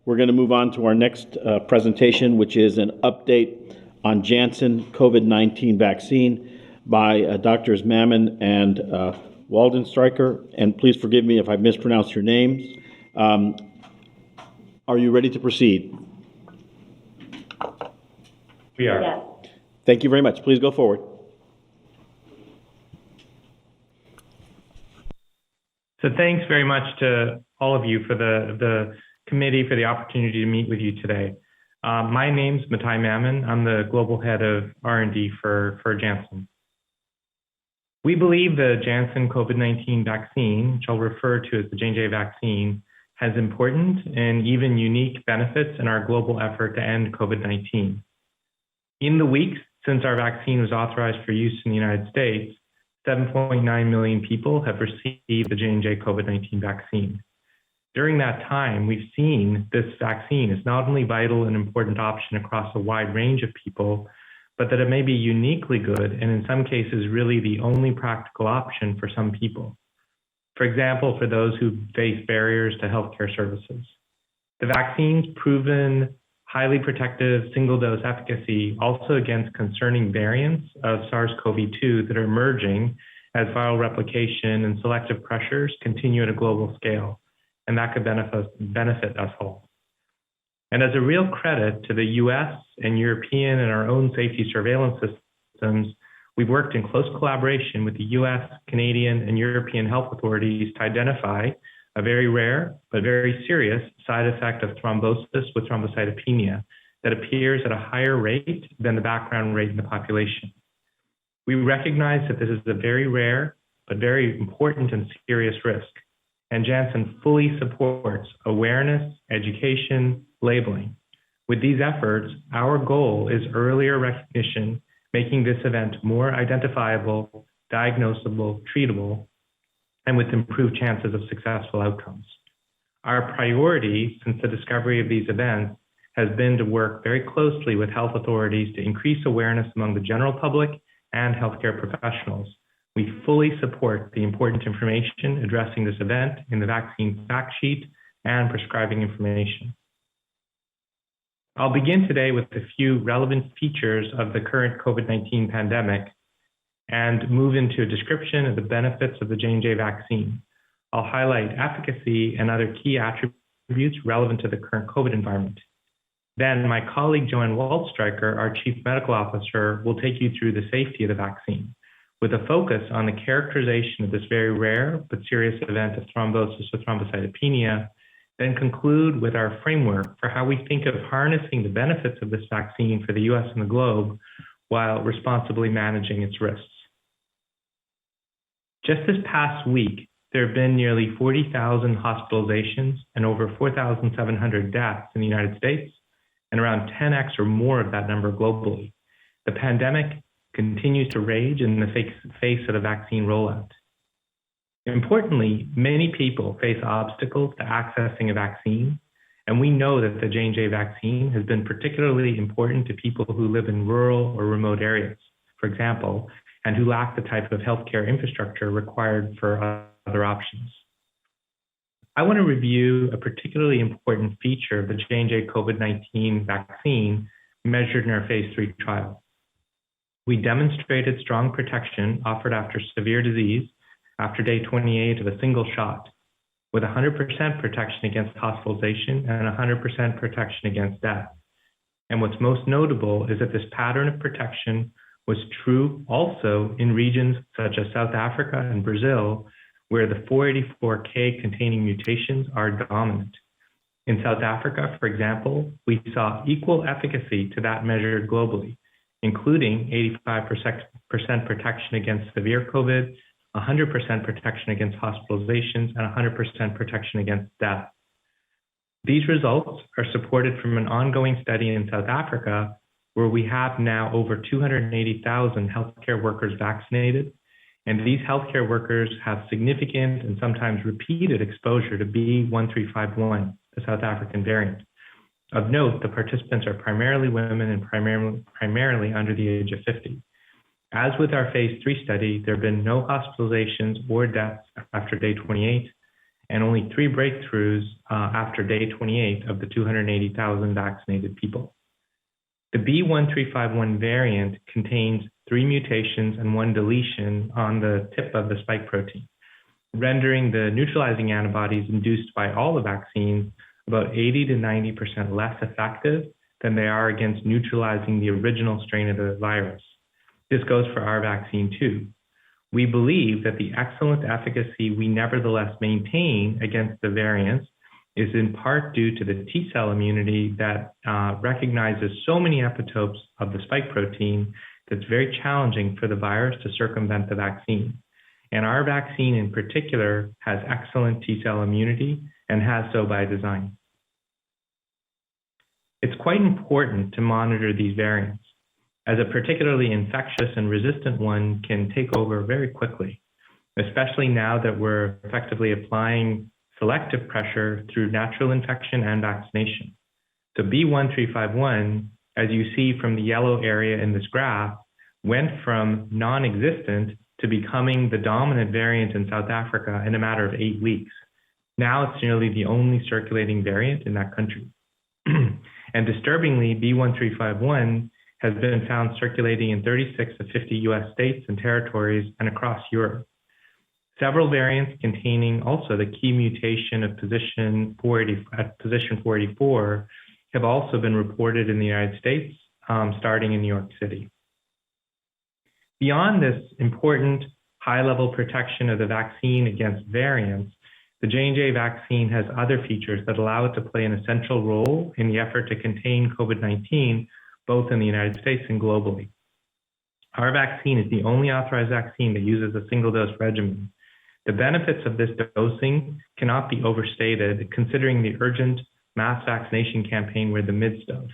We're going to move on to our next presentation, which is an update on Janssen COVID-19 vaccine by Drs. Mammon and Waldenstreicher. And please forgive me if I mispronounced your names. Are you ready to proceed? We are. Yes. Thank you very much. Please go forward. So thanks very much to all of you for the committee for the opportunity to meet with you today. My name's Matai Mammon. I'm the global head of R&D for Janssen. We believe the Janssen COVID-19 vaccine, which I'll refer to as the J&J vaccine, has important and even unique benefits in our global effort to end COVID-19. In the weeks since our vaccine was authorized for use in the United States, 7.9 million people have received the J&J COVID-19 vaccine. During that time, we've seen this vaccine is not only vital and important option across a wide range of people, but that it may be uniquely good and in some cases really the only practical option for some people. For example, for those who face barriers to healthcare services. The vaccine's proven highly protective single-dose efficacy also against concerning variants of SARS-CoV-2 that are emerging as viral replication and selective pressures continue at a global scale, and that could benefit us all. And as a real credit to the US and European and our own safety surveillance systems, we've worked in close collaboration with the US, Canadian, and European health authorities to identify a very rare but very serious side effect of thrombosis with thrombocytopenia that appears at a higher rate than the background rate in the population. We recognize that this is a very rare but very important and serious risk, and Janssen fully supports awareness, education, labeling. With these efforts, our goal is earlier recognition, making this event more identifiable, diagnosable, treatable, and with improved chances of successful outcomes. Our priority since the discovery of these events has been to work very closely with health authorities to increase awareness among the general public and healthcare professionals. We fully support the important information addressing this event in the vaccine fact sheet and prescribing information. I'll begin today with a few relevant features of the current COVID-19 pandemic and move into a description of the benefits of the J&J vaccine. I'll highlight efficacy and other key attributes relevant to the current COVID environment. Then my colleague Joanne Waldenstreicher, our Chief Medical Officer, will take you through the safety of the vaccine with a focus on the characterization of this very rare but serious event of thrombosis with thrombocytopenia, then conclude with our framework for how we think of harnessing the benefits of this vaccine for the US and the globe while responsibly managing its risks. Just this past week, there have been nearly 40,000 hospitalizations and over 4,700 deaths in the United States, and around 10x or more of that number globally. The pandemic continues to rage in the face of the vaccine rollout. Importantly, many people face obstacles to accessing a vaccine, and we know that the J&J vaccine has been particularly important to people who live in rural or remote areas, for example, and who lack the type of healthcare infrastructure required for other options. I want to review a particularly important feature of the J&J COVID-19 vaccine measured in our phase 3 trial. We demonstrated strong protection offered after severe disease after day 28 of a single shot, with 100% protection against hospitalization and 100% protection against death. And what's most notable is that this pattern of protection was true also in regions such as South Africa and Brazil, where the 484K containing mutations are dominant. In South Africa, for example, we saw equal efficacy to that measured globally, including 85% protection against severe COVID, 100% protection against hospitalizations, and 100% protection against death. These results are supported from an ongoing study in South Africa, where we have now over 280,000 healthcare workers vaccinated, and these healthcare workers have significant and sometimes repeated exposure to B1351, the South African variant. Of note, the participants are primarily women and primarily under the age of 50. As with our phase 3 study, there have been no hospitalizations or deaths after day 28, and only 3 breakthroughs after day 28 of the 280,000 vaccinated people. The B1351 variant contains 3 mutations and 1 deletion on the tip of the spike protein, rendering the neutralizing antibodies induced by all the vaccines about 80 to 90% less effective than they are against neutralizing the original strain of the virus. This goes for our vaccine too. We believe that the excellent efficacy we nevertheless maintain against the variants is in part due to the T-cell immunity that recognizes so many epitopes of the spike protein that's very challenging for the virus to circumvent the vaccine. And our vaccine in particular has excellent T-cell immunity and has so by design. It's quite important to monitor these variants, as a particularly infectious and resistant one can take over very quickly, especially now that we're effectively applying selective pressure through natural infection and vaccination. So B1351, as you see from the yellow area in this graph, went from non-existent to becoming the dominant variant in South Africa in a matter of 8 weeks. Now it's nearly the only circulating variant in that country. And disturbingly, B1351 has been found circulating in 36 of 50 US states and territories and across Europe. Several variants containing also the key mutation of position 484 have also been reported in the United States, starting in New York City. Beyond this important high-level protection of the vaccine against variants, the J&J vaccine has other features that allow it to play an essential role in the effort to contain COVID-19, both in the United States and globally. Our vaccine is the only authorized vaccine that uses a single-dose regimen. The benefits of this dosing cannot be overstated, considering the urgent mass vaccination campaign we're in the midst of.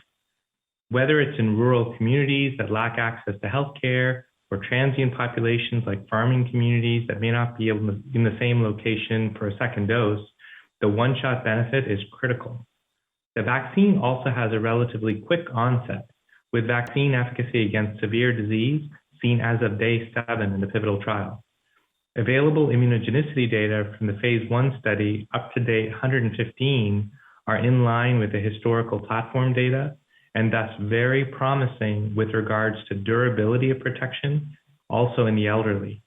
Whether it's in rural communities that lack access to healthcare, or transient populations like farming communities that may not be able to in the same location for a second dose, the one-shot benefit is critical. The vaccine also has a relatively quick onset, with vaccine efficacy against severe disease seen as of day 7 in the pivotal trial. Available immunogenicity data from the phase 1 study up to date 115 are in line with the historical platform data, and thus very promising with regards to durability of protection, also in the elderly.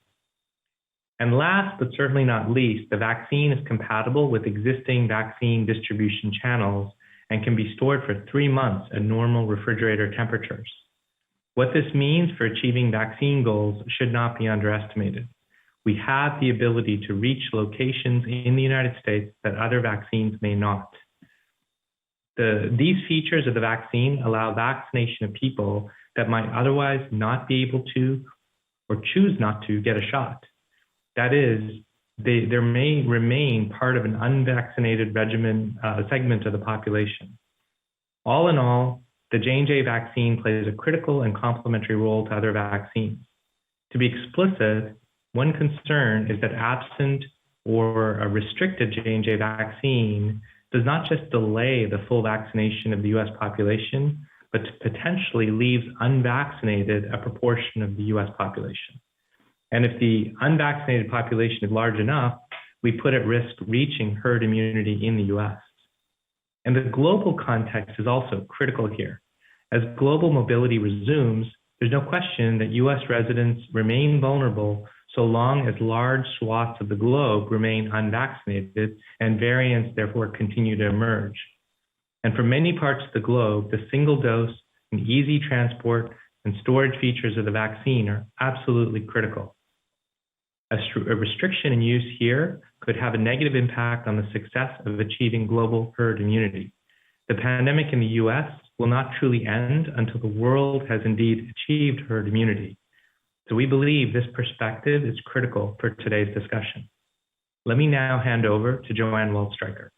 And last, but certainly not least, the vaccine is compatible with existing vaccine distribution channels and can be stored for 3 months at normal refrigerator temperatures. What this means for achieving vaccine goals should not be underestimated. We have the ability to reach locations in the United States that other vaccines may not. These features of the vaccine allow vaccination of people that might otherwise not be able to or choose not to get a shot. That is, they may remain part of an unvaccinated segment of the population. All in all, the J&J vaccine plays a critical and complementary role to other vaccines. To be explicit, one concern is that absent or a restricted J&J vaccine does not just delay the full vaccination of the US population, but potentially leaves unvaccinated a proportion of the US population. And if the unvaccinated population is large enough, we put at risk reaching herd immunity in the US. And the global context is also critical here. As global mobility resumes, there's no question that US residents remain vulnerable so long as large swaths of the globe remain unvaccinated and variants therefore continue to emerge. And for many parts of the globe, the single dose and easy transport and storage features of the vaccine are absolutely critical. A restriction in use here could have a negative impact on the success of achieving global herd immunity. The pandemic in the US will not truly end until the world has indeed achieved herd immunity. So we believe this perspective is critical for today's discussion. Let me now hand over to Joanne Waldstreicher.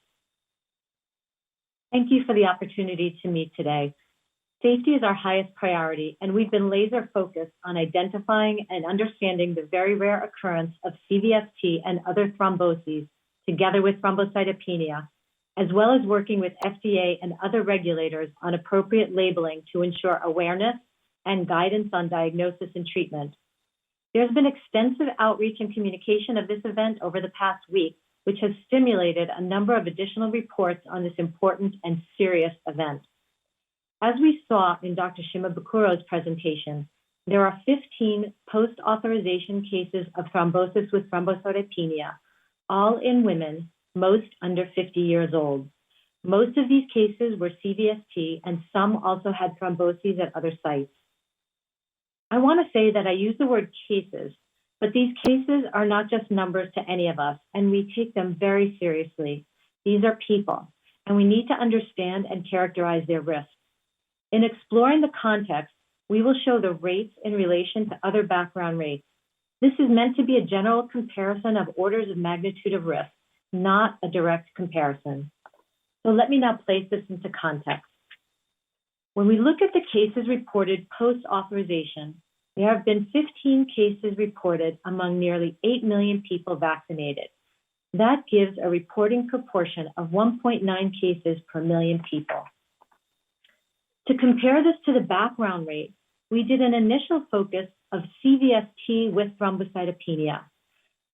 Thank you for the opportunity to meet today. Safety is our highest priority, and we've been laser focused on identifying and understanding the very rare occurrence of CVST and other thromboses together with thrombocytopenia, as well as working with FDA and other regulators on appropriate labeling to ensure awareness and guidance on diagnosis and treatment. There's been extensive outreach and communication of this event over the past week, which has stimulated a number of additional reports on this important and serious event. As we saw in Dr. Shimabukuro's presentation, there are 15 post-authorization cases of thrombosis with thrombocytopenia, all in women, most under 50 years old. Most of these cases were CVST, and some also had thromboses at other sites. I want to say that I use the word cases, but these cases are not just numbers to any of us, and we take them very seriously. These are people, and we need to understand and characterize their risks. In exploring the context, we will show the rates in relation to other background rates. This is meant to be a general comparison of orders of magnitude of risk, not a direct comparison. So let me now place this into context. When we look at the cases reported post-authorization, there have been 15 cases reported among nearly 8 million people vaccinated. That gives a reporting proportion of 1.9 cases per million people. To compare this to the background rate, we did an initial focus of CVST with thrombocytopenia.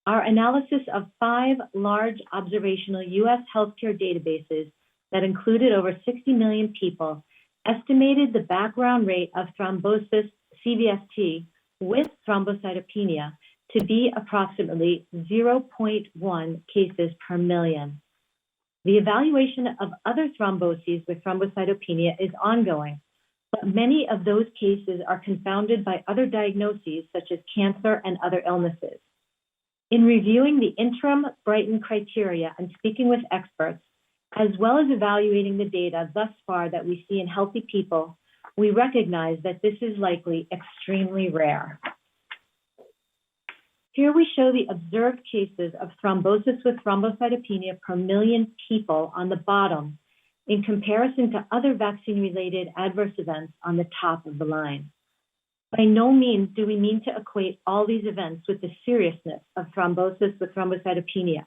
Our analysis of 5 large observational US healthcare databases that included over 60 million people estimated the background rate of thrombosis CVST with thrombocytopenia to be approximately 0.1 cases per million. The evaluation of other thromboses with thrombocytopenia is ongoing, but many of those cases are confounded by other diagnoses such as cancer and other illnesses. In reviewing the interim Brighton criteria and speaking with experts, as well as evaluating the data thus far that we see in healthy people, we recognize that this is likely extremely rare. Here we show the observed cases of thrombosis with thrombocytopenia per million people on the bottom in comparison to other vaccine-related adverse events on the top of the line. By no means do we mean to equate all these events with the seriousness of thrombosis with thrombocytopenia,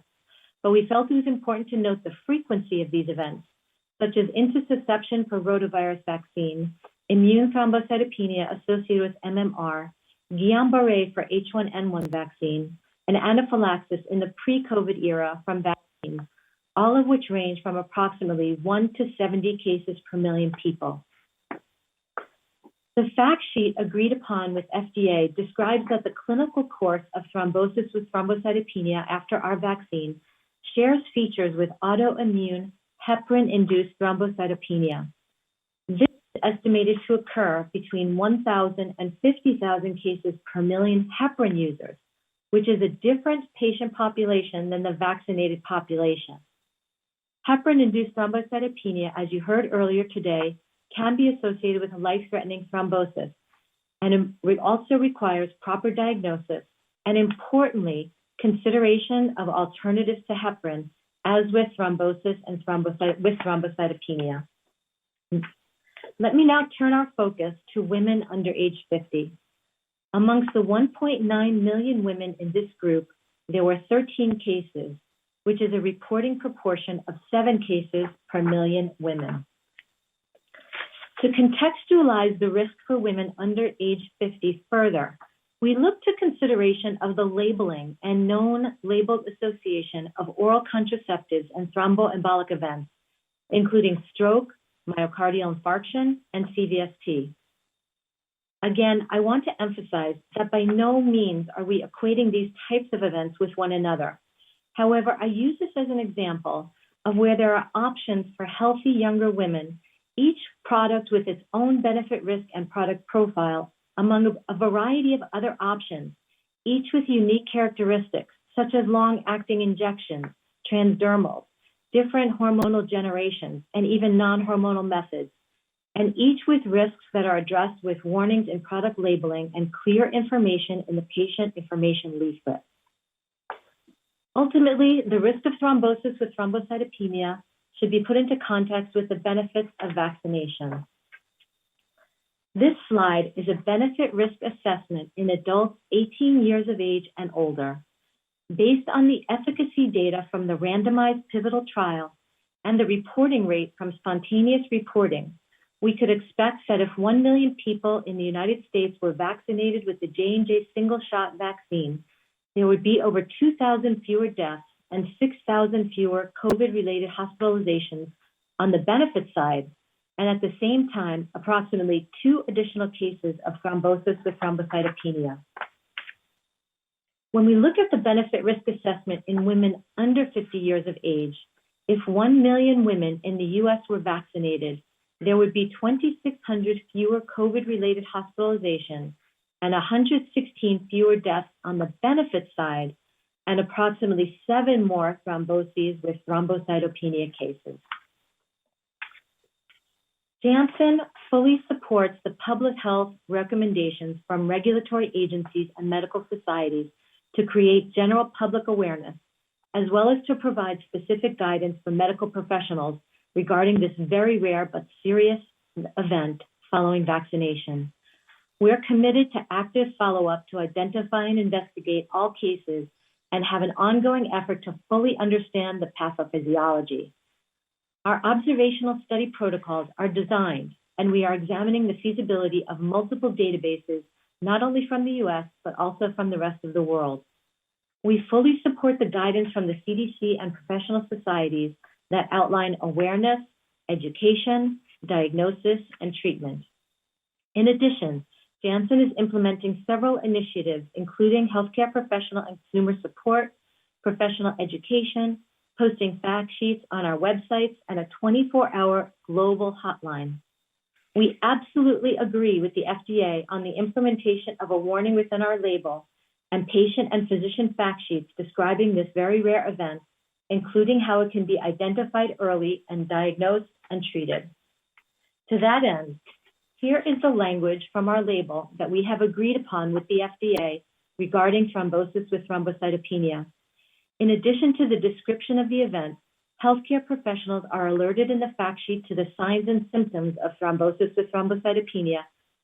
but we felt it was important to note the frequency of these events, such as intussusception for rotavirus vaccine, immune thrombocytopenia associated with MMR, Guillain-Barré for H1N1 vaccine, and anaphylaxis in the pre-COVID era from vaccines, all of which range from approximately 1 to 70 cases per million people. The fact sheet agreed upon with FDA describes that the clinical course of thrombosis with thrombocytopenia after our vaccine shares features with autoimmune heparin-induced thrombocytopenia. This is estimated to occur between 1,000 and 50,000 cases per million heparin users, which is a different patient population than the vaccinated population. Heparin-induced thrombocytopenia, as you heard earlier today, can be associated with life-threatening thrombosis, and it also requires proper diagnosis and, importantly, consideration of alternatives to heparin, as with thrombosis and with thrombocytopenia. Let me now turn our focus to women under age 50. Amongst the 1.9 million women in this group, there were 13 cases, which is a reporting proportion of 7 cases per million women. To contextualize the risk for women under age 50 further, we look to consideration of the labeling and known labeled association of oral contraceptives and thromboembolic events, including stroke, myocardial infarction, and CVST. Again, I want to emphasize that by no means are we equating these types of events with one another. However, I use this as an example of where there are options for healthy younger women, each product with its own benefit risk and product profile, among a variety of other options, each with unique characteristics, such as long-acting injections, transdermals, different hormonal generations, and even non-hormonal methods, and each with risks that are addressed with warnings in product labeling and clear information in the patient information leaflet. Ultimately, the risk of thrombosis with thrombocytopenia should be put into context with the benefits of vaccination. This slide is a benefit risk assessment in adults 18 years of age and older. Based on the efficacy data from the randomized pivotal trial and the reporting rate from spontaneous reporting, we could expect that if 1 million people in the United States were vaccinated with the J&J single-shot vaccine, there would be over 2,000 fewer deaths and 6,000 fewer COVID-related hospitalizations on the benefit side, and at the same time, approximately 2 additional cases of thrombosis with thrombocytopenia. When we look at the benefit risk assessment in women under 50 years of age, if 1 million women in the US were vaccinated, there would be 2,600 fewer COVID-related hospitalizations and 116 fewer deaths on the benefit side, and approximately 7 more thromboses with thrombocytopenia cases. Janssen fully supports the public health recommendations from regulatory agencies and medical societies to create general public awareness, as well as to provide specific guidance for medical professionals regarding this very rare but serious event following vaccination. We're committed to active follow-up to identify and investigate all cases and have an ongoing effort to fully understand the pathophysiology. Our observational study protocols are designed, and we are examining the feasibility of multiple databases, not only from the US, but also from the rest of the world. We fully support the guidance from the CDC and professional societies that outline awareness, education, diagnosis, and treatment. In addition, Janssen is implementing several initiatives, including healthcare professional and consumer support, professional education, posting fact sheets on our websites, and a 24-hour global hotline. We absolutely agree with the FDA on the implementation of a warning within our label and patient and physician fact sheets describing this very rare event, including how it can be identified early and diagnosed and treated. To that end, here is the language from our label that we have agreed upon with the FDA regarding thrombosis with thrombocytopenia. In addition to the description of the event, healthcare professionals are alerted in the fact sheet to the signs and symptoms of thrombosis with thrombocytopenia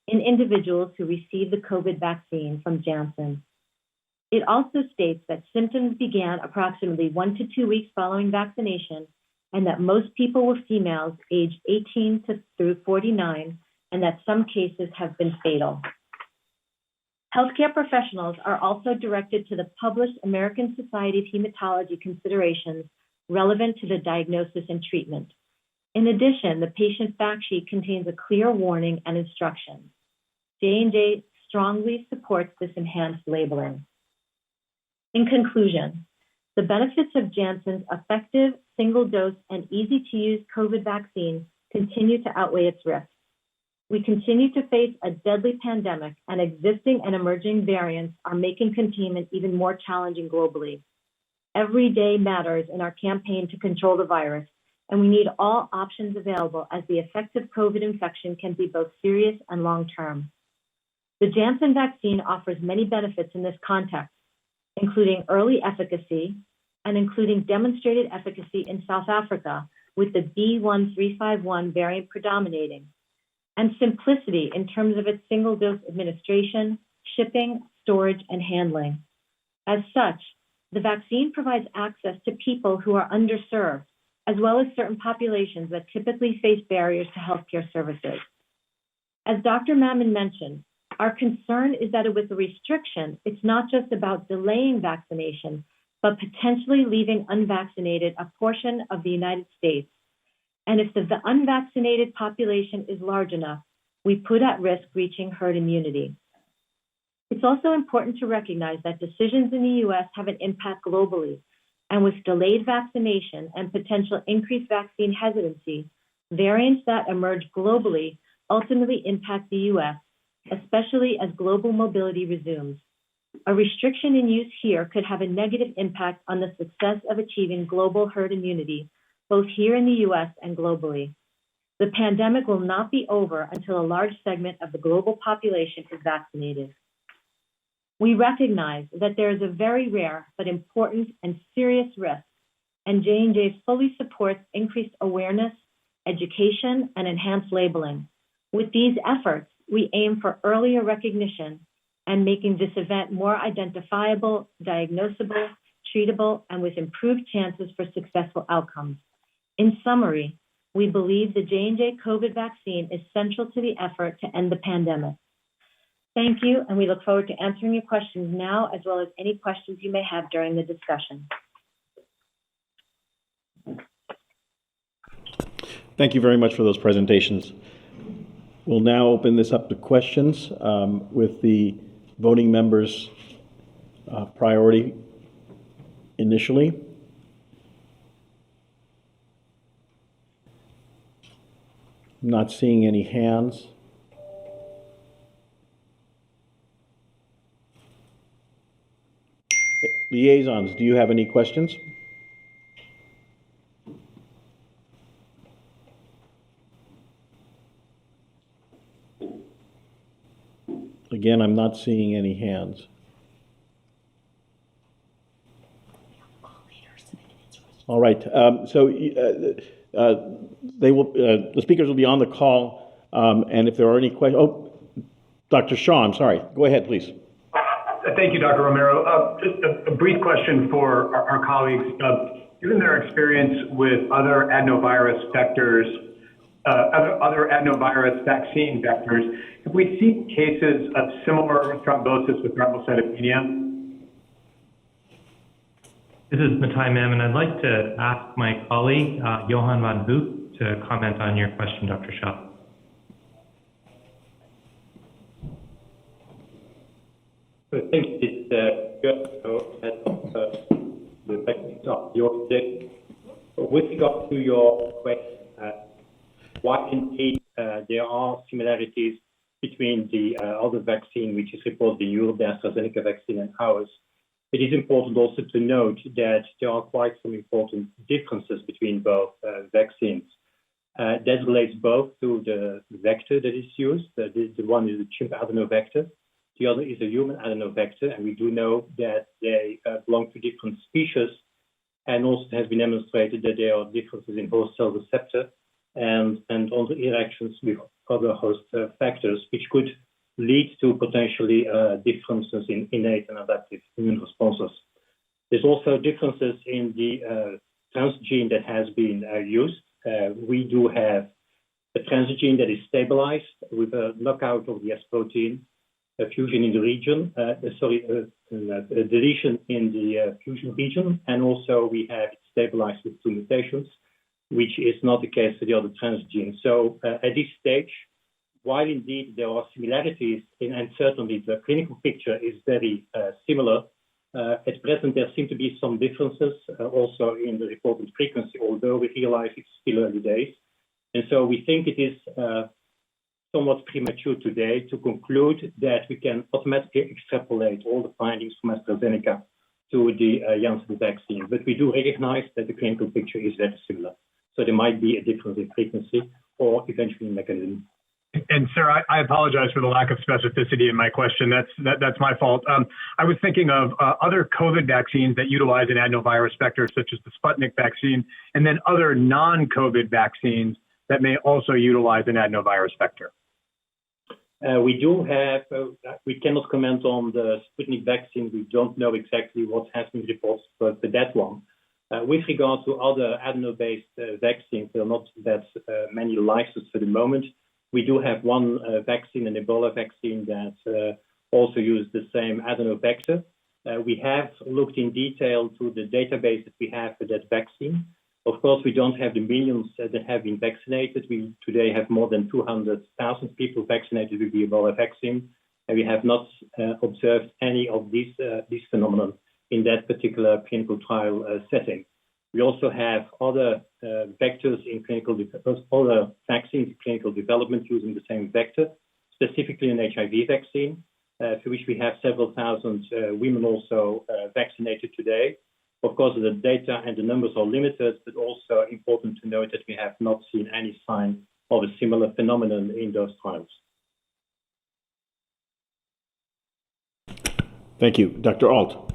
in individuals who receive the COVID vaccine from Janssen. It also states that symptoms began approximately 1 to 2 weeks following vaccination, and that most people were females aged 18 through 49, and that some cases have been fatal. Healthcare professionals are also directed to the published American Society of Hematology considerations relevant to the diagnosis and treatment. In addition, the patient fact sheet contains a clear warning and instructions. J&J strongly supports this enhanced labeling. In conclusion, the benefits of Janssen's effective, single-dose, and easy-to-use COVID vaccine continue to outweigh its risks. We continue to face a deadly pandemic, and existing and emerging variants are making containment even more challenging globally. Every day matters in our campaign to control the virus, and we need all options available as the effects of COVID infection can be both serious and long-term. The Janssen vaccine offers many benefits in this context, including early efficacy and including demonstrated efficacy in South Africa with the B.1.351 variant predominating, and simplicity in terms of its single-dose administration, shipping, storage, and handling. As such, the vaccine provides access to people who are underserved, as well as certain populations that typically face barriers to healthcare services. As Dr. Mammon mentioned, our concern is that with the restriction, it's not just about delaying vaccination, but potentially leaving unvaccinated a portion of the United States. And if the unvaccinated population is large enough, we put at risk reaching herd immunity. It's also important to recognize that decisions in the U.S. have an impact globally, and with delayed vaccination and potential increased vaccine hesitancy, variants that emerge globally ultimately impact the U.S., especially as global mobility resumes. A restriction in use here could have a negative impact on the success of achieving global herd immunity, both here in the U.S. and globally. The pandemic will not be over until a large segment of the global population is vaccinated. We recognize that there is a very rare but important and serious risk, and J&J fully supports increased awareness, education, and enhanced labeling. With these efforts, we aim for earlier recognition and making this event more identifiable, diagnosable, treatable, and with improved chances for successful outcomes. In summary, we believe the J&J COVID vaccine is central to the effort to end the pandemic. Thank you, and we look forward to answering your questions now, as well as any questions you may have during the discussion. Thank you very much for those presentations. We'll now open this up to questions with the voting members priority initially. I'm not seeing any hands. Liaisons, do you have any questions? Again, I'm not seeing any hands. All right. The speakers will be on the call, and if there are any questions, Dr. Shaw, I'm sorry. Go ahead, please. Thank you, Dr. Romero. Just a brief question for our colleagues. Given their experience with other adenovirus vectors, other adenovirus vaccine vectors, have we seen cases of similar thrombosis with thrombocytopenia? This is Mathai Mammon. I'd like to ask my colleague, Johan van Hoek, to comment on your question, Dr. Shaw. I think it's good the vaccines of your day. With regard to your question, why indeed there are similarities between the other vaccine, which is reported in Europe, the AstraZeneca vaccine, and ours. It is important also to note that there are quite some important differences between both vaccines. That relates both to the vector that is used. The one is a chimp adenovector. The other is a human adenovector, and we do know that they belong to different species, and also has been demonstrated that there are differences in host cell receptor and also interactions with other host factors, which could lead to potentially differences in innate and adaptive immune responses. There's also differences in the transgene that has been used. We do have a transgene that is stabilized with a knockout of the S protein, a fusion in the region, a deletion in the fusion region, and also we have it stabilized with 2 mutations, which is not the case for the other transgenes. So at this stage, while indeed there are similarities, and certainly the clinical picture is very similar, at present there seem to be some differences also in the reported frequency, although we realize it's still early days. And so we think it is somewhat premature today to conclude that we can automatically extrapolate all the findings from AstraZeneca to the Janssen vaccine. But we do recognize that the clinical picture is very similar. So there might be a difference in frequency or eventually in mechanism. And sir, I apologize for the lack of specificity in my question. That's my fault. I was thinking of other COVID vaccines that utilize an adenovirus vector, such as the Sputnik vaccine, and then other non-COVID vaccines that may also utilize an adenovirus vector. We do have, we cannot comment on the Sputnik vaccine. We don't know exactly what has been reported for that one. With regard to other adeno-based vaccines, there are not that many licensed for the moment. We do have one vaccine, an Ebola vaccine, that also uses the same adenovector. We have looked in detail to the database that we have for that vaccine. Of course, we don't have the millions that have been vaccinated. We today have more than 200,000 people vaccinated with the Ebola vaccine, and we have not observed any of these phenomenon in that particular clinical trial setting. We also have other vectors in other vaccines in clinical development using the same vector, specifically an HIV vaccine, for which we have several thousand women also vaccinated today. Of course, the data and the numbers are limited, but also important to note that we have not seen any sign of a similar phenomenon in those trials. Thank you. Dr. Alt.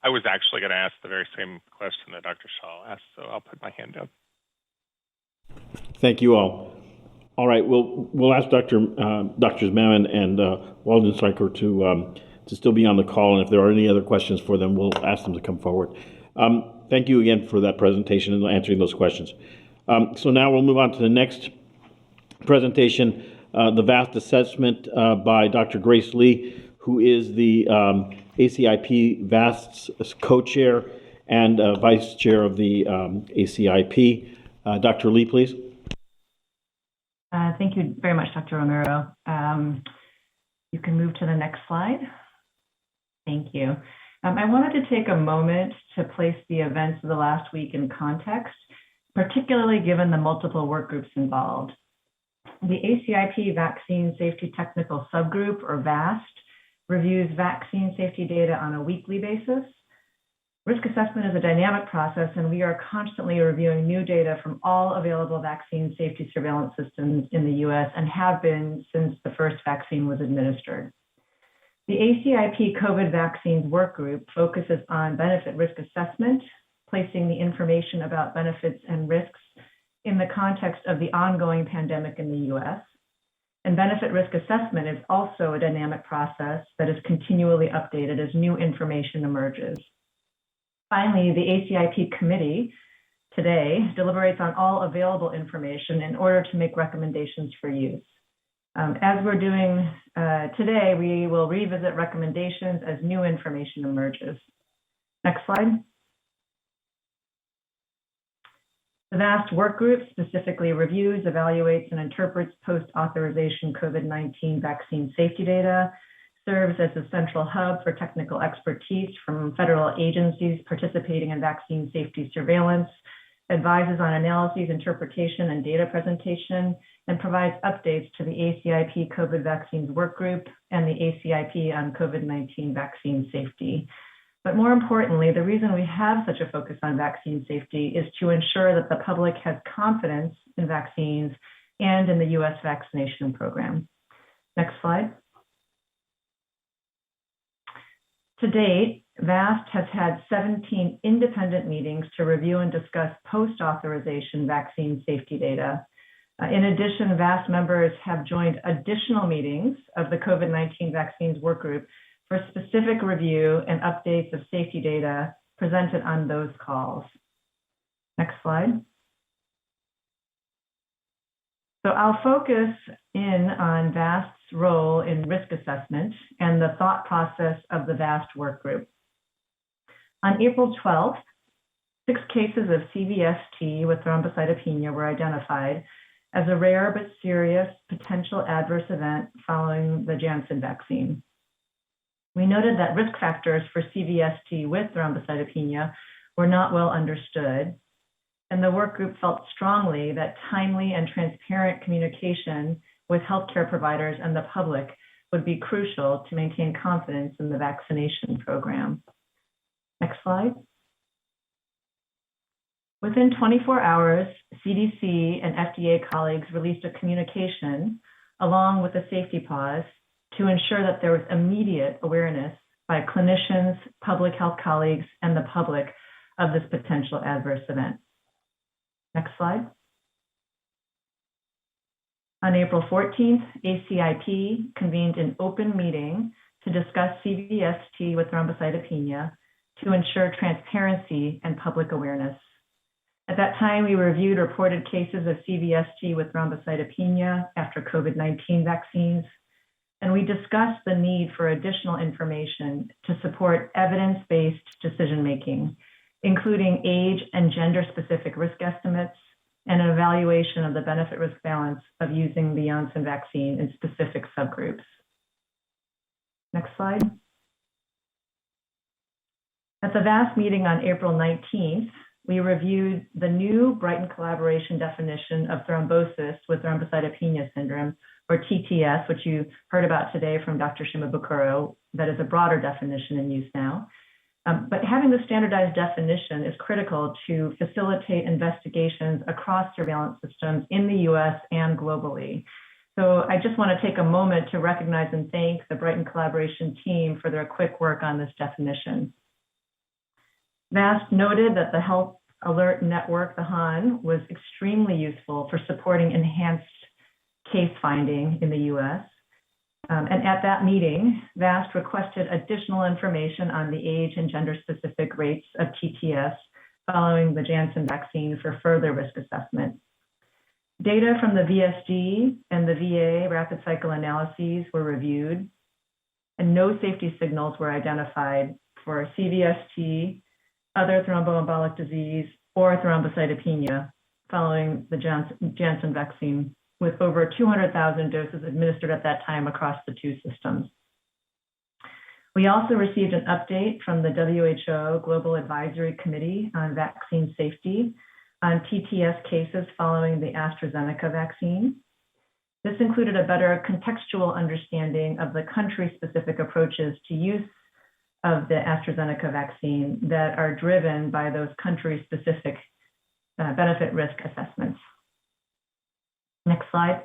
I was actually going to ask the very same question that Dr. Shaw asked, so I'll put my hand down. Thank you all. All right, we'll ask Drs. Mammon and Waldenstreicher to still be on the call, and if there are any other questions for them, we'll ask them to come forward. Thank you again for that presentation and answering those questions. So now we'll move on to the next presentation, the VAST assessment by Dr. Grace Lee, who is the ACIP VAST's co-chair and vice chair of the ACIP. Dr. Lee, please. Thank you very much, Dr. Romero. You can move to the next slide. Thank you. I wanted to take a moment to place the events of the last week in context, particularly given the multiple work groups involved. The ACIP Vaccine Safety Technical Subgroup, or VAST, reviews vaccine safety data on a weekly basis. Risk assessment is a dynamic process, and we are constantly reviewing new data from all available vaccine safety surveillance systems in the US and have been since the first vaccine was administered. The ACIP COVID vaccines work group focuses on benefit risk assessment, placing the information about benefits and risks in the context of the ongoing pandemic in the US. And benefit risk assessment is also a dynamic process that is continually updated as new information emerges. Finally, the ACIP committee today deliberates on all available information in order to make recommendations for use. As we're doing today, we will revisit recommendations as new information emerges. Next slide. The VAST work group specifically reviews, evaluates, and interprets post-authorization COVID-19 vaccine safety data, serves as a central hub for technical expertise from federal agencies participating in vaccine safety surveillance, advises on analyses, interpretation, and data presentation, and provides updates to the ACIP COVID vaccines work group and the ACIP on COVID-19 vaccine safety. But more importantly, the reason we have such a focus on vaccine safety is to ensure that the public has confidence in vaccines and in the US vaccination program. Next slide. To date, VAST has had 17 independent meetings to review and discuss post-authorization vaccine safety data. In addition, VAST members have joined additional meetings of the COVID-19 vaccines work group for specific review and updates of safety data presented on those calls. Next slide. So I'll focus in on VAST's role in risk assessment and the thought process of the VAST work group. On April 12th, 6 cases of CVST with thrombocytopenia were identified as a rare but serious potential adverse event following the Janssen vaccine. We noted that risk factors for CVST with thrombocytopenia were not well understood, and the work group felt strongly that timely and transparent communication with healthcare providers and the public would be crucial to maintain confidence in the vaccination program. Next slide. Within 24 hours, CDC and FDA colleagues released a communication along with a safety pause to ensure that there was immediate awareness by clinicians, public health colleagues, and the public of this potential adverse event. Next slide. On April 14th, ACIP convened an open meeting to discuss CVST with thrombocytopenia to ensure transparency and public awareness. At that time, we reviewed reported cases of CVST with thrombocytopenia after COVID-19 vaccines, and we discussed the need for additional information to support evidence-based decision-making, including age and gender-specific risk estimates and an evaluation of the benefit-risk balance of using the Janssen vaccine in specific subgroups. Next slide. At the VAST meeting on April 19th, we reviewed the new Brighton collaboration definition of thrombosis with thrombocytopenia syndrome, or TTS, which you heard about today from Dr. Shimabukuro. That is a broader definition in use now. But having the standardized definition is critical to facilitate investigations across surveillance systems in the US and globally. So I just want to take a moment to recognize and thank the Brighton collaboration team for their quick work on this definition. VAST noted that the Health Alert Network, the HAN, was extremely useful for supporting enhanced case finding in the US. And at that meeting, VAST requested additional information on the age and gender-specific rates of TTS following the Janssen vaccine for further risk assessment. Data from the VSG and the VA rapid cycle analyses were reviewed, and no safety signals were identified for CVST, other thromboembolic disease, or thrombocytopenia following the Janssen vaccine, with over 200,000 doses administered at that time across the two systems. We also received an update from the WHO Global Advisory Committee on Vaccine Safety on TTS cases following the AstraZeneca vaccine. This included a better contextual understanding of the country-specific approaches to use of the AstraZeneca vaccine that are driven by those country-specific benefit risk assessments. Next slide.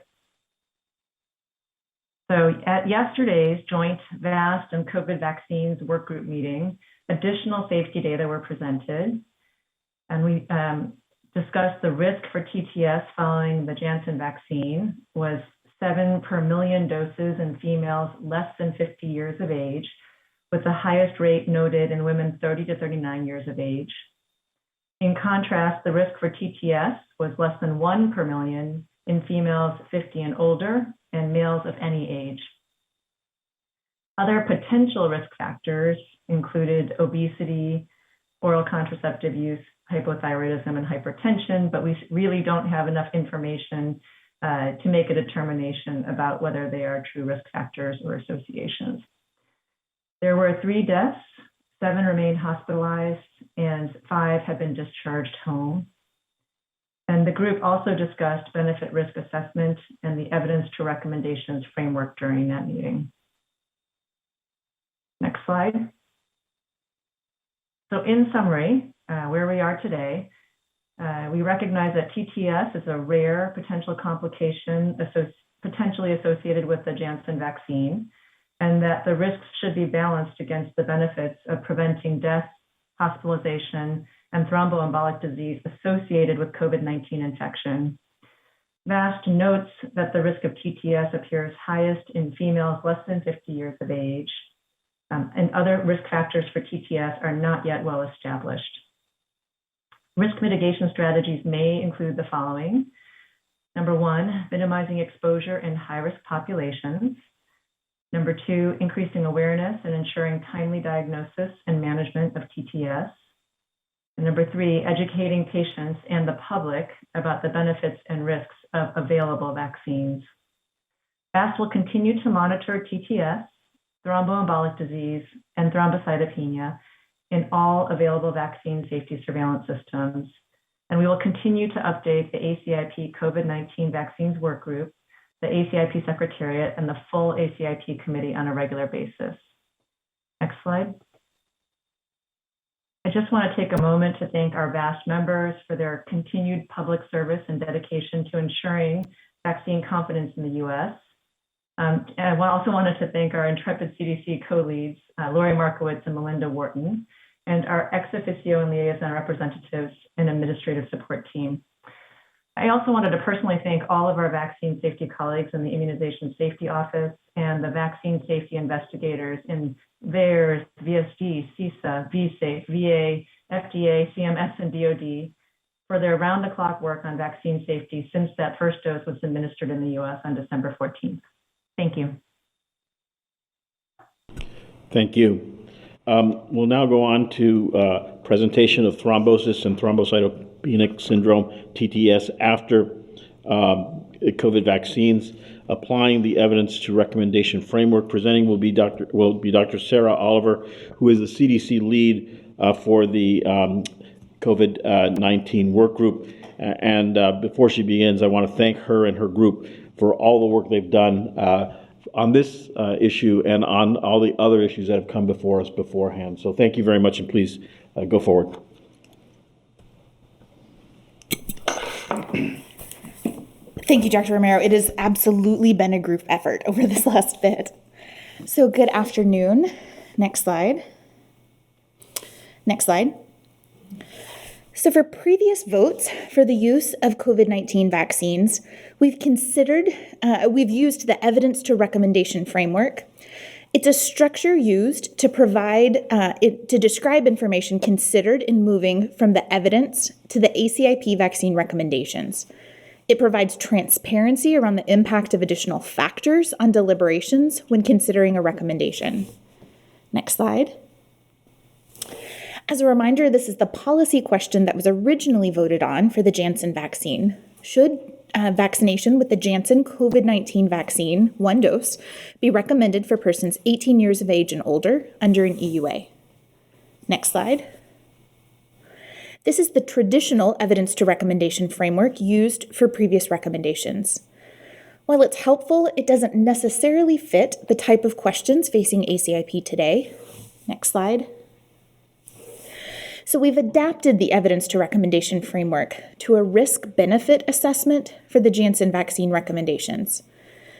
So at yesterday's joint VAST and COVID vaccines workgroup meeting, additional safety data were presented, and we discussed the risk for TTS following the Janssen vaccine was 7 per million doses in females less than 50 years of age, with the highest rate noted in women 30 to 39 years of age. In contrast, the risk for TTS was less than 1 per million in females 50 and older and males of any age. Other potential risk factors included obesity, oral contraceptive use, hypothyroidism, and hypertension, but we really don't have enough information to make a determination about whether they are true risk factors or associations. There were 3 deaths, 7 remained hospitalized, and 5 have been discharged home. And the group also discussed benefit risk assessment and the evidence to recommendations framework during that meeting. Next slide. So in summary, where we are today, we recognize that TTS is a rare potential complication potentially associated with the Janssen vaccine, and that the risks should be balanced against the benefits of preventing death, hospitalization, and thromboembolic disease associated with COVID-19 infection. VAST notes that the risk of TTS appears highest in females less than 50 years of age, and other risk factors for TTS are not yet well established. Risk mitigation strategies may include the following. Number 1, minimizing exposure in high-risk populations. Number 2, increasing awareness and ensuring timely diagnosis and management of TTS. And number 3, educating patients and the public about the benefits and risks of available vaccines. VAST will continue to monitor TTS, thromboembolic disease, and thrombocytopenia in all available vaccine safety surveillance systems. And we will continue to update the ACIP COVID-19 vaccines workgroup, the ACIP Secretariat, and the full ACIP committee on a regular basis. Next slide. I just want to take a moment to thank our VAST members for their continued public service and dedication to ensuring vaccine confidence in the U.S. And I also wanted to thank our intrepid CDC co-leads, Lori Markowitz and Melinda Wharton, and our ex officio and liaison representatives and administrative support team. I also wanted to personally thank all of our vaccine safety colleagues in the Immunization Safety Office and the vaccine safety investigators in VAERS, VSD, CISA, VSAFE, VA, FDA, CMS, and DOD for their round-the-clock work on vaccine safety since that first dose was administered in the US on December 14th. Thank you. Thank you. We'll now go on to presentation of thrombosis and thrombocytopenic syndrome, TTS, after COVID vaccines, applying the evidence to recommendation framework. Presenting will be Dr. Sarah Oliver, who is the CDC lead for the COVID-19 work group. And before she begins, I want to thank her and her group for all the work they've done on this issue and on all the other issues that have come before us beforehand. So thank you very much, and please go forward. Thank you, Dr. Romero. It has absolutely been a group effort over this last bit. So good afternoon. Next slide. Next slide. So for previous votes for the use of COVID-19 vaccines, we've used the evidence to recommendation framework. It's a structure used to to describe information considered in moving from the evidence to the ACIP vaccine recommendations. It provides transparency around the impact of additional factors on deliberations when considering a recommendation. Next slide. As a reminder, this is the policy question that was originally voted on for the Janssen vaccine. Should vaccination with the Janssen COVID-19 vaccine, 1 dose, be recommended for persons 18 years of age and older under an EUA? Next slide. This is the traditional evidence to recommendation framework used for previous recommendations. While it's helpful, it doesn't necessarily fit the type of questions facing ACIP today. Next slide. So we've adapted the evidence to recommendation framework to a risk-benefit assessment for the Janssen vaccine recommendations.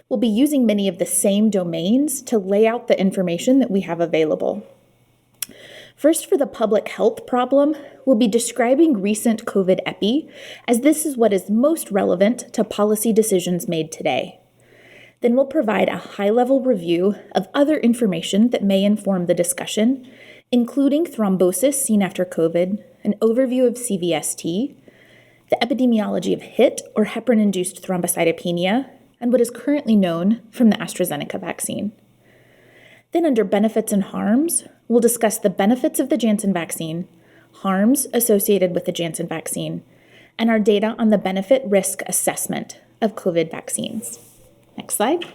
We'll be using many of the same domains to lay out the information that we have available. First, for the public health problem, we'll be describing recent COVID epi, as this is what is most relevant to policy decisions made today. Then we'll provide a high-level review of other information that may inform the discussion, including thrombosis seen after COVID, an overview of CVST, the epidemiology of HIT or heparin-induced thrombocytopenia, and what is currently known from the AstraZeneca vaccine. Then under benefits and harms, we'll discuss the benefits of the Janssen vaccine, harms associated with the Janssen vaccine, and our data on the benefit-risk assessment of COVID vaccines. Next slide.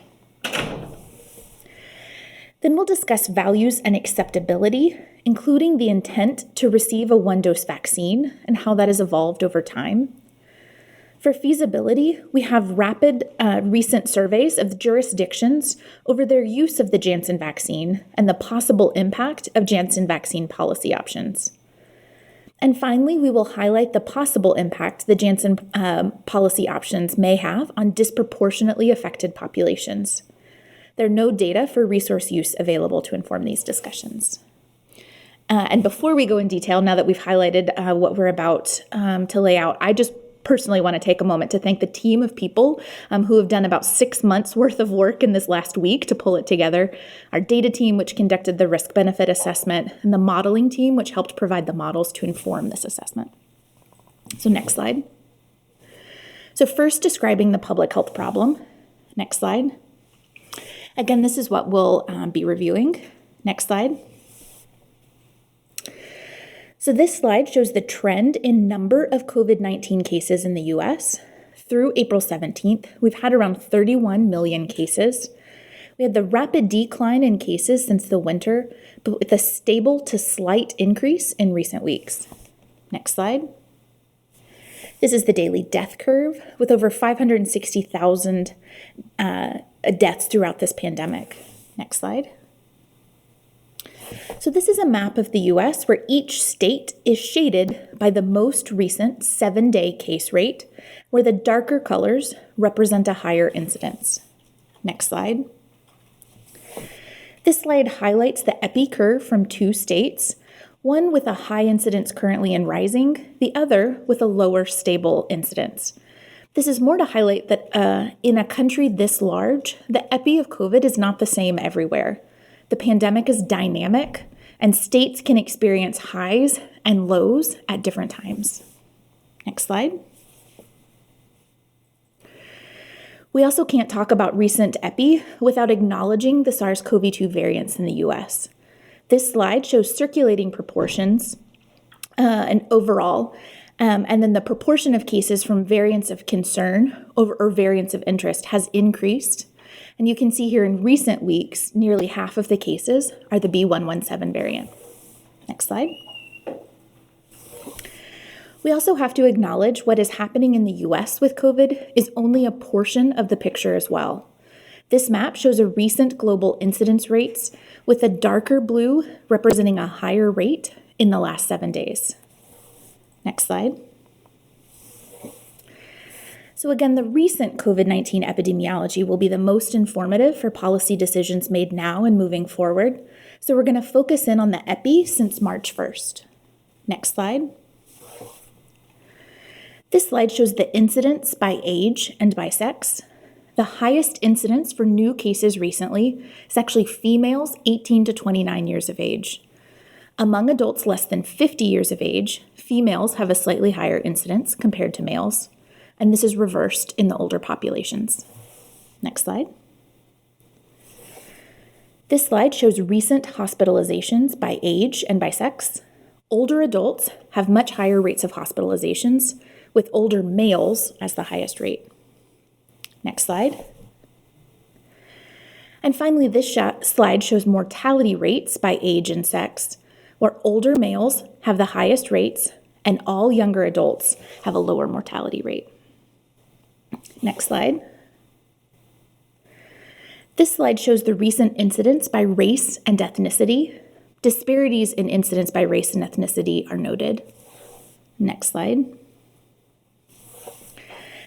Then we'll discuss values and acceptability, including the intent to receive a 1-dose vaccine and how that has evolved over time. For feasibility, we have rapid recent surveys of jurisdictions over their use of the Janssen vaccine and the possible impact of Janssen vaccine policy options. And finally, we will highlight the possible impact the Janssen policy options may have on disproportionately affected populations. There are no data for resource use available to inform these discussions. And before we go in detail, now that we've highlighted what we're about to lay out, I just personally want to take a moment to thank the team of people who have done about 6 months worth of work in this last week to pull it together. Our data team, which conducted the risk-benefit assessment, and the modeling team, which helped provide the models to inform this assessment. So next slide. So first, describing the public health problem. Next slide. Again, this is what we'll be reviewing. Next slide. So this slide shows the trend in number of COVID-19 cases in the US. Through April 17th, we've had around 31 million cases. We had the rapid decline in cases since the winter, but with a stable to slight increase in recent weeks. Next slide. This is the daily death curve with over 560,000 deaths throughout this pandemic. Next slide. So this is a map of the US where each state is shaded by the most recent 7-day case rate, where the darker colors represent a higher incidence. Next slide. This slide highlights the epi curve from 2 states, one with a high incidence currently and rising, the other with a lower stable incidence. This is more to highlight that in a country this large, the epi of COVID is not the same everywhere. The pandemic is dynamic, and states can experience highs and lows at different times. Next slide. We also can't talk about recent epi without acknowledging the SARS-CoV-2 variants in the US. This slide shows circulating proportions and overall, and then the proportion of cases from variants of concern or variants of interest has increased. And you can see here in recent weeks, nearly half of the cases are the B117 variant. Next slide. We also have to acknowledge what is happening in the US with COVID is only a portion of the picture as well. This map shows a recent global incidence rates with a darker blue representing a higher rate in the last 7 days. Next slide. So again, the recent COVID-19 epidemiology will be the most informative for policy decisions made now and moving forward. So we're going to focus in on the epi since March 1st. Next slide. This slide shows the incidence by age and by sex. The highest incidence for new cases recently is actually females 18 to 29 years of age. Among adults less than 50 years of age, females have a slightly higher incidence compared to males, and this is reversed in the older populations. Next slide. This slide shows recent hospitalizations by age and by sex. Older adults have much higher rates of hospitalizations, with older males as the highest rate. Next slide. And finally, this slide shows mortality rates by age and sex, where older males have the highest rates and all younger adults have a lower mortality rate. Next slide. This slide shows the recent incidence by race and ethnicity. Disparities in incidence by race and ethnicity are noted. Next slide.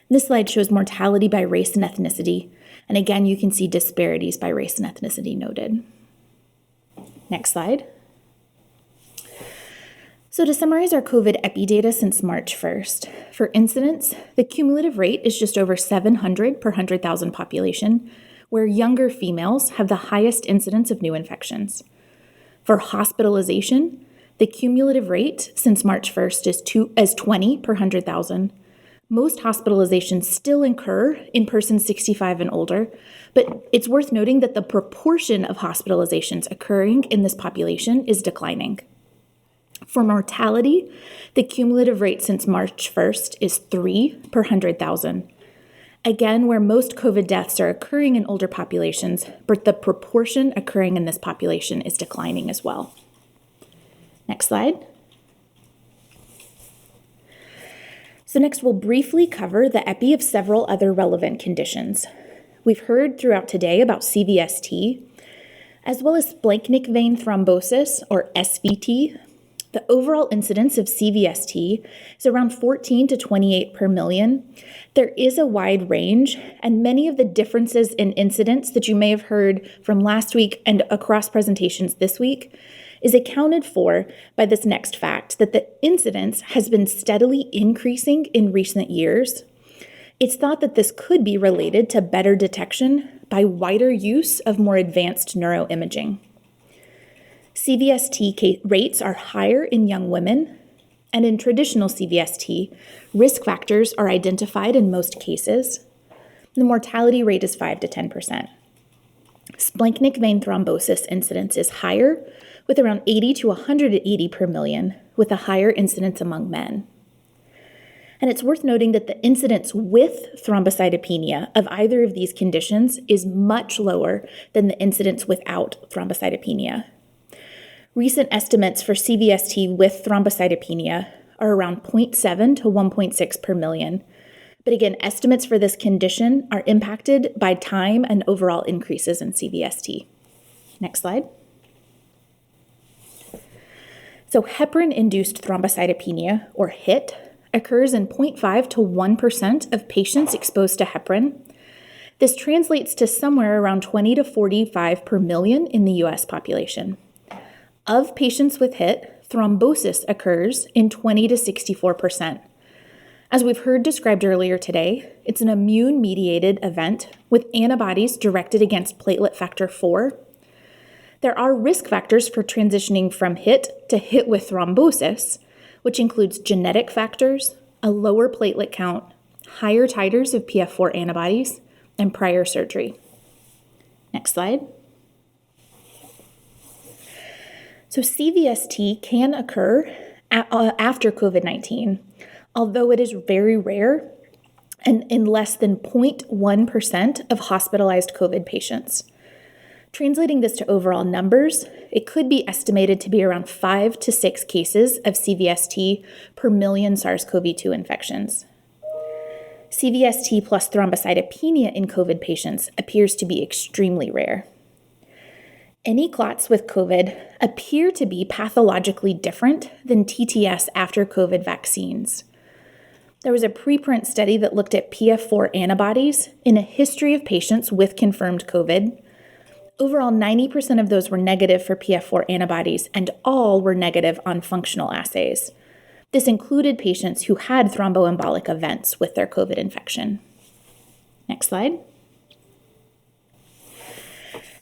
This slide shows mortality by race and ethnicity. And again, you can see disparities by race and ethnicity noted. Next slide. So to summarize our COVID epi data since March 1st, for incidence, the cumulative rate is just over 700 per 100,000 population, where younger females have the highest incidence of new infections. For hospitalization, the cumulative rate since March 1st is 20 per 100,000. Most hospitalizations still occur in persons 65 and older, but it's worth noting that the proportion of hospitalizations occurring in this population is declining. For mortality, the cumulative rate since March 1st is 3 per 100,000. Again, where most COVID deaths are occurring in older populations, but the proportion occurring in this population is declining as well. Next slide. So next, we'll briefly cover the epi of several other relevant conditions. We've heard throughout today about CVST, as well as splanchnic vein thrombosis, or SVT. The overall incidence of CVST is around 14 to 28 per million. There is a wide range, and many of the differences in incidence that you may have heard from last week and across presentations this week is accounted for by this next fact, that the incidence has been steadily increasing in recent years. It's thought that this could be related to better detection by wider use of more advanced neuroimaging. CVST rates are higher in young women, and in traditional CVST, risk factors are identified in most cases. The mortality rate is 5 to 10%. Splanchnic vein thrombosis incidence is higher, with around 80 to 180 per million, with a higher incidence among men. And it's worth noting that the incidence with thrombocytopenia of either of these conditions is much lower than the incidence without thrombocytopenia. Recent estimates for CVST with thrombocytopenia are around 0.7 to 1.6 per million. But again, estimates for this condition are impacted by time and overall increases in CVST. Next slide. So heparin-induced thrombocytopenia, or HIT, occurs in 0.5 to 1% of patients exposed to heparin. This translates to somewhere around 20 to 45 per million in the US population. Of patients with HIT, thrombosis occurs in 20 to 64%. As we've heard described earlier today, it's an immune-mediated event with antibodies directed against platelet factor 4. There are risk factors for transitioning from HIT to HIT with thrombosis, which includes genetic factors, a lower platelet count, higher titers of PF4 antibodies, and prior surgery. Next slide. So CVST can occur after COVID-19, although it is very rare and in less than 0.1% of hospitalized COVID patients. Translating this to overall numbers, it could be estimated to be around 5 to 6 cases of CVST per million SARS-CoV-2 infections. CVST plus thrombocytopenia in COVID patients appears to be extremely rare. Any clots with COVID appear to be pathologically different than TTS after COVID vaccines. There was a preprint study that looked at PF4 antibodies in a history of patients with confirmed COVID. Overall, 90% of those were negative for PF4 antibodies, and all were negative on functional assays. This included patients who had thromboembolic events with their COVID infection. Next slide.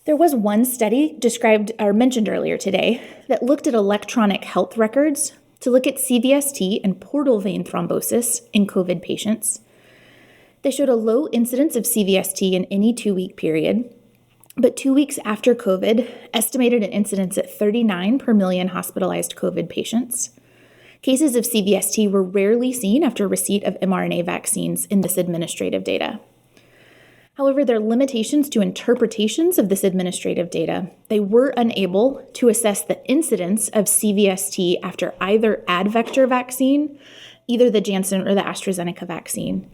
There was one study described or mentioned earlier today that looked at electronic health records to look at CVST and portal vein thrombosis in COVID patients. They showed a low incidence of CVST in any 2-week period, but 2 weeks after COVID estimated an incidence at 39 per million hospitalized COVID patients. Cases of CVST were rarely seen after receipt of mRNA vaccines in this administrative data. However, there are limitations to interpretations of this administrative data. They were unable to assess the incidence of CVST after either advector vaccine, either the Janssen or the AstraZeneca vaccine,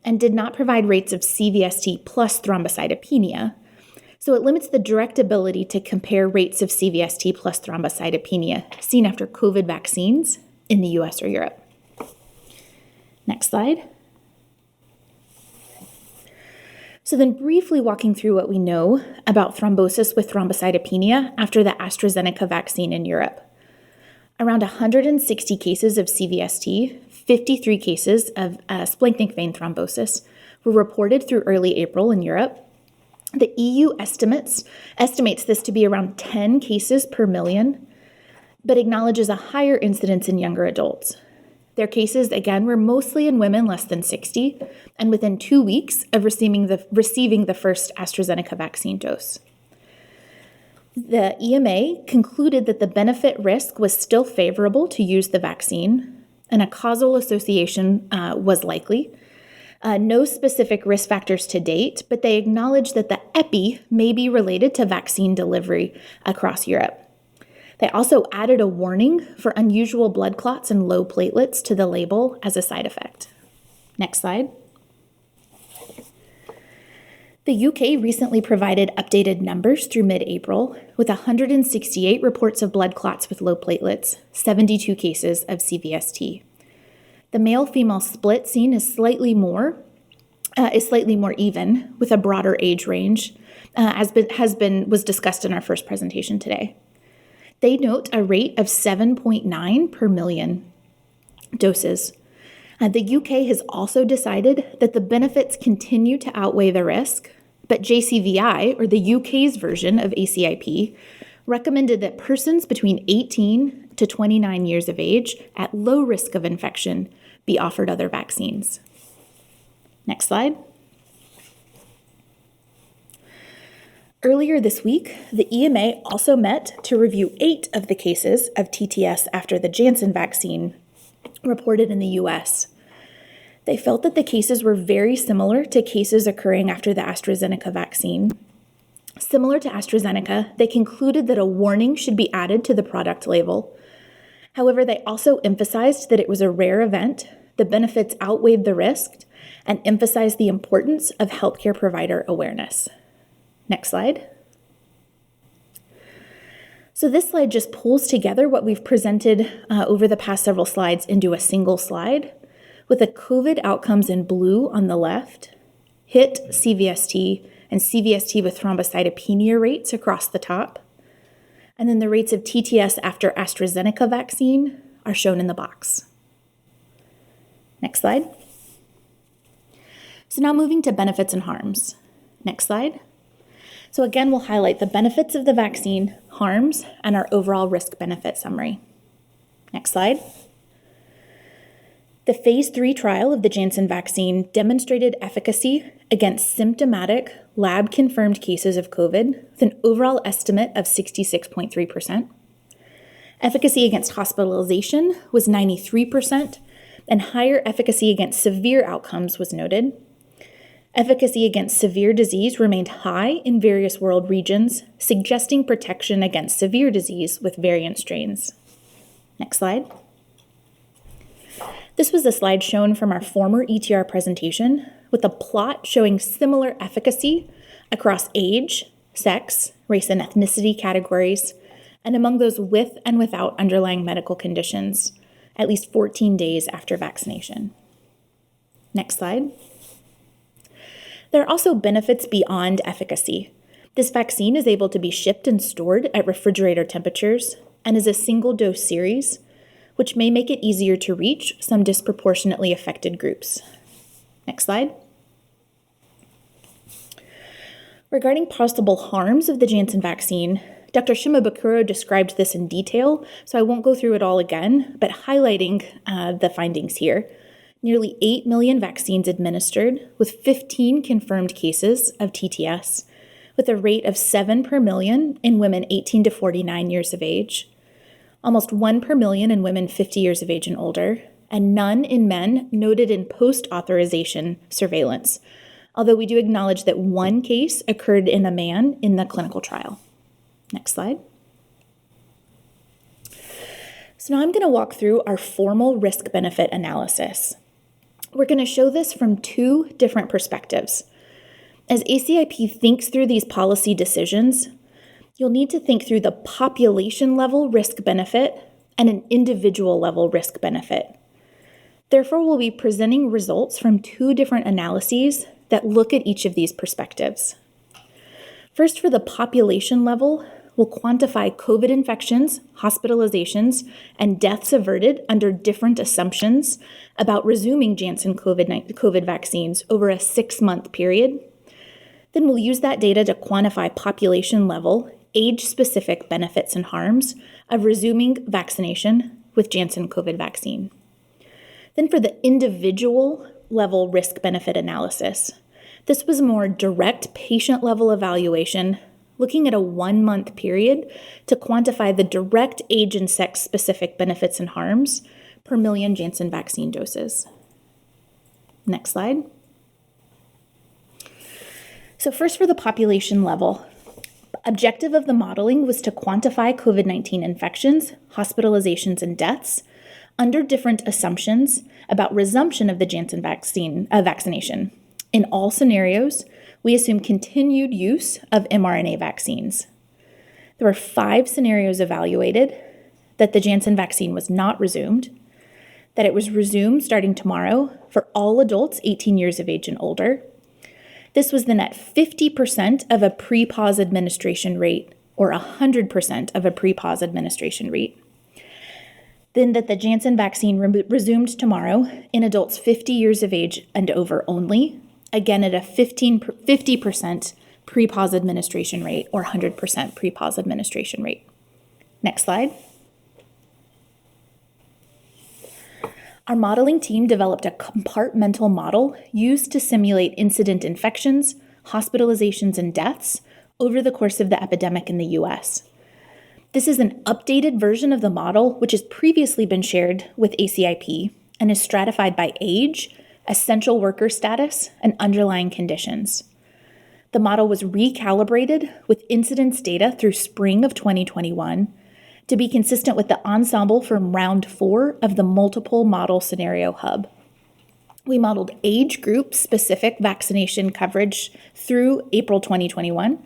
and did not provide rates of CVST plus thrombocytopenia. So it limits the direct ability to compare rates of CVST plus thrombocytopenia seen after COVID vaccines in the US or Europe. Next slide. So then briefly walking through what we know about thrombosis with thrombocytopenia after the AstraZeneca vaccine in Europe. Around 160 cases of CVST, 53 cases of splanchnic vein thrombosis were reported through early April in Europe. The EU estimates this to be around 10 cases per million, but acknowledges a higher incidence in younger adults. Their cases, again, were mostly in women less than 60 and within 2 weeks of receiving the first AstraZeneca vaccine dose. The EMA concluded that the benefit risk was still favorable to use the vaccine, and a causal association was likely. No specific risk factors to date, but they acknowledged that the epi may be related to vaccine delivery across Europe. They also added a warning for unusual blood clots and low platelets to the label as a side effect. Next slide. The UK recently provided updated numbers through mid-April with 168 reports of blood clots with low platelets, 72 cases of CVST. The male-female split seen is slightly more even with a broader age range, was discussed in our first presentation today. They note a rate of 7.9 per million doses. The UK has also decided that the benefits continue to outweigh the risk, but JCVI, or the UK's version of ACIP, recommended that persons between 18 to 29 years of age at low risk of infection be offered other vaccines. Next slide. Earlier this week, the EMA also met to review 8 of the cases of TTS after the Janssen vaccine reported in the US. They felt that the cases were very similar to cases occurring after the AstraZeneca vaccine. Similar to AstraZeneca, they concluded that a warning should be added to the product label. However, they also emphasized that it was a rare event, the benefits outweighed the risk, and emphasized the importance of healthcare provider awareness. Next slide. So this slide just pulls together what we've presented over the past several slides into a single slide, with the COVID outcomes in blue on the left, HIT, CVST, and CVST with thrombocytopenia rates across the top, and then the rates of TTS after AstraZeneca vaccine are shown in the box. Next slide. So now moving to benefits and harms. Next slide. So again, we'll highlight the benefits of the vaccine, harms, and our overall risk-benefit summary. Next slide. The phase 3 trial of the Janssen vaccine demonstrated efficacy against symptomatic, lab-confirmed cases of COVID with an overall estimate of 66.3%. Efficacy against hospitalization was 93%, and higher efficacy against severe outcomes was noted. Efficacy against severe disease remained high in various world regions, suggesting protection against severe disease with variant strains. Next slide. This was a slide shown from our former ETR presentation with a plot showing similar efficacy across age, sex, race and ethnicity categories, and among those with and without underlying medical conditions, at least 14 days after vaccination. Next slide. There are also benefits beyond efficacy. This vaccine is able to be shipped and stored at refrigerator temperatures and is a single-dose series, which may make it easier to reach some disproportionately affected groups. Next slide. Regarding possible harms of the Janssen vaccine, Dr. Shimabukuro described this in detail, so I won't go through it all again, but highlighting the findings here. Nearly 8 million vaccines administered, with 15 confirmed cases of TTS, with a rate of 7 per million in women 18 to 49 years of age, almost 1 per million in women 50 years of age and older, and none in men noted in post-authorization surveillance, although we do acknowledge that one case occurred in a man in the clinical trial. Next slide. So now I'm going to walk through our formal risk-benefit analysis. We're going to show this from two different perspectives. As ACIP thinks through these policy decisions, you'll need to think through the population-level risk-benefit and an individual-level risk-benefit. Therefore, we'll be presenting results from two different analyses that look at each of these perspectives. First, for the population level, we'll quantify COVID infections, hospitalizations, and deaths averted under different assumptions about resuming Janssen COVID vaccines over a 6-month period. Then we'll use that data to quantify population-level, age-specific benefits and harms of resuming vaccination with Janssen COVID vaccine. Then for the individual-level risk-benefit analysis, this was a more direct patient-level evaluation looking at a 1-month period to quantify the direct age and sex-specific benefits and harms per million Janssen vaccine doses. Next slide. So first for the population level, objective of the modeling was to quantify COVID-19 infections, hospitalizations, and deaths under different assumptions about resumption of the Janssen vaccination. In all scenarios, we assume continued use of mRNA vaccines. There were 5 scenarios evaluated: that the Janssen vaccine was not resumed, that it was resumed starting tomorrow for all adults 18 years of age and older. This was then at 50% of a pre-pause administration rate or 100% of a pre-pause administration rate. Then that the Janssen vaccine resumed tomorrow in adults 50 years of age and over only, again at a 50% pre-pause administration rate or 100% pre-pause administration rate. Next slide. Our modeling team developed a compartmental model used to simulate incident infections, hospitalizations, and deaths over the course of the epidemic in the US. This is an updated version of the model, which has previously been shared with ACIP and is stratified by age, essential worker status, and underlying conditions. The model was recalibrated with incidence data through spring of 2021 to be consistent with the ensemble from round 4 of the multiple model scenario hub. We modeled age group specific vaccination coverage through April 2021,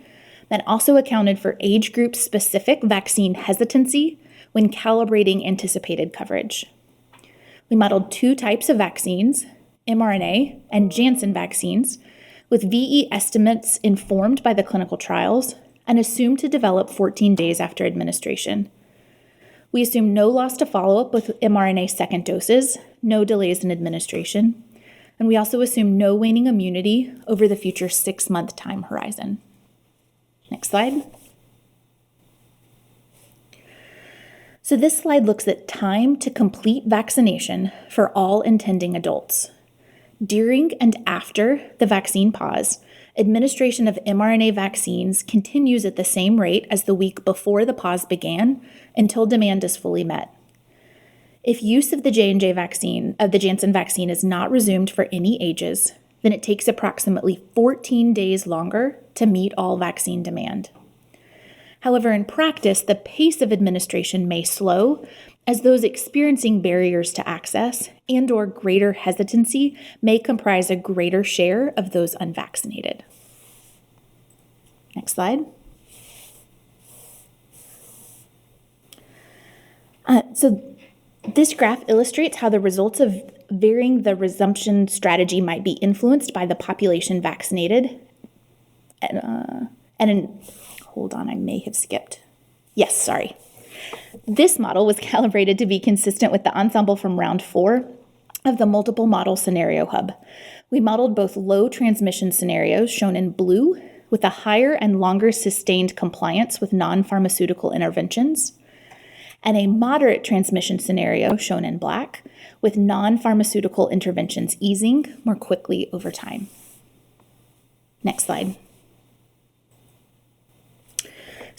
that also accounted for age group specific vaccine hesitancy when calibrating anticipated coverage. We modeled 2 types of vaccines, mRNA and Janssen vaccines, with VE estimates informed by the clinical trials and assumed to develop 14 days after administration. We assume no loss to follow-up with mRNA second doses, no delays in administration, and we also assume no waning immunity over the future 6-month time horizon. Next slide. So this slide looks at time to complete vaccination for all intending adults. During and after the vaccine pause, administration of mRNA vaccines continues at the same rate as the week before the pause began until demand is fully met. If use of the J&J vaccine, of the Janssen vaccine, is not resumed for any ages, then it takes approximately 14 days longer to meet all vaccine demand. However, in practice, the pace of administration may slow as those experiencing barriers to access and/or greater hesitancy may comprise a greater share of those unvaccinated. Next slide. So this graph illustrates how the results of varying the resumption strategy might be influenced by the population vaccinated. Hold on, I may have skipped. Yes, sorry. This model was calibrated to be consistent with the ensemble from round 4 of the multiple model scenario hub. We modeled both low transmission scenarios, shown in blue, with a higher and longer sustained compliance with non-pharmaceutical interventions, and a moderate transmission scenario, shown in black, with non-pharmaceutical interventions easing more quickly over time. Next slide.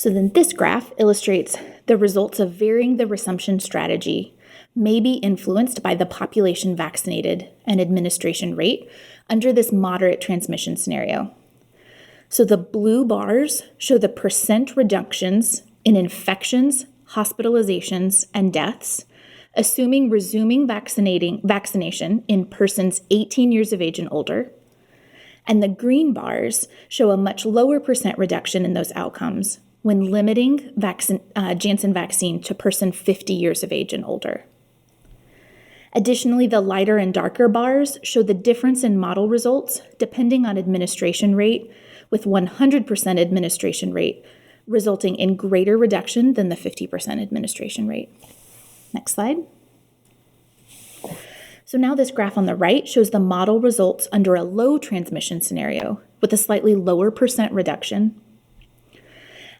So then this graph illustrates the results of varying the resumption strategy may be influenced by the population vaccinated and administration rate under this moderate transmission scenario. So the blue bars show the percent reductions in infections, hospitalizations, and deaths, assuming resuming vaccination in persons 18 years of age and older. And the green bars show a much lower percent reduction in those outcomes when limiting Janssen vaccine to person 50 years of age and older. Additionally, the lighter and darker bars show the difference in model results depending on administration rate, with 100% administration rate resulting in greater reduction than the 50% administration rate. Next slide. So now this graph on the right shows the model results under a low transmission scenario with a slightly lower percent reduction.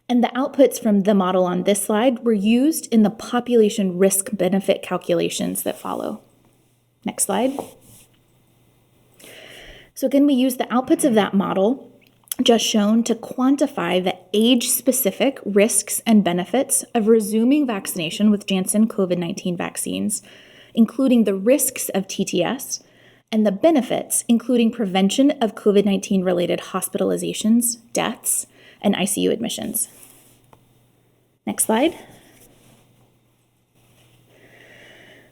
And the outputs from the model on this slide were used in the population risk-benefit calculations that follow. Next slide. So again, we use the outputs of that model just shown to quantify the age-specific risks and benefits of resuming vaccination with Janssen COVID-19 vaccines, including the risks of TTS and the benefits, including prevention of COVID-19 related hospitalizations, deaths, and ICU admissions. Next slide.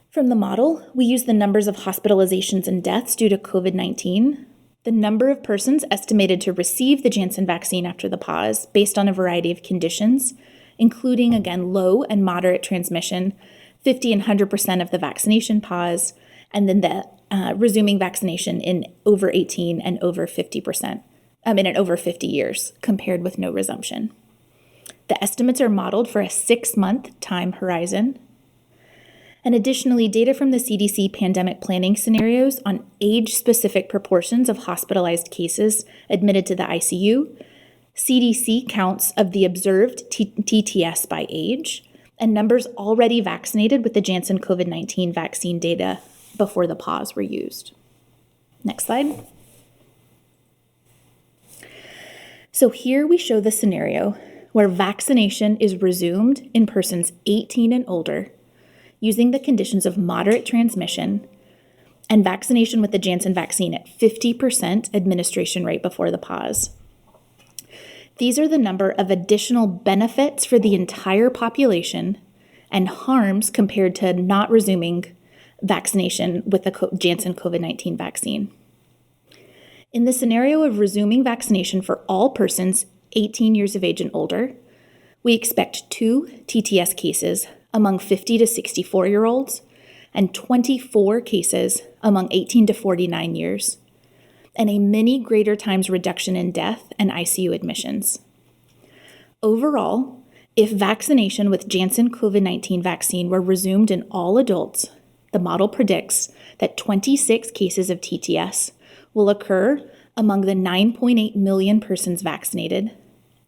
From the model, we use the numbers of hospitalizations and deaths due to COVID-19, the number of persons estimated to receive the Janssen vaccine after the pause based on a variety of conditions, including, again, low and moderate transmission, 50 and 100% of the vaccination pause, and then the resuming vaccination in over 18 and over 50%, in over 50 years, compared with no resumption. The estimates are modeled for a 6-month time horizon. And additionally, data from the CDC pandemic planning scenarios on age-specific proportions of hospitalized cases admitted to the ICU, CDC counts of the observed TTS by age, and numbers already vaccinated with the Janssen COVID-19 vaccine data before the pause were used. Next slide. So here we show the scenario where vaccination is resumed in persons 18 and older using the conditions of moderate transmission and vaccination with the Janssen vaccine at 50% administration rate before the pause. These are the number of additional benefits for the entire population and harms compared to not resuming vaccination with the Janssen COVID-19 vaccine. In the scenario of resuming vaccination for all persons 18 years of age and older, we expect 2 TTS cases among 50 to 64-year-olds and 24 cases among 18 to 49 years, and a many greater times reduction in death and ICU admissions. Overall, if vaccination with Janssen COVID-19 vaccine were resumed in all adults, the model predicts that 26 cases of TTS will occur among the 9.8 million persons vaccinated,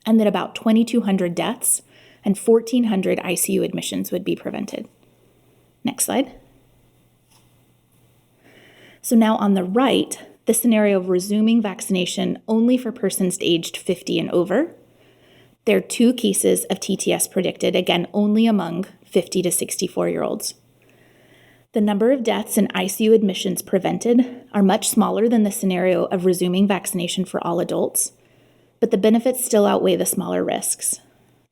and that about 2,200 deaths and 1,400 ICU admissions would be prevented. Next slide. So now on the right, the scenario of resuming vaccination only for persons aged 50 and over. There are 2 cases of TTS predicted, again, only among 50 to 64-year-olds. The number of deaths and ICU admissions prevented are much smaller than the scenario of resuming vaccination for all adults, but the benefits still outweigh the smaller risks.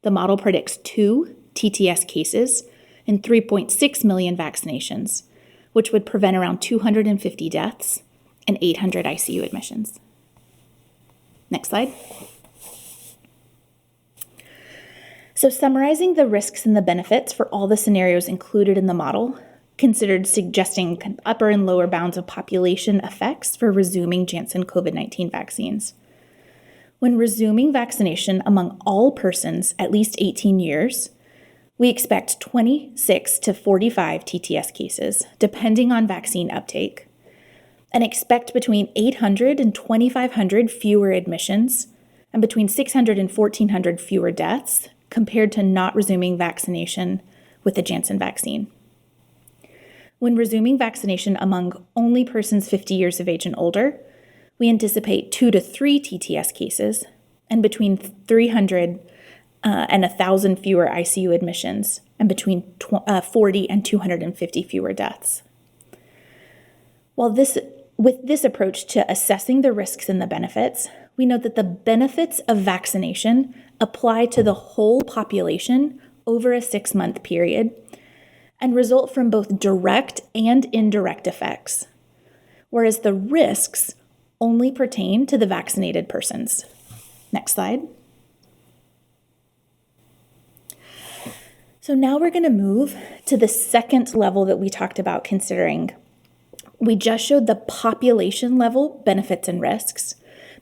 The model predicts 2 TTS cases and 3.6 million vaccinations, which would prevent around 250 deaths and 800 ICU admissions. Next slide. So summarizing the risks and the benefits for all the scenarios included in the model, considered suggesting upper and lower bounds of population effects for resuming Janssen COVID-19 vaccines. When resuming vaccination among all persons at least 18 years, we expect 26 to 45 TTS cases, depending on vaccine uptake, and expect between 800 and 2,500 fewer admissions and between 600 and 1,400 fewer deaths compared to not resuming vaccination with the Janssen vaccine. When resuming vaccination among only persons 50 years of age and older, we anticipate 2 to 3 TTS cases and between 300 and 1,000 fewer ICU admissions, and between 40 and 250 fewer deaths. With this approach to assessing the risks and the benefits, we note that the benefits of vaccination apply to the whole population over a 6-month period and result from both direct and indirect effects, whereas the risks only pertain to the vaccinated persons. Next slide. So now we're going to move to the second level that we talked about considering. We just showed the population level benefits and risks,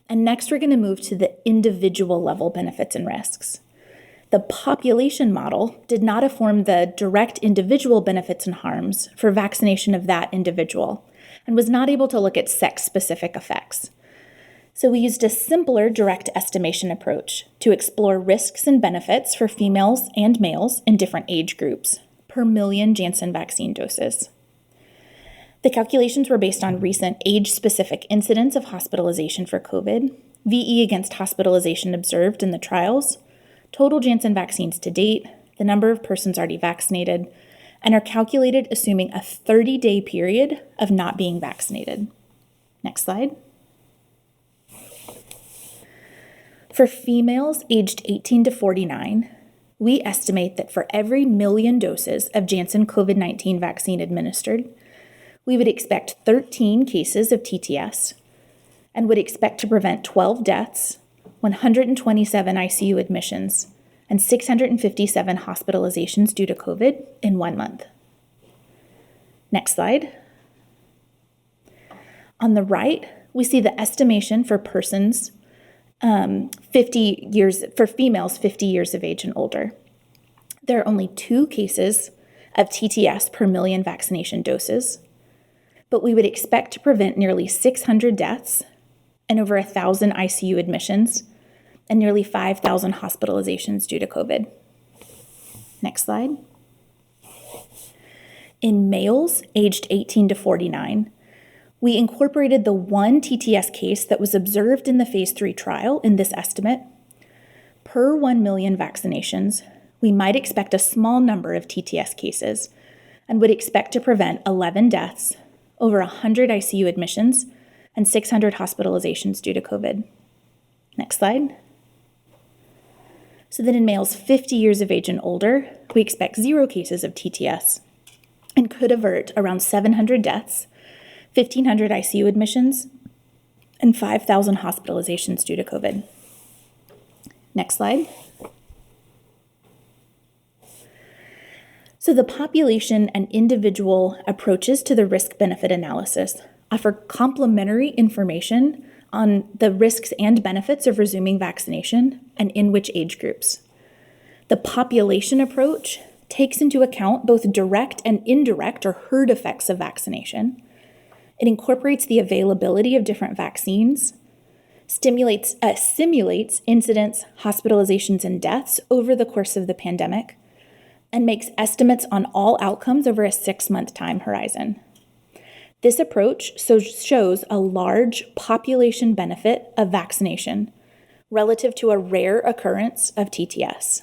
and next we're going to move to the individual level benefits and risks. The population model did not inform the direct individual benefits and harms for vaccination of that individual and was not able to look at sex-specific effects. So we used a simpler direct estimation approach to explore risks and benefits for females and males in different age groups per million Janssen vaccine doses. The calculations were based on recent age-specific incidents of hospitalization for COVID, VE against hospitalization observed in the trials, total Janssen vaccines to date, the number of persons already vaccinated, and are calculated assuming a 30-day period of not being vaccinated. Next slide. For females aged 18 to 49, we estimate that for every million doses of Janssen COVID-19 vaccine administered, we would expect 13 cases of TTS and would expect to prevent 12 deaths, 127 ICU admissions, and 657 hospitalizations due to COVID in 1 month. Next slide. On the right, we see the estimation for persons 50 years, for females 50 years of age and older. There are only 2 cases of TTS per million vaccination doses, but we would expect to prevent nearly 600 deaths and over 1,000 ICU admissions and nearly 5,000 hospitalizations due to COVID. Next slide. In males aged 18 to 49, we incorporated the 1 TTS case that was observed in the phase 3 trial in this estimate. Per 1 million vaccinations, we might expect a small number of TTS cases and would expect to prevent 11 deaths, over 100 ICU admissions, and 600 hospitalizations due to COVID. Next slide. So then in males 50 years of age and older, we expect 0 cases of TTS and could avert around 700 deaths, 1,500 ICU admissions, and 5,000 hospitalizations due to COVID. Next slide. So the population and individual approaches to the risk-benefit analysis offer complementary information on the risks and benefits of resuming vaccination and in which age groups. The population approach takes into account both direct and indirect or herd effects of vaccination. It incorporates the availability of different vaccines, simulates incidents, hospitalizations, and deaths over the course of the pandemic, and makes estimates on all outcomes over a 6-month time horizon. This approach shows a large population benefit of vaccination relative to a rare occurrence of TTS.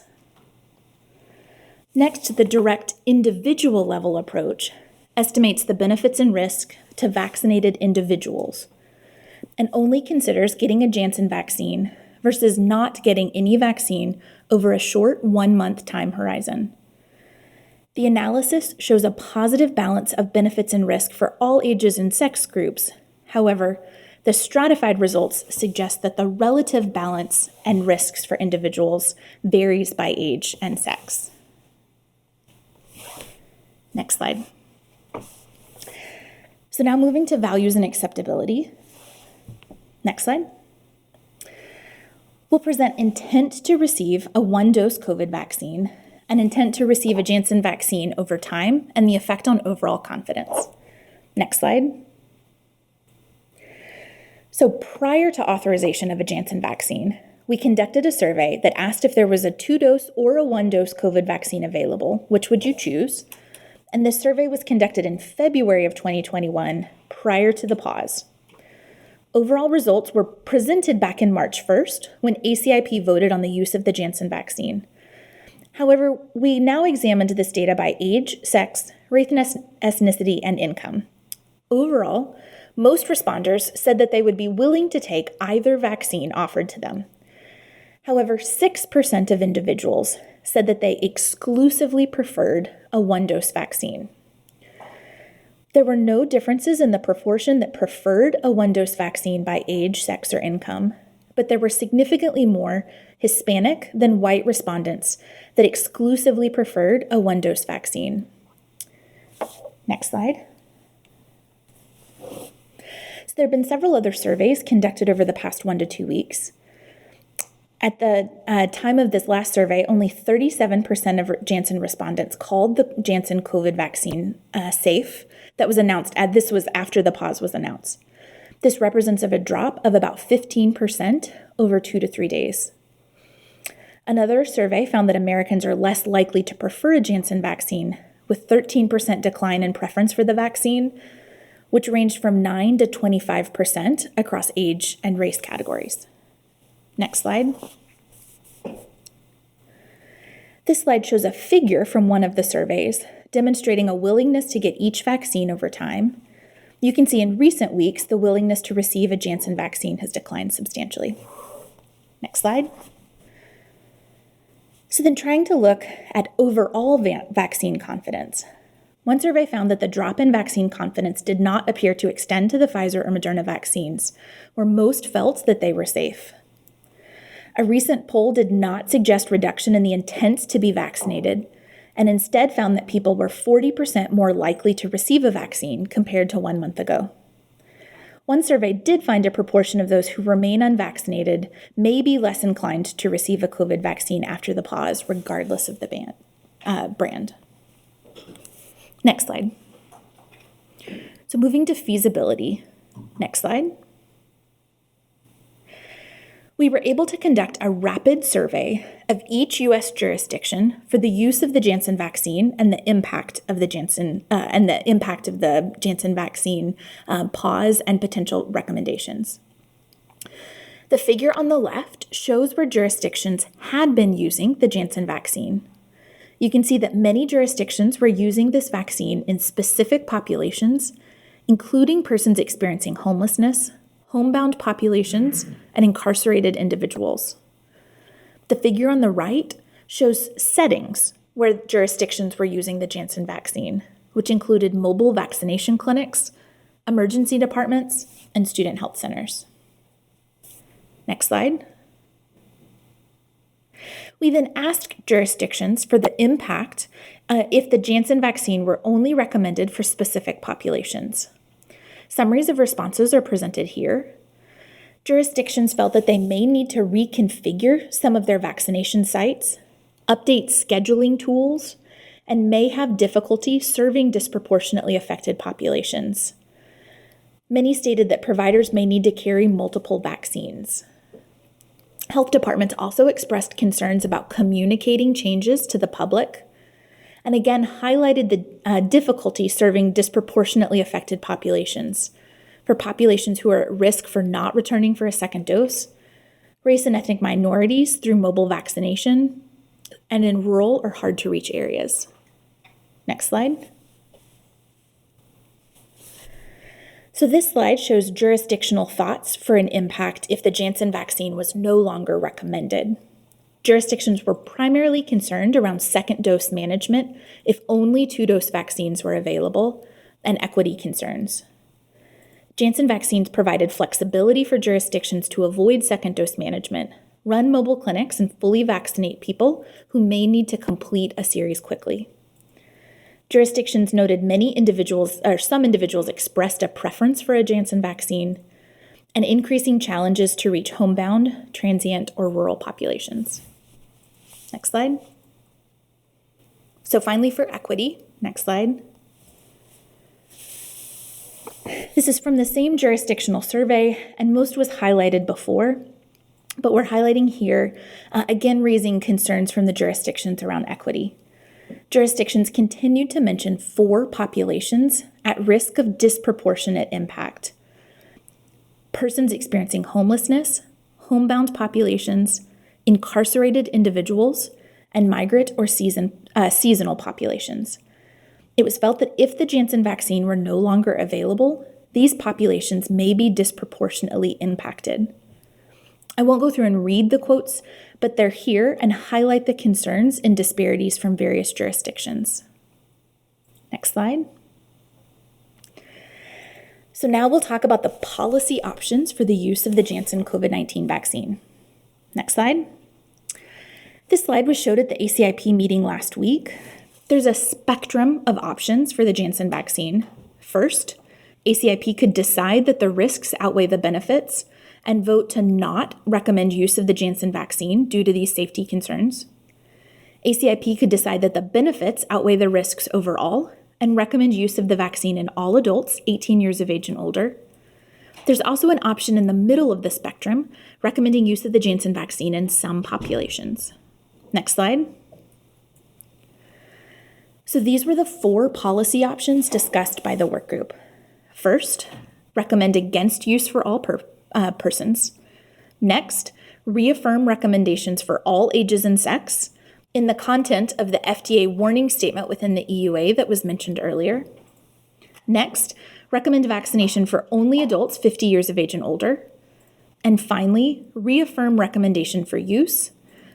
Next, the direct individual level approach estimates the benefits and risk to vaccinated individuals and only considers getting a Janssen vaccine versus not getting any vaccine over a short 1-month time horizon. The analysis shows a positive balance of benefits and risk for all ages and sex groups. However, the stratified results suggest that the relative balance and risks for individuals varies by age and sex. Next slide. So now moving to values and acceptability. Next slide. We'll present intent to receive a 1-dose COVID vaccine, an intent to receive a Janssen vaccine over time, and the effect on overall confidence. Next slide. So prior to authorization of a Janssen vaccine, we conducted a survey that asked if there was a 2-dose or a 1-dose COVID vaccine available, which would you choose? And this survey was conducted in February of 2021, prior to the pause. Overall results were presented back in March 1st when ACIP voted on the use of the Janssen vaccine. However, we now examined this data by age, sex, race, ethnicity, and income. Overall, most responders said that they would be willing to take either vaccine offered to them. However, 6% of individuals said that they exclusively preferred a one-dose vaccine. There were no differences in the proportion that preferred a one-dose vaccine by age, sex, or income, but there were significantly more Hispanic than white respondents that exclusively preferred a one-dose vaccine. Next slide. So there have been several other surveys conducted over the past 1 to 2 weeks. At the time of this last survey, only 37% of Janssen respondents called the Janssen COVID vaccine safe. That was announced, this was after the pause was announced. This represents a drop of about 15% over 2 to 3 days. Another survey found that Americans are less likely to prefer a Janssen vaccine, with 13% decline in preference for the vaccine, which ranged from 9 to 25% across age and race categories. Next slide. This slide shows a figure from one of the surveys demonstrating a willingness to get each vaccine over time. You can see in recent weeks, the willingness to receive a Janssen vaccine has declined substantially. Next slide. So then trying to look at overall vaccine confidence. One survey found that the drop in vaccine confidence did not appear to extend to the Pfizer or Moderna vaccines, where most felt that they were safe. A recent poll did not suggest reduction in the intent to be vaccinated, and instead found that people were 40% more likely to receive a vaccine compared to 1 month ago. One survey did find a proportion of those who remain unvaccinated may be less inclined to receive a COVID vaccine after the pause, regardless of the brand. Next slide. So moving to feasibility. Next slide. We were able to conduct a rapid survey of each U.S. jurisdiction for the use of the Janssen vaccine and the impact of the Janssen vaccine pause and potential recommendations. The figure on the left shows where jurisdictions had been using the Janssen vaccine. You can see that many jurisdictions were using this vaccine in specific populations, including persons experiencing homelessness, homebound populations, and incarcerated individuals. The figure on the right shows settings where jurisdictions were using the Janssen vaccine, which included mobile vaccination clinics, emergency departments, and student health centers. Next slide. We then asked jurisdictions for the impact if the Janssen vaccine were only recommended for specific populations. Summaries of responses are presented here. Jurisdictions felt that they may need to reconfigure some of their vaccination sites, update scheduling tools, and may have difficulty serving disproportionately affected populations. Many stated that providers may need to carry multiple vaccines. Health departments also expressed concerns about communicating changes to the public, and again highlighted the difficulty serving disproportionately affected populations, for populations who are at risk for not returning for a second dose, race and ethnic minorities through mobile vaccination, and in rural or hard-to-reach areas. Next slide. So this slide shows jurisdictional thoughts for an impact if the Janssen vaccine was no longer recommended. Jurisdictions were primarily concerned around second dose management if only 2-dose vaccines were available, and equity concerns. Janssen vaccines provided flexibility for jurisdictions to avoid second dose management, run mobile clinics, and fully vaccinate people who may need to complete a series quickly. Jurisdictions noted some individuals expressed a preference for a Janssen vaccine, and increasing challenges to reach homebound, transient, or rural populations. Next slide. So finally for equity, next slide. This is from the same jurisdictional survey, and most was highlighted before, but we're highlighting here, again raising concerns from the jurisdictions around equity. Jurisdictions continued to mention 4 populations at risk of disproportionate impact. persons experiencing homelessness, homebound populations, incarcerated individuals, and migrant or seasonal populations. It was felt that if the Janssen vaccine were no longer available, these populations may be disproportionately impacted. I won't go through and read the quotes, but they're here and highlight the concerns and disparities from various jurisdictions. Next slide. So now we'll talk about the policy options for the use of the Janssen COVID-19 vaccine. Next slide. This slide was showed at the ACIP meeting last week. There's a spectrum of options for the Janssen vaccine. First, ACIP could decide that the risks outweigh the benefits and vote to not recommend use of the Janssen vaccine due to these safety concerns. ACIP could decide that the benefits outweigh the risks overall and recommend use of the vaccine in all adults 18 years of age and older. There's also an option in the middle of the spectrum, recommending use of the Janssen vaccine in some populations. Next slide. So these were the 4 policy options discussed by the work group. First, recommend against use for all persons. Next, reaffirm recommendations for all ages and sex in the content of the FDA warning statement within the EUA that was mentioned earlier. Next, recommend vaccination for only adults 50 years of age and older. And finally, reaffirm recommendation for use,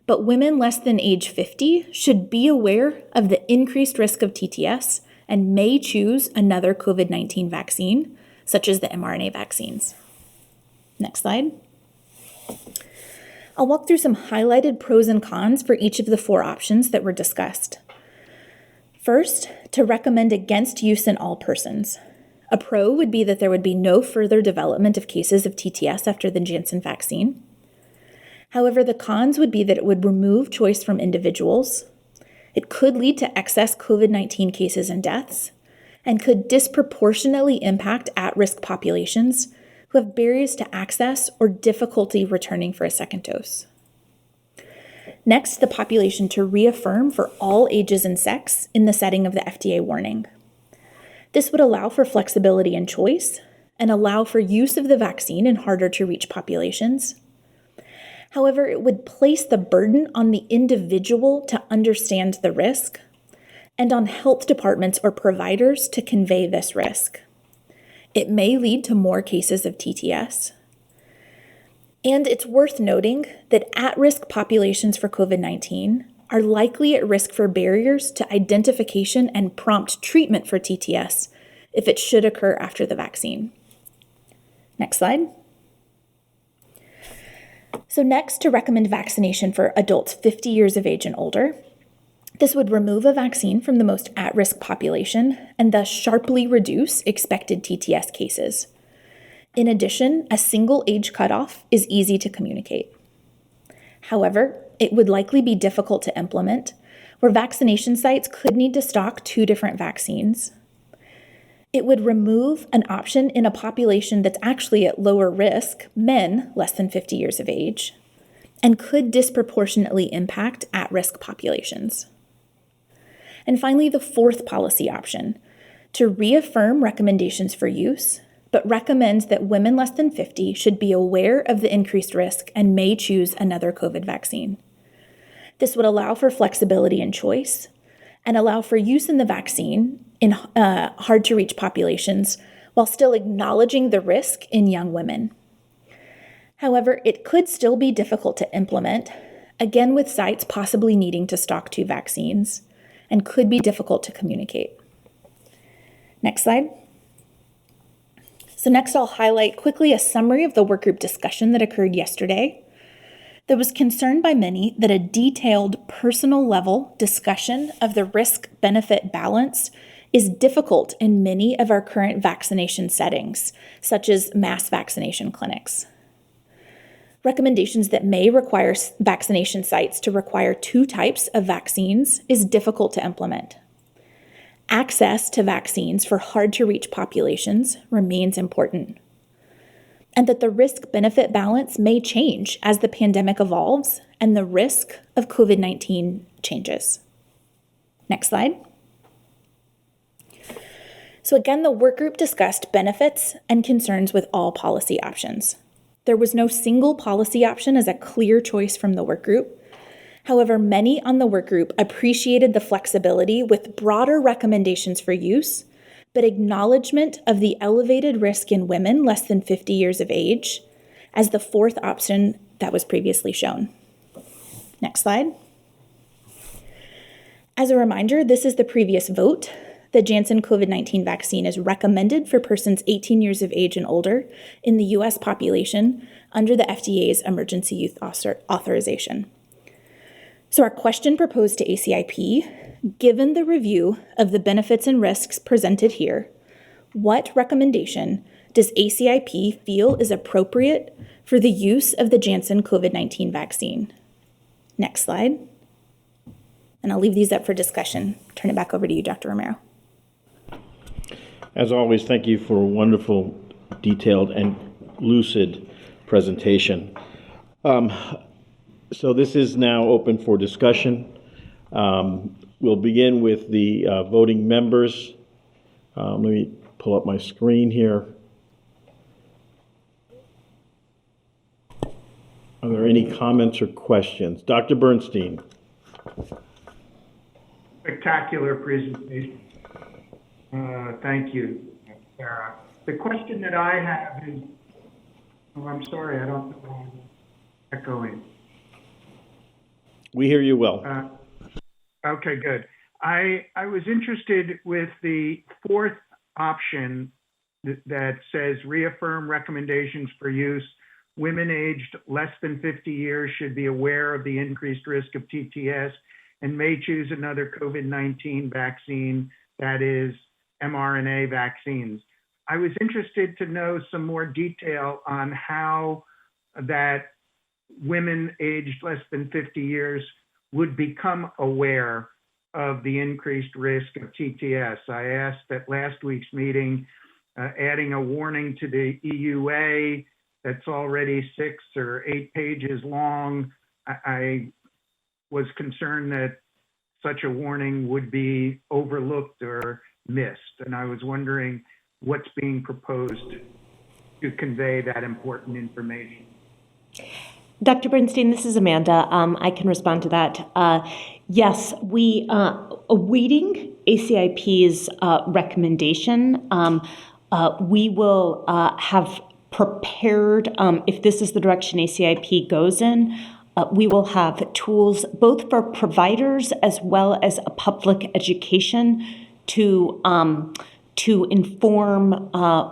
but women less than age 50 should be aware of the increased risk of TTS and may choose another COVID-19 vaccine, such as the mRNA vaccines. Next slide. I'll walk through some highlighted pros and cons for each of the 4 options that were discussed. First, to recommend against use in all persons. A pro would be that there would be no further development of cases of TTS after the Janssen vaccine. However, the cons would be that it would remove choice from individuals. It could lead to excess COVID-19 cases and deaths, and could disproportionately impact at-risk populations who have barriers to access or difficulty returning for a second dose. Next, the population to reaffirm for all ages and sex in the setting of the FDA warning. This would allow for flexibility and choice and allow for use of the vaccine in harder to reach populations. However, it would place the burden on the individual to understand the risk and on health departments or providers to convey this risk. It may lead to more cases of TTS. And it's worth noting that at-risk populations for COVID-19 are likely at risk for barriers to identification and prompt treatment for TTS if it should occur after the vaccine. Next slide. So next, to recommend vaccination for adults 50 years of age and older. This would remove a vaccine from the most at-risk population and thus sharply reduce expected TTS cases. In addition, a single age cutoff is easy to communicate. However, it would likely be difficult to implement, where vaccination sites could need to stock 2 different vaccines. It would remove an option in a population that's actually at lower risk, men less than 50 years of age, and could disproportionately impact at-risk populations. And finally, the 4th policy option, to reaffirm recommendations for use, but recommends that women less than 50 should be aware of the increased risk and may choose another COVID vaccine. This would allow for flexibility and choice, and allow for use in the vaccine in hard-to-reach populations while still acknowledging the risk in young women. However, it could still be difficult to implement, again with sites possibly needing to stock 2 vaccines, and could be difficult to communicate. Next slide. So next I'll highlight quickly a summary of the workgroup discussion that occurred yesterday. There was concern by many that a detailed personal level discussion of the risk-benefit balance is difficult in many of our current vaccination settings, such as mass vaccination clinics. Recommendations that may require vaccination sites to require 2 types of vaccines is difficult to implement. Access to vaccines for hard-to-reach populations remains important, and that the risk-benefit balance may change as the pandemic evolves and the risk of COVID-19 changes. Next slide. So again, the work group discussed benefits and concerns with all policy options. There was no single policy option as a clear choice from the work group. However, many on the work group appreciated the flexibility with broader recommendations for use, but acknowledgement of the elevated risk in women less than 50 years of age as the fourth option that was previously shown. Next slide. As a reminder, this is the previous vote. The Janssen COVID-19 vaccine is recommended for persons 18 years of age and older in the US population under the FDA's emergency use authorization. So our question proposed to ACIP, given the review of the benefits and risks presented here, what recommendation does ACIP feel is appropriate for the use of the Janssen COVID-19 vaccine? Next slide. And I'll leave these up for discussion. Turn it back over to you, Dr. Romero. As always, thank you for a wonderful, detailed, and lucid presentation. So this is now open for discussion. We'll begin with the voting members. Let me pull up my screen here. Are there any comments or questions? Dr. Bernstein. Spectacular presentation. Thank you, Sarah. The question that I have is, oh, I'm sorry, I don't know I'm echoing. We hear you well. Okay, good. I was interested with the fourth option that says reaffirm recommendations for use. Women aged less than 50 years should be aware of the increased risk of TTS and may choose another COVID-19 vaccine, that is mRNA vaccines. I was interested to know some more detail on how that women aged less than 50 years would become aware of the increased risk of TTS. I asked at last week's meeting, adding a warning to the EUA that's already 6 or 8 pages long. I was concerned that such a warning would be overlooked or missed. And I was wondering what's being proposed to convey that important information. Dr. Bernstein, this is Amanda. I can respond to that. Yes, we are awaiting ACIP's recommendation. We will have prepared, if this is the direction ACIP goes in, we will have tools both for providers as well as a public education to inform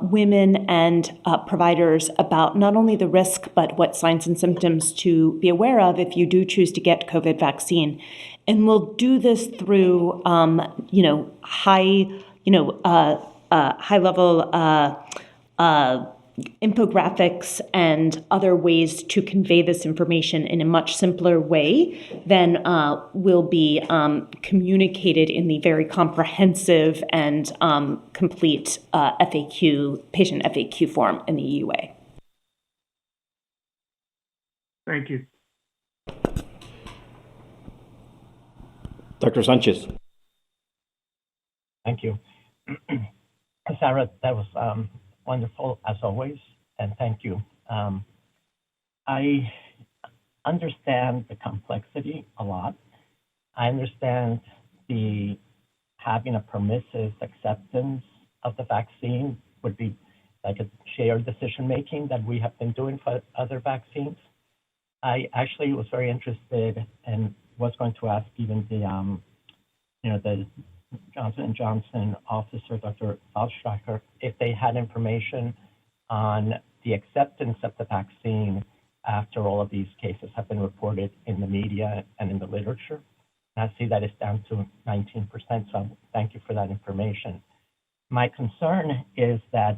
women and providers about not only the risk, but what signs and symptoms to be aware of if you do choose to get COVID vaccine. And we'll do this through, high-level infographics and other ways to convey this information in a much simpler way than will be communicated in the very comprehensive and complete patient FAQ form in the EUA. Thank you. Dr. Sanchez. Thank you. Sarah, that was wonderful as always, and thank you. I understand the complexity a lot. I understand the having a permissive acceptance of the vaccine would be like a shared decision-making that we have been doing for other vaccines. I actually was very interested and was going to ask even the Johnson & Johnson officer, Dr. Waldstreicher, if they had information on the acceptance of the vaccine after all of these cases have been reported in the media and in the literature. And I see that it's down to 19%, so thank you for that information. My concern is that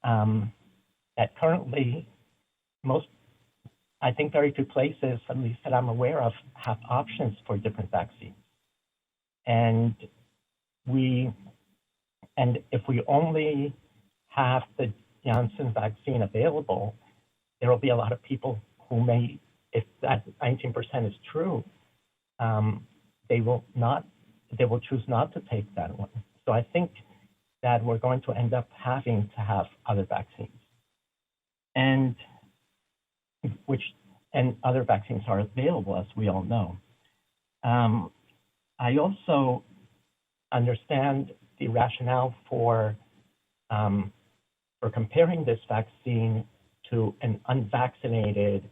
that currently I think very few places, at least that I'm aware of, have options for different vaccines. And if we only have the Janssen vaccine available, there will be a lot of people who may, if that 19% is true, they will choose not to take that one. So I think that we're going to end up having to have other vaccines. And other vaccines are available, as we all know. I also understand the rationale for comparing this vaccine to an unvaccinated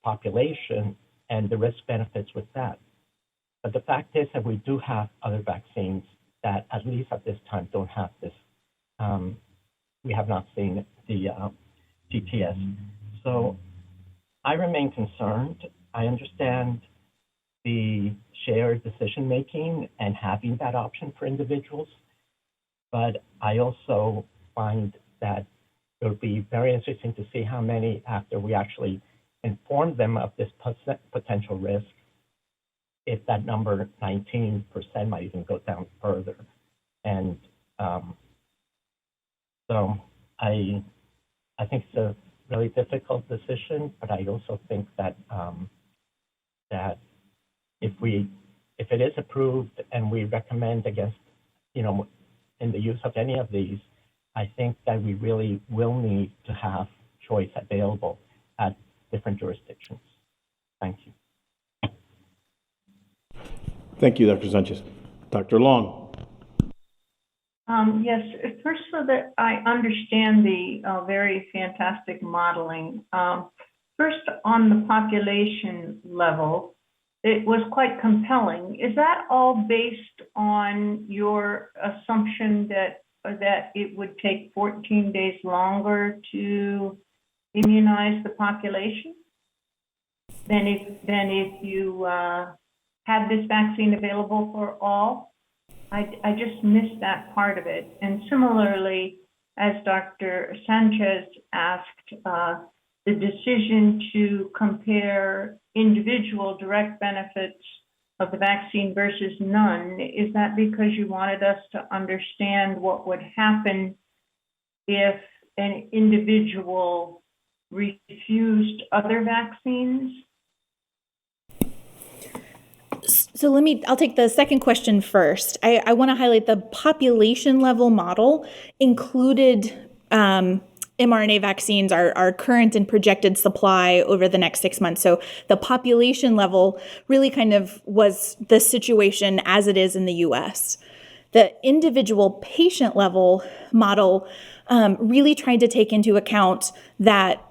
population and the risk benefits with that. But the fact is that we do have other vaccines that, at least at this time, don't have this. We have not seen the TTS. So I remain concerned. I understand the shared decision-making and having that option for individuals, but I also find that it would be very interesting to see how many, after we actually inform them of this potential risk, if that number 19% might even go down further. And so I think it's a really difficult decision, but I also think that that if it is approved and we recommend against, in the use of any of these, I think that we really will need to have choice available at different jurisdictions. Thank you. Thank you, Dr. Sanchez. Dr. Long. Yes, first, so that I understand the very fantastic modeling. First, on the population level, it was quite compelling. Is that all based on your assumption that it would take 14 days longer to immunize the population than if you had this vaccine available for all? I just missed that part of it. And similarly, as Dr. Sanchez asked, the decision to compare individual direct benefits of the vaccine versus none, is that because you wanted us to understand what would happen if an individual refused other vaccines? So I'll take the second question first. I want to highlight the population level model included mRNA vaccines, our current and projected supply over the next 6 months. So the population level really kind of was the situation as it is in the US. The individual patient level model really tried to take into account that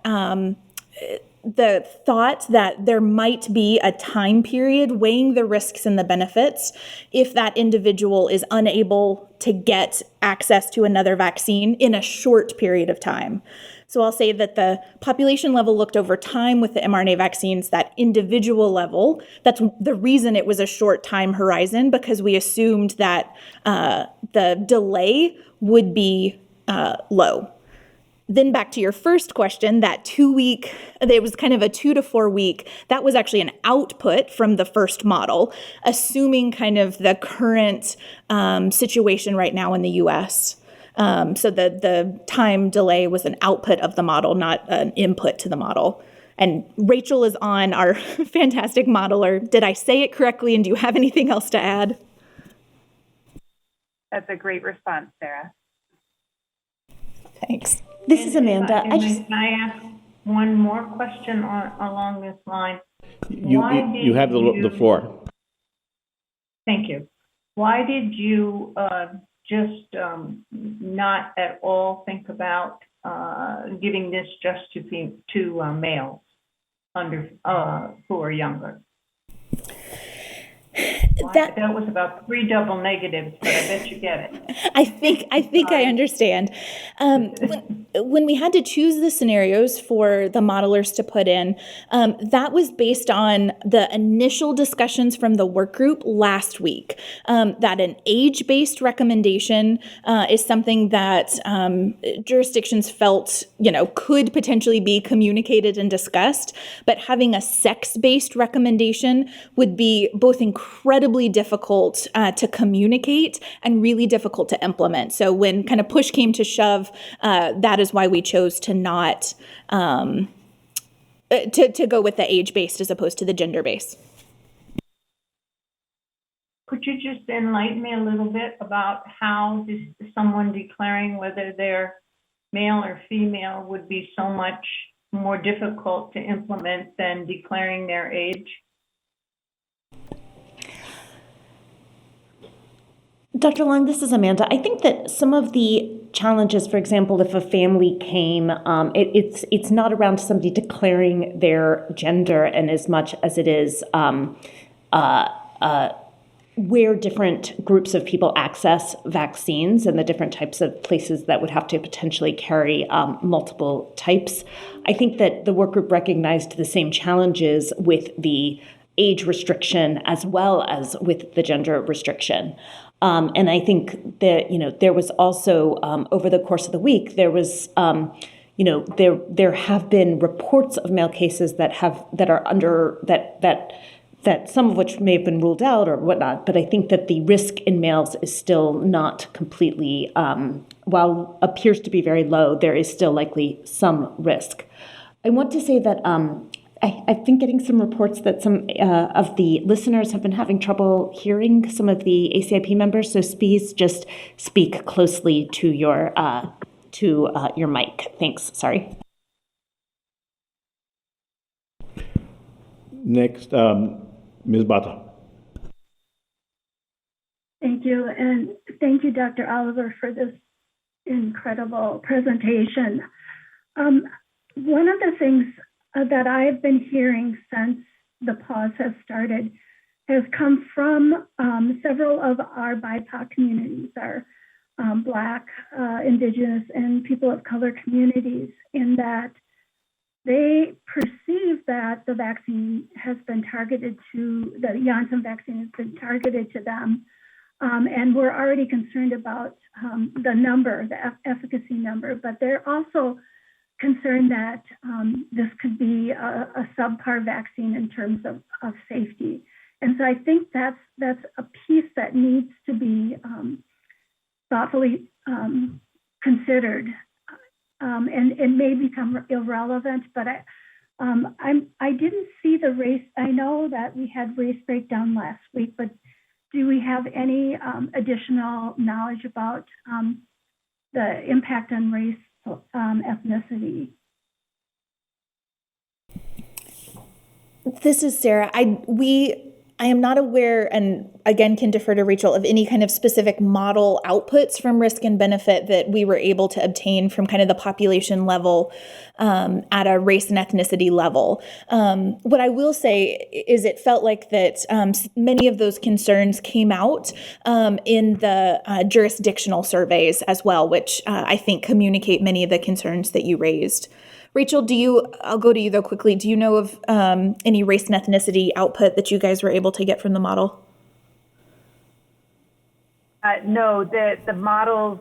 the thought that there might be a time period weighing the risks and the benefits if that individual is unable to get access to another vaccine in a short period of time. So I'll say that the population level looked over time with the mRNA vaccines, that individual level, that's the reason it was a short time horizon, because we assumed that the delay would be low. Then back to your first question, that 2 week, it was kind of a 2 to 4 week, that was actually an output from the first model, assuming kind of the current situation right now in the US. So the time delay was an output of the model, not an input to the model. And Rachel is on, our fantastic modeler. Did I say it correctly, and do you have anything else to add? That's a great response, Sarah. Thanks. This is Amanda. Can I ask one more question along this line? You have the floor. Thank you. Why did you just not at all think about giving this just to males under who are younger? That was about 3 double negatives, but I bet you get it. I think I understand. When we had to choose the scenarios for the modelers to put in, that was based on the initial discussions from the work group last week. That an age-based recommendation is something that jurisdictions felt, could potentially be communicated and discussed, but having a sex-based recommendation would be both incredibly difficult to communicate and really difficult to implement. So when kind of push came to shove, that is why we chose to not to go with the age-based as opposed to the gender-based. could you just enlighten me a little bit about how someone declaring whether they're male or female would be so much more difficult to implement than declaring their age? Dr. Long, this is Amanda. I think that some of the challenges, for example, if a family came, it's not around somebody declaring their gender and as much as it is where different groups of people access vaccines and the different types of places that would have to potentially carry multiple types. I think that the work group recognized the same challenges with the age restriction as well as with the gender restriction. And I think that, there was also, over the course of the week, there was, there have been reports of male cases that are under, that some of which may have been ruled out or whatnot, but I think that the risk in males is still not completely, while appears to be very low, there is still likely some risk. I want to say that I've been getting some reports that some of the listeners have been having trouble hearing some of the ACIP members, so please just speak closely to your mic. Thanks. Sorry. Next, Ms. Bata. Thank you, and thank you, Dr. Oliver, for this incredible presentation. One of the things that I've been hearing since the pause has started has come from several of our BIPOC communities, our Black, Indigenous, and people of color communities, in that they perceive that the vaccine has been targeted to, the Janssen vaccine has been targeted to them, and we're already concerned about the number, the efficacy number, but they're also concerned that this could be a subpar vaccine in terms of safety. And so I think that's a piece that needs to be thoughtfully considered, and may become irrelevant, but I didn't see the race. I know that we had race breakdown last week, but do we have any additional knowledge about the impact on race, ethnicity? This is Sarah. I am not aware, and again can defer to Rachel, of any kind of specific model outputs from risk and benefit that we were able to obtain from kind of the population level at a race and ethnicity level. What I will say is it felt like that many of those concerns came out in the jurisdictional surveys as well, which I think communicate many of the concerns that you raised. Rachel, I'll go to you though quickly. Do you know of any race and ethnicity output that you guys were able to get from the model? No, the models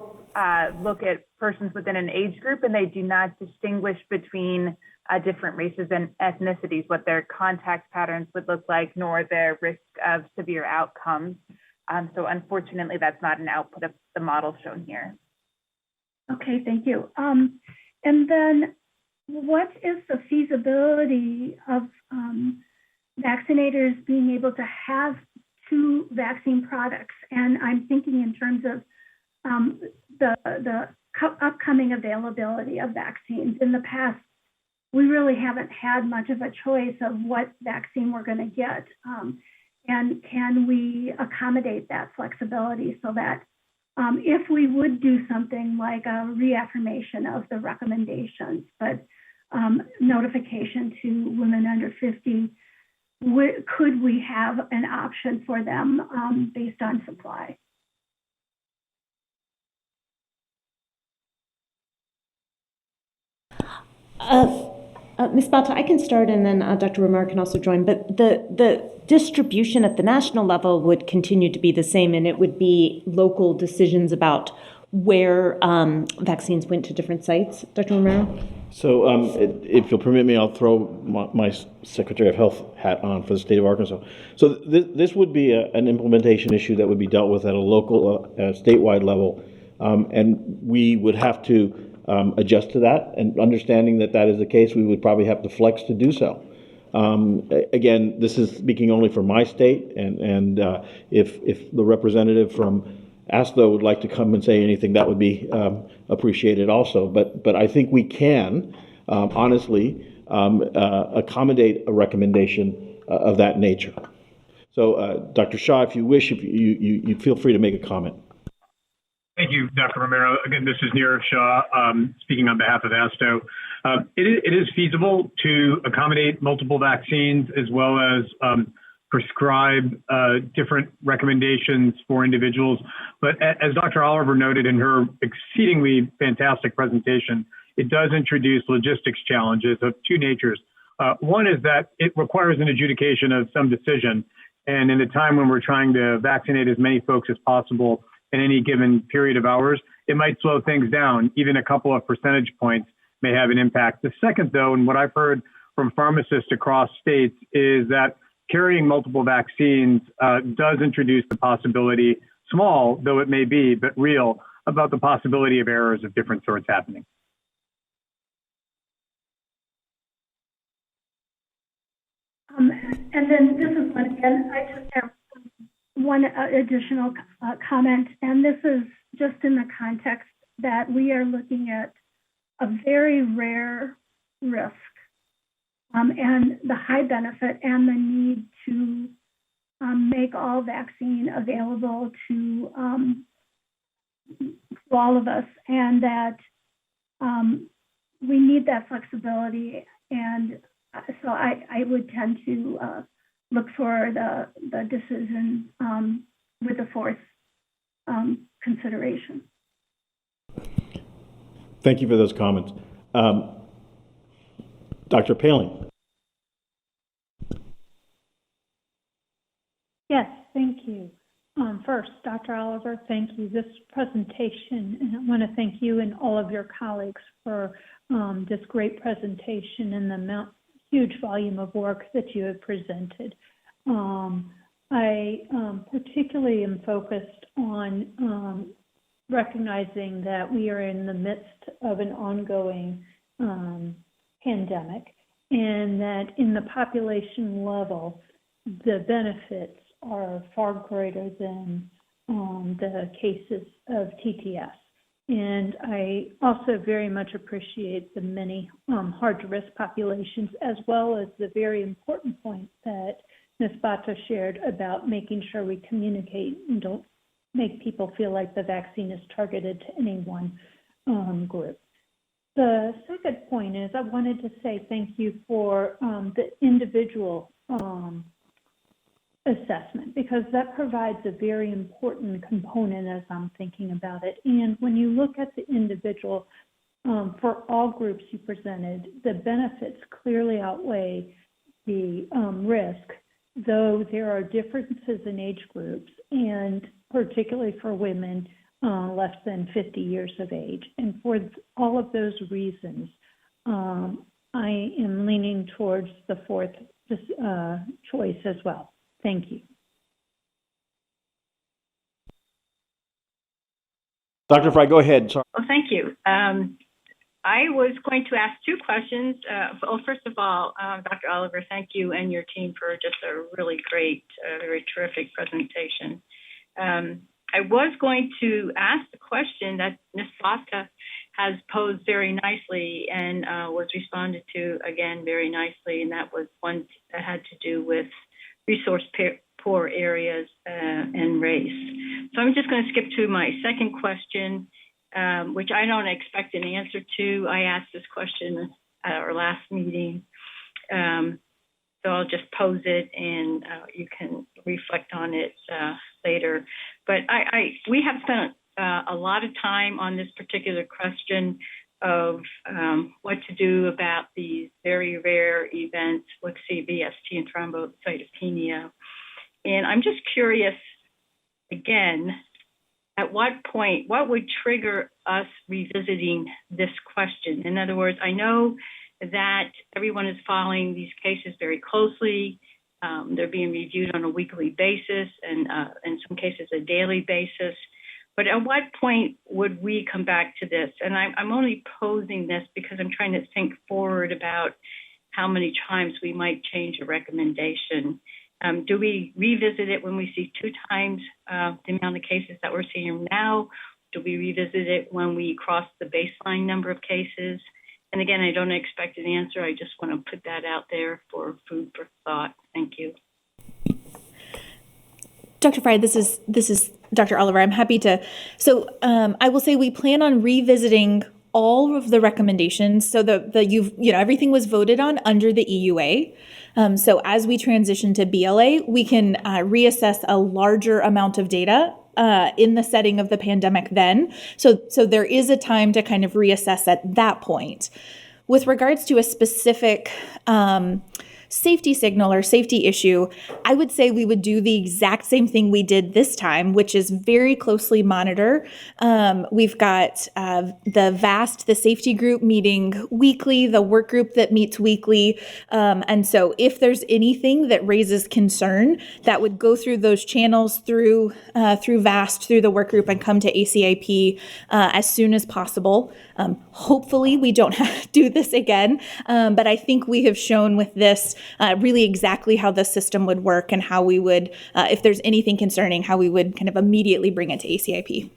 look at persons within an age group, and they do not distinguish between different races and ethnicities, what their contact patterns would look like, nor their risk of severe outcomes. So unfortunately, that's not an output of the model shown here. Okay, thank you. And then what is the feasibility of vaccinators being able to have two vaccine products? And I'm thinking in terms of the upcoming availability of vaccines. In the past, we really haven't had much of a choice of what vaccine we're going to get. And can we accommodate that flexibility so that if we would do something like a reaffirmation of the recommendations, but notification to women under 50, could we have an option for them based on supply? Ms. Bata, I can start, and then Dr. Romero can also join, but the distribution at the national level would continue to be the same, and it would be local decisions about where vaccines went to different sites. Dr. Romero? So if you'll permit me, I'll throw my Secretary of Health hat on for the state of Arkansas. So this would be an implementation issue that would be dealt with at a local, statewide level, and we would have to adjust to that, and understanding that that is the case, we would probably have to flex to do so. Again, this is speaking only for my state, and if the representative from ASTHO would like to come and say anything, that would be appreciated also. But I think we can honestly accommodate a recommendation of that nature. So, Dr. Shah, if you wish, if you feel free to make a comment. Thank you, Dr. Romero. Again, this is Nirav Shah, speaking on behalf of ASTO. It is feasible to accommodate multiple vaccines as well as prescribe different recommendations for individuals. But as Dr. Oliver noted in her exceedingly fantastic presentation, it does introduce logistics challenges of two natures. One is that it requires an adjudication of some decision. And in a time when we're trying to vaccinate as many folks as possible in any given period of hours, it might slow things down. Even a couple of percentage points may have an impact. The second, though, and what I've heard from pharmacists across states, is that carrying multiple vaccines does introduce the possibility, small though it may be, but real, about the possibility of errors of different sorts happening. And then this is one again, I just have one additional comment, and this is just in the context that we are looking at a very rare risk and the high benefit and the need to make all vaccine available to all of us, and that we need that flexibility. And so I would tend to look for the decision with the fourth consideration. Thank you for those comments. Dr. Paling. Yes, thank you. First, Dr. Oliver, thank you. This presentation, and I want to thank you and all of your colleagues for this great presentation and the huge volume of work that you have presented. I particularly am focused on recognizing that we are in the midst of an ongoing pandemic, and that in the population level, the benefits are far greater than the cases of TTS. And I also very much appreciate the many hard-to-risk populations, as well as the very important point that Ms. Bata shared about making sure we communicate and don't make people feel like the vaccine is targeted to any one group. The second point is I wanted to say thank you for the individual assessment, because that provides a very important component as I'm thinking about it. And when you look at the individual, for all groups you presented, the benefits clearly outweigh the risk, though there are differences in age groups, and particularly for women less than 50 years of age. And for all of those reasons, I am leaning towards the fourth choice as well. Thank you. Dr. Fry, go ahead. Sorry. Well, thank you. I was going to ask two questions. Well, first of all, Dr. Oliver, thank you and your team for just a really great, very terrific presentation. I was going to ask the question that Ms. Bata has posed very nicely and was responded to again very nicely, and that was one that had to do with resource poor areas and race. So I'm just going to skip to my second question, which I don't expect an answer to. I asked this question at our last meeting. So I'll just pose it and you can reflect on it later. But we have spent a lot of time on this particular question of what to do about these very rare events with CVST and thrombocytopenia. And I'm just curious, again, at what point, what would trigger us revisiting this question? In other words, I know that everyone is following these cases very closely. They're being reviewed on a weekly basis and in some cases a daily basis. But at what point would we come back to this? And I'm only posing this because I'm trying to think forward about how many times we might change a recommendation. Do we revisit it when we see 2 times the amount of cases that we're seeing now? Do we revisit it when we cross the baseline number of cases? And again, I don't expect an answer. I just want to put that out there for food for thought. Thank you. Dr. Fry, this is Dr. Oliver. I'm happy to. So I will say we plan on revisiting all of the recommendations. So everything was voted on under the EUA. So as we transition to BLA, we can reassess a larger amount of data in the setting of the pandemic then. So there is a time to kind of reassess at that point. With regards to a specific safety signal or safety issue, I would say we would do the exact same thing we did this time, which is very closely monitor. We've got the safety group meeting weekly, the work group that meets weekly. And so if there's anything that raises concern, that would go through those channels through VAST, through the work group, and come to ACIP as soon as possible. Hopefully we don't have to do this again, but I think we have shown with this really exactly how the system would work and how we would, if there's anything concerning, how we would kind of immediately bring it to ACIP.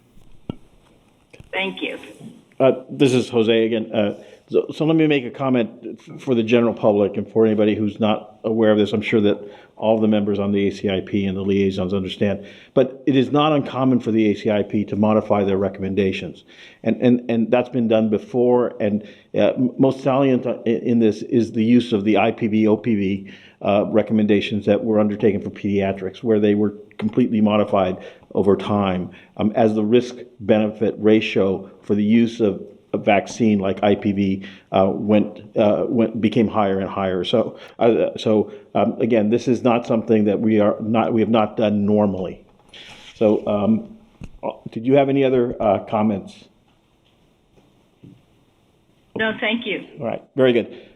Thank you. This is Jose again. So let me make a comment for the general public and for anybody who's not aware of this. I'm sure that all of the members on the ACIP and the liaisons understand, but it is not uncommon for the ACIP to modify their recommendations, and that's been done before. And most salient in this is the use of the IPV, OPV recommendations that were undertaken for pediatrics, where they were completely modified over time as the risk-benefit ratio for the use of a vaccine like IPV became higher and higher. So again, this is not something that we have not done normally. So did you have any other comments? No, thank you. All right, very good.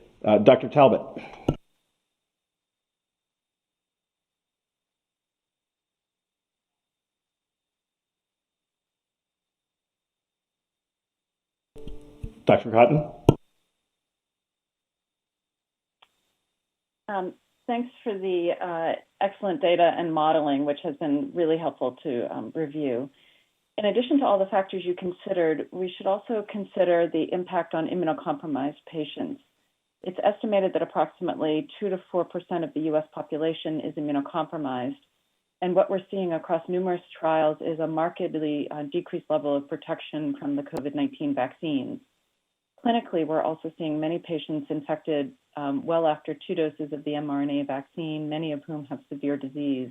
Dr. Talbot. Dr. Cotton? Thanks for the excellent data and modeling, which has been really helpful to review. In addition to all the factors you considered, we should also consider the impact on immunocompromised patients. It's estimated that approximately 2 to 4% of the U.S. population is immunocompromised. And what we're seeing across numerous trials is a markedly decreased level of protection from the COVID-19 vaccines. Clinically, we're also seeing many patients infected well after 2 doses of the mRNA vaccine, many of whom have severe disease.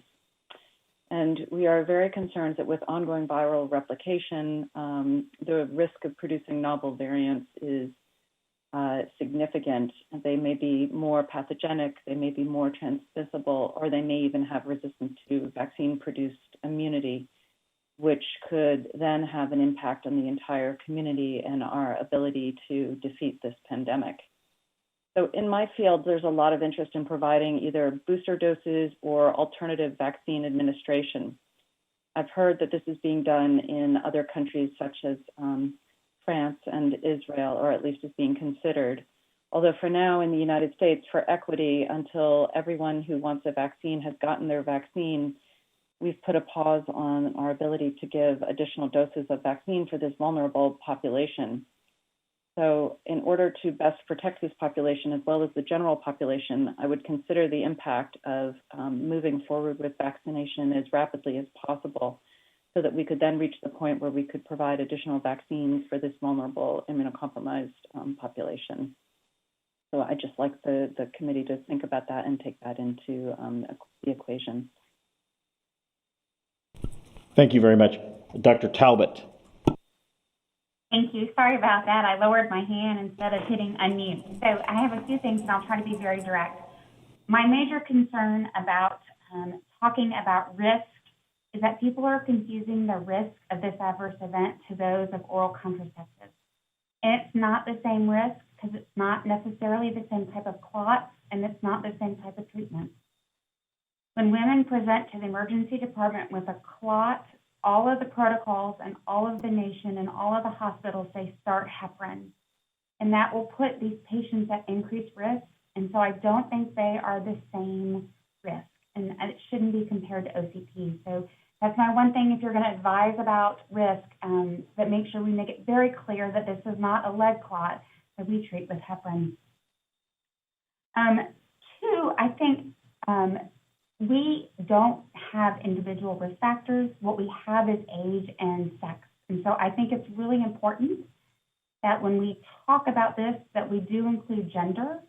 And we are very concerned that with ongoing viral replication, the risk of producing novel variants is significant. They may be more pathogenic, they may be more transmissible, or they may even have resistance to vaccine-produced immunity, which could then have an impact on the entire community and our ability to defeat this pandemic. So in my field, there's a lot of interest in providing either booster doses or alternative vaccine administration. I've heard that this is being done in other countries such as France and Israel, or at least is being considered. Although for now in the United States, for equity, until everyone who wants a vaccine has gotten their vaccine, we've put a pause on our ability to give additional doses of vaccine for this vulnerable population. So in order to best protect this population as well as the general population, I would consider the impact of moving forward with vaccination as rapidly as possible so that we could then reach the point where we could provide additional vaccines for this vulnerable immunocompromised population. So I'd just like the committee to think about that and take that into the equation. Thank you very much. Dr. Talbot. Thank you. Sorry about that. I lowered my hand instead of hitting unmute. So I have a few things, and I'll try to be very direct. My major concern about talking about risk is that people are confusing the risk of this adverse event to those of oral contraceptives. And it's not the same risk because it's not necessarily the same type of clots, and it's not the same type of treatment. When women present to the emergency department with a clot, all of the protocols and all of the nation and all of the hospitals say start heparin. And that will put these patients at increased risk And so I don't think they are the same risk, and it shouldn't be compared to OCP. So that's my one thing. If you're going to advise about risk, that make sure we make it very clear that this is not a lead clot that we treat with heparin. Two, I think we don't have individual risk factors. What we have is age and sex. And so I think it's really important that when we talk about this, that we do include gender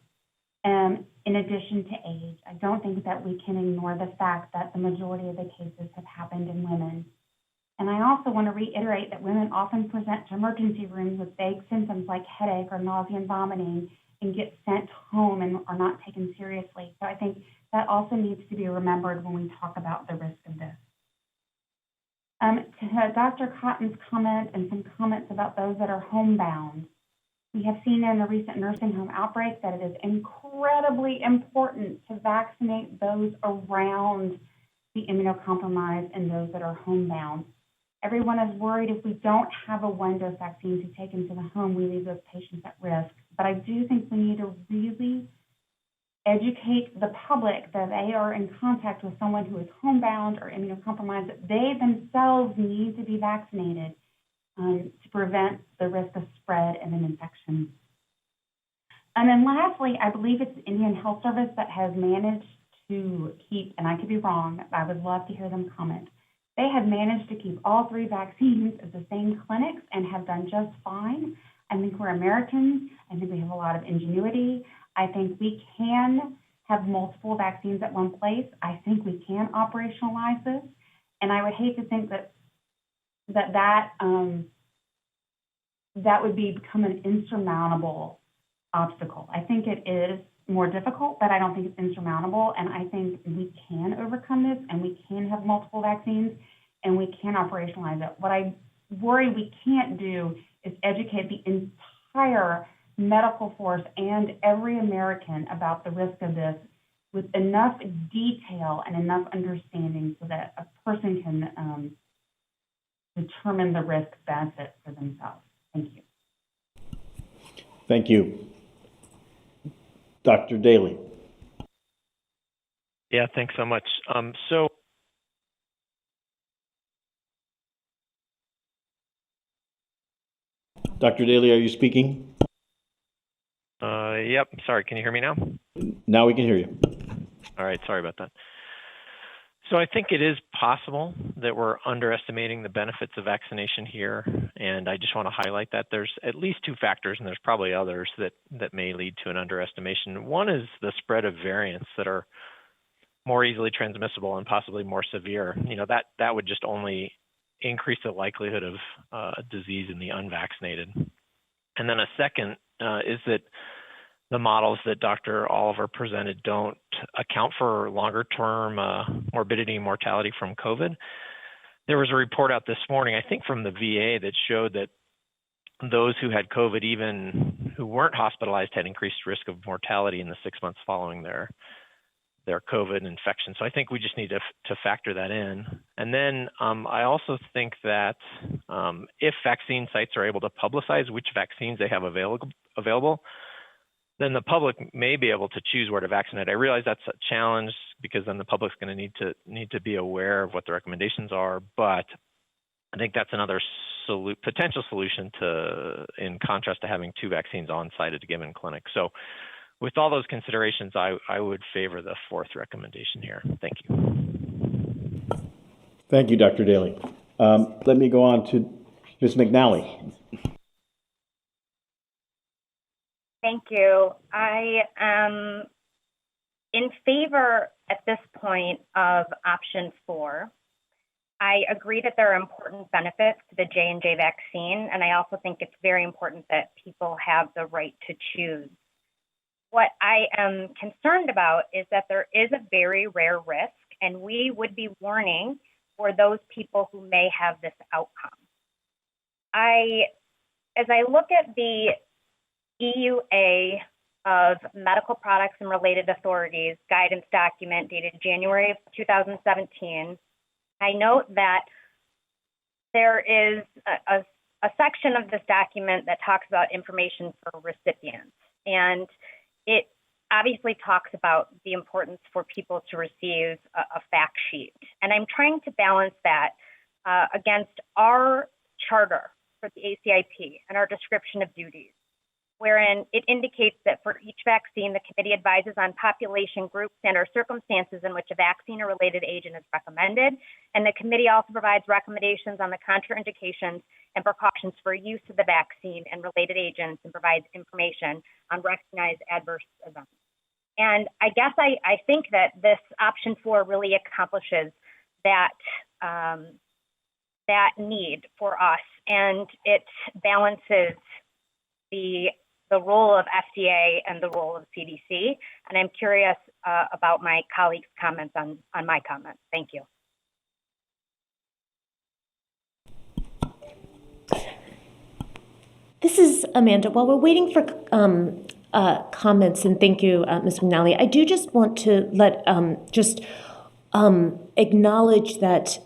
in addition to age. I don't think that we can ignore the fact that the majority of the cases have happened in women. And I also want to reiterate that women often present to emergency rooms with vague symptoms like headache or nausea and vomiting and get sent home and are not taken seriously. So I think that also needs to be remembered when we talk about the risk of this. To Dr. Cotton's comment and some comments about those that are homebound, we have seen in a recent nursing home outbreak that it is incredibly important to vaccinate those around the immunocompromised and those that are homebound. Everyone is worried if we don't have a one-dose vaccine to take into the home, we leave those patients at risk. But I do think we need to really educate the public that they are in contact with someone who is homebound or immunocompromised, that they themselves need to be vaccinated to prevent the risk of spread and an infection. And then lastly, I believe it's the Indian Health Service that has managed to keep, and I could be wrong, I would love to hear them comment. They have managed to keep all three vaccines at the same clinics and have done just fine. I think we're Americans. I think we have a lot of ingenuity. I think we can have multiple vaccines at one place. I think we can operationalize this. And I would hate to think that would become an insurmountable obstacle. I think it is more difficult, but I don't think it's insurmountable. And I think we can overcome this, and we can have multiple vaccines, and we can operationalize it. What I worry we can't do is educate the entire medical force and every American about the risk of this with enough detail and enough understanding so that a person can determine the risk benefit for themselves. Thank you. Thank you. Dr. Daly. Yeah, thanks so much. So Dr. Daly, are you speaking? Yep. Sorry, can you hear me now? Now we can hear you. All right, sorry about that. So I think it is possible that we're underestimating the benefits of vaccination here, and I just want to highlight that there's at least two factors, and there's probably others that may lead to an underestimation. One is the spread of variants that are more easily transmissible and possibly more severe. You know, that would just only increase the likelihood of disease in the unvaccinated. And then a second is that the models that Dr. Oliver presented don't account for longer-term morbidity and mortality from COVID. There was a report out this morning, I think from the VA, that showed that those who had COVID, even who weren't hospitalized, had increased risk of mortality in the 6 months following their COVID infection. So I think we just need to factor that in. And then I also think that if vaccine sites are able to publicize which vaccines they have available, then the public may be able to choose where to vaccinate. I realize that's a challenge because then the public's going to need to be aware of what the recommendations are. But I think that's another potential solution in contrast to having two vaccines on site at a given clinic. So with all those considerations, I would favor the fourth recommendation here. Thank you. Thank you, Dr. Daly. Let me go on to Ms. McNally. Thank you. I am in favor at this point of option 4. I agree that there are important benefits to the J&J vaccine, and I also think it's very important that people have the right to choose. What I am concerned about is that there is a very rare risk, and we would be warning for those people who may have this outcome. As I look at the EUA of Medical Products and Related Authorities guidance document dated January of 2017, I note that there is a section of this document that talks about information for recipients. And it obviously talks about the importance for people to receive a fact sheet. And I'm trying to balance that against our charter for the ACIP and our description of duties, wherein it indicates that for each vaccine, the committee advises on population groups and or circumstances in which a vaccine or related agent is recommended. And the committee also provides recommendations on the contraindications and precautions for use of the vaccine and related agents, and provides information on recognized adverse events. And I guess I think that this option 4 really accomplishes that, that need for us, and it balances the role of FDA and the role of CDC. And I'm curious about my colleagues' comments on my comments. Thank you. This is Amanda. While we're waiting for comments, and thank you, Ms. McNally, I do just want to let acknowledge that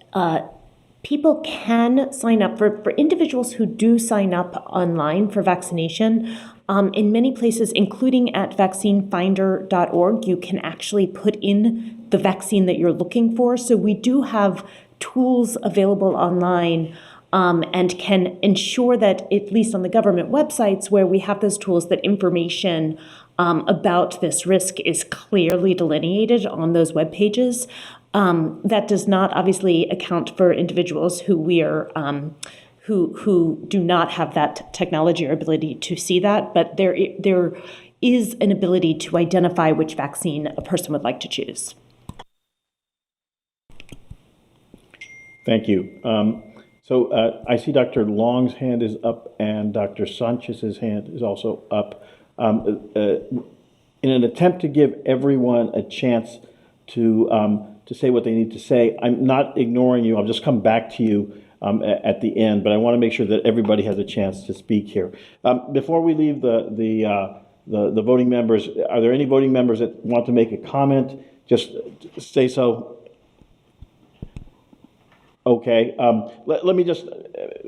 people can sign up for individuals who do sign up online for vaccination. In many places, including at vaccinefinder.org, you can actually put in the vaccine that you're looking for. So we do have tools available online, and can ensure that, at least on the government websites where we have those tools, that information about this risk is clearly delineated on those web pages. That does not obviously account for individuals who who do not have that technology or ability to see that, but there is an ability to identify which vaccine a person would like to choose. Thank you. So I see Dr. Long's hand is up and Dr. Sanchez's hand is also up. In an attempt to give everyone a chance to say what they need to say, I'm not ignoring you. I'll just come back to you at the end, but I want to make sure that everybody has a chance to speak here. Before we leave the voting members, are there any voting members that want to make a comment? Just say so. Okay, let me just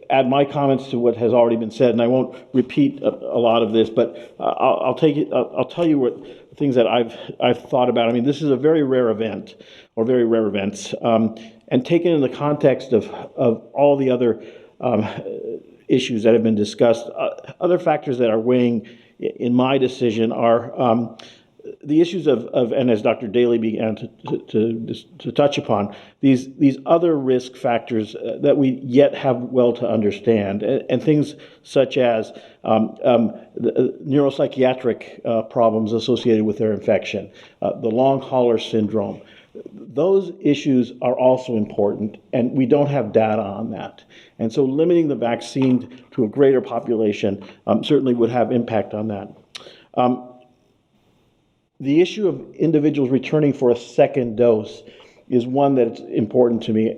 add my comments to what has already been said, and I won't repeat a lot of this, but I'll tell you what things that I've thought about. I mean, this is a very rare event, or very rare events, and taken in the context of all the other issues that have been discussed. Other factors that are weighing in my decision are the issues of, and as Dr. Daly began to touch upon, these other risk factors that we yet have well to understand, and things such as the neuropsychiatric problems associated with their infection, the long hauler syndrome. Those issues are also important, and we don't have data on that. And so limiting the vaccine to a greater population certainly would have impact on that. The issue of individuals returning for a second dose is one that's important to me.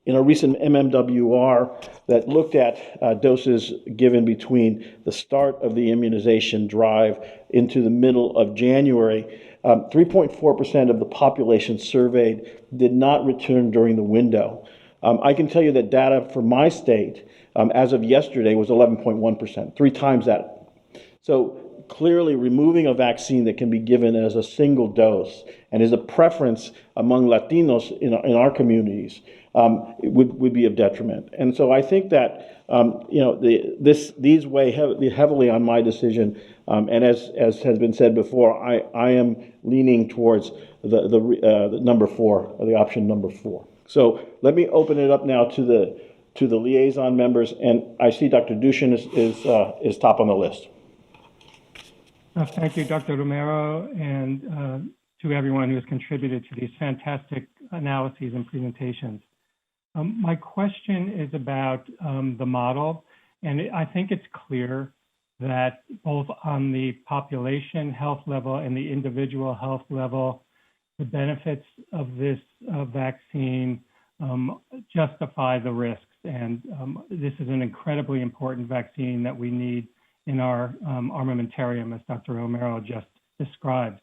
In a recent MMWR that looked at doses given between the start of the immunization drive into the middle of January, 3.4% of the population surveyed did not return during the window. I can tell you that data for my state, as of yesterday, was 11.1%, 3 times that. So clearly removing a vaccine that can be given as a single dose and is a preference among Latinos in our communities would be of detriment. And so I think that these weigh heavily on my decision. And as has been said before, I am leaning towards the number 4, or the option number 4. So let me open it up now to the liaison members, and I see Dr. Dushin is top on the list. Thank you, Dr. Romero, and to everyone who has contributed to these fantastic analyses and presentations. My question is about the model, and I think it's clear that both on the population health level and the individual health level, the benefits of this vaccine justify the risks. And this is an incredibly important vaccine that we need in our armamentarium, as Dr. Romero just described.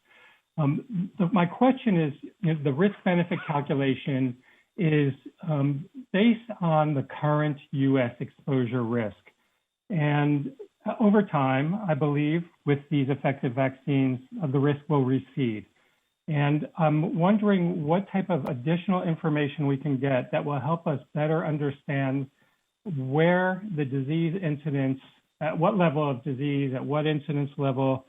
My question is, the risk-benefit calculation is based on the current U.S. exposure risk. And over time, I believe, with these effective vaccines, the risk will recede. And I'm wondering what type of additional information we can get that will help us better understand where the disease incidence, at what level of disease, at what incidence level,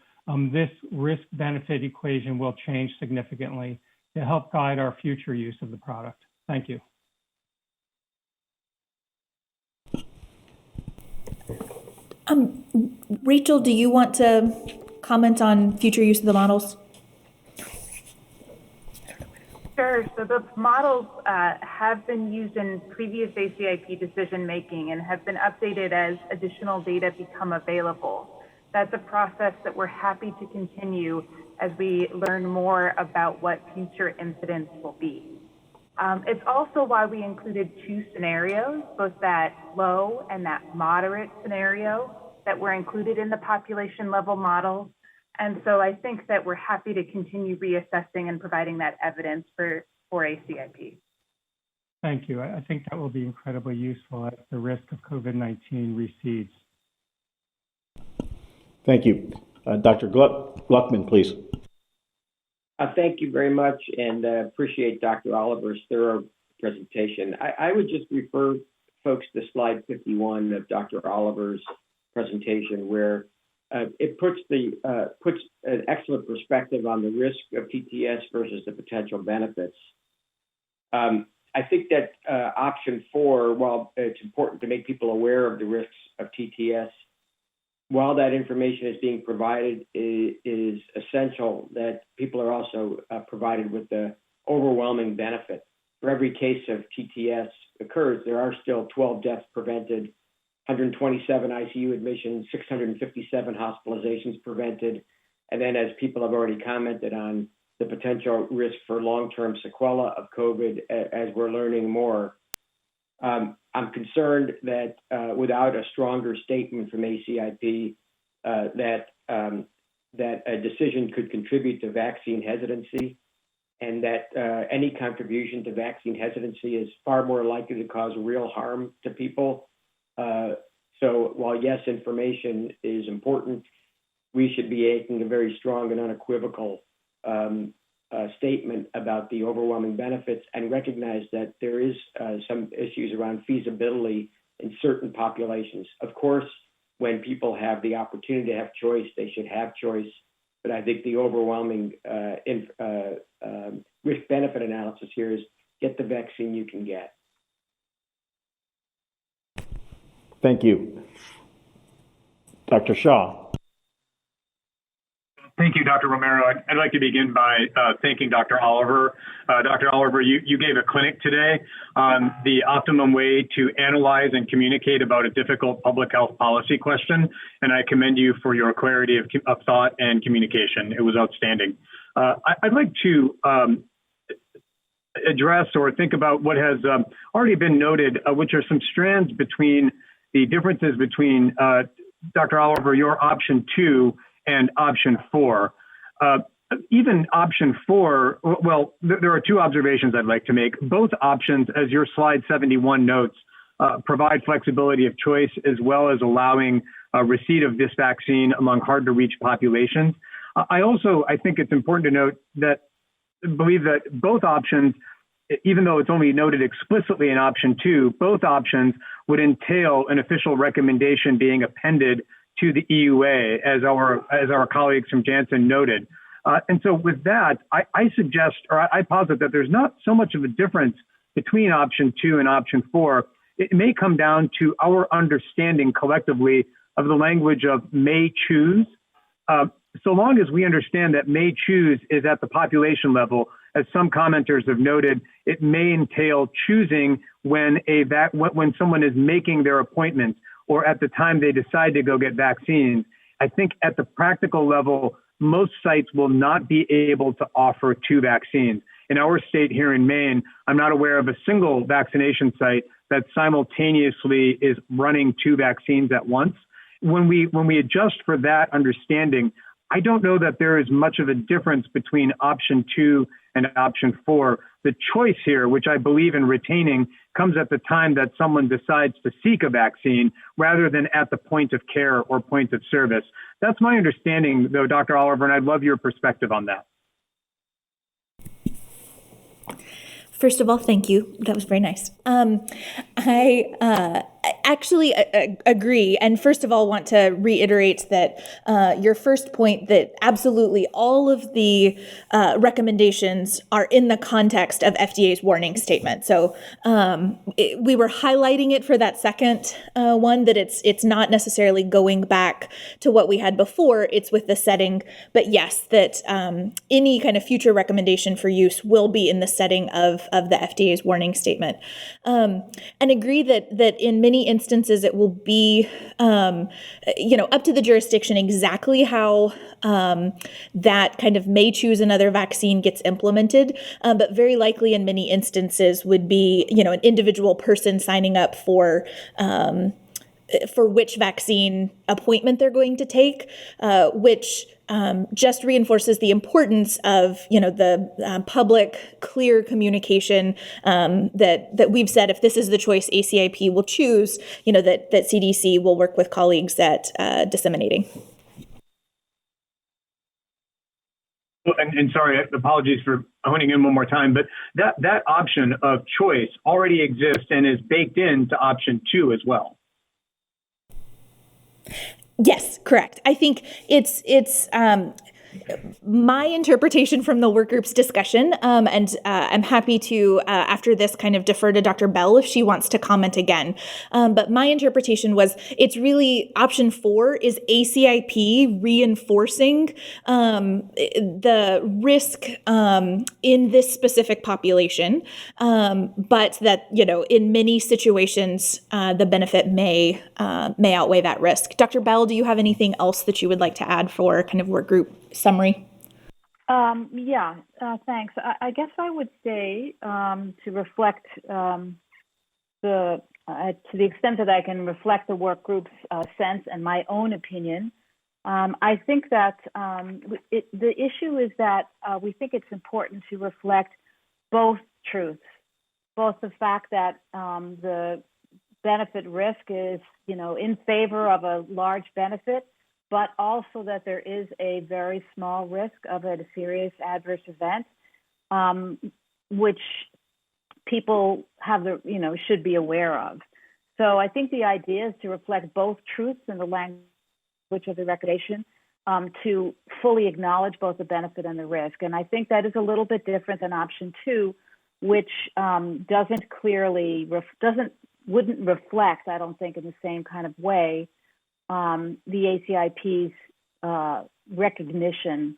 this risk-benefit equation will change significantly to help guide our future use of the product. Thank you. Rachel, do you want to comment on future use of the models? Sure. So the models have been used in previous ACIP decision-making and have been updated as additional data become available. That's a process that we're happy to continue as we learn more about what future incidents will be. It's also why we included two scenarios, both that low and that moderate scenario that were included in the population level models. And so I think that we're happy to continue reassessing and providing that evidence for ACIP. Thank you. I think that will be incredibly useful as the risk of COVID-19 recedes. Thank you. Dr. Gluckman, please. Thank you very much, and appreciate Dr. Oliver's thorough presentation. I would just refer folks to slide 51 of Dr. Oliver's presentation, where it puts an excellent perspective on the risk of TTS versus the potential benefits. I think that option 4, while it's important to make people aware of the risks of TTS, while that information is being provided, it is essential that people are also provided with the overwhelming benefit. For every case of TTS occurs, there are still 12 deaths prevented, 127 ICU admissions, 657 hospitalizations prevented. And then, as people have already commented on, the potential risk for long-term sequelae of COVID as we're learning more. I'm concerned that without a stronger statement from ACIP, that a decision could contribute to vaccine hesitancy, and that any contribution to vaccine hesitancy is far more likely to cause real harm to people. So while yes, information is important, we should be making a very strong and unequivocal statement about the overwhelming benefits, and recognize that there is some issues around feasibility in certain populations. Of course, when people have the opportunity to have choice, they should have choice. But I think the overwhelming risk-benefit analysis here is get the vaccine you can get. Thank you. Dr. Shaw. Thank you, Dr. Romero. I'd like to begin by thanking Dr. Oliver. Dr. Oliver, you gave a clinic today on the optimum way to analyze and communicate about a difficult public health policy question, and I commend you for your clarity of thought and communication. It was outstanding. I'd like to address or think about what has already been noted, which are some strands between the differences between, Dr. Oliver, your option 2 and option 4. Even option 4, well, there are two observations I'd like to make. Both options, as your slide 71 notes, provide flexibility of choice as well as allowing receipt of this vaccine among hard to reach populations. I think it's important to note that believe that both options, even though it's only noted explicitly in option 2, both options would entail an official recommendation being appended to the EUA, as our colleagues from Janssen noted. And so with that, I suggest, or I posit that there's not so much of a difference between option 2 and option 4. It may come down to our understanding collectively of the language of may choose. So long as we understand that may choose is at the population level, as some commenters have noted, it may entail choosing when someone is making their appointment or at the time they decide to go get vaccines. I think at the practical level, most sites will not be able to offer 2 vaccines. In our state here in Maine, I'm not aware of a single vaccination site that simultaneously is running 2 vaccines at once. When we adjust for that understanding, I don't know that there is much of a difference between option 2 and option 4. the choice here, which I believe in retaining, comes at the time that someone decides to seek a vaccine rather than at the point of care or point of service. That's my understanding, though, Dr. Oliver, and I'd love your perspective on that. First of all, thank you. That was very nice. I actually agree. And first of all, want to reiterate that your first point that absolutely all of the recommendations are in the context of FDA's warning statement. So we were highlighting it for that second one, that it's not necessarily going back to what we had before. It's with the setting. But yes, that any kind of future recommendation for use will be in the setting of the FDA's warning statement. And agree that in many instances it will be, up to the jurisdiction exactly how that kind of may choose another vaccine gets implemented, but very likely in many instances would be, an individual person signing up for which vaccine appointment they're going to take, which just reinforces the importance of, the public, clear communication that we've said if this is the choice ACIP will choose, that CDC will work with colleagues at disseminating. And sorry, apologies for honing in one more time, but that option of choice already exists and is baked into option 2 as well. Yes, correct. I think it's my interpretation from the work group's discussion, and I'm happy to, after this, kind of defer to Dr. Bell if she wants to comment again. But my interpretation was it's really option 4 is ACIP reinforcing the risk in this specific population, but that, in many situations, the benefit may outweigh that risk. Dr. Bell, do you have anything else that you would like to add for kind of work group summary? Thanks. I guess I would say to reflect to the extent that I can reflect the work group's sense and my own opinion. I think that the issue is that we think it's important to reflect both truths, both the fact that the benefit risk is, in favor of a large benefit, but also that there is a very small risk of a serious adverse event, which people have should be aware of. So I think the idea is to reflect both truths in the language of the recommendation, to fully acknowledge both the benefit and the risk. And I think that is a little bit different than option 2, which wouldn't reflect, I don't think, in the same kind of way, the ACIP's recognition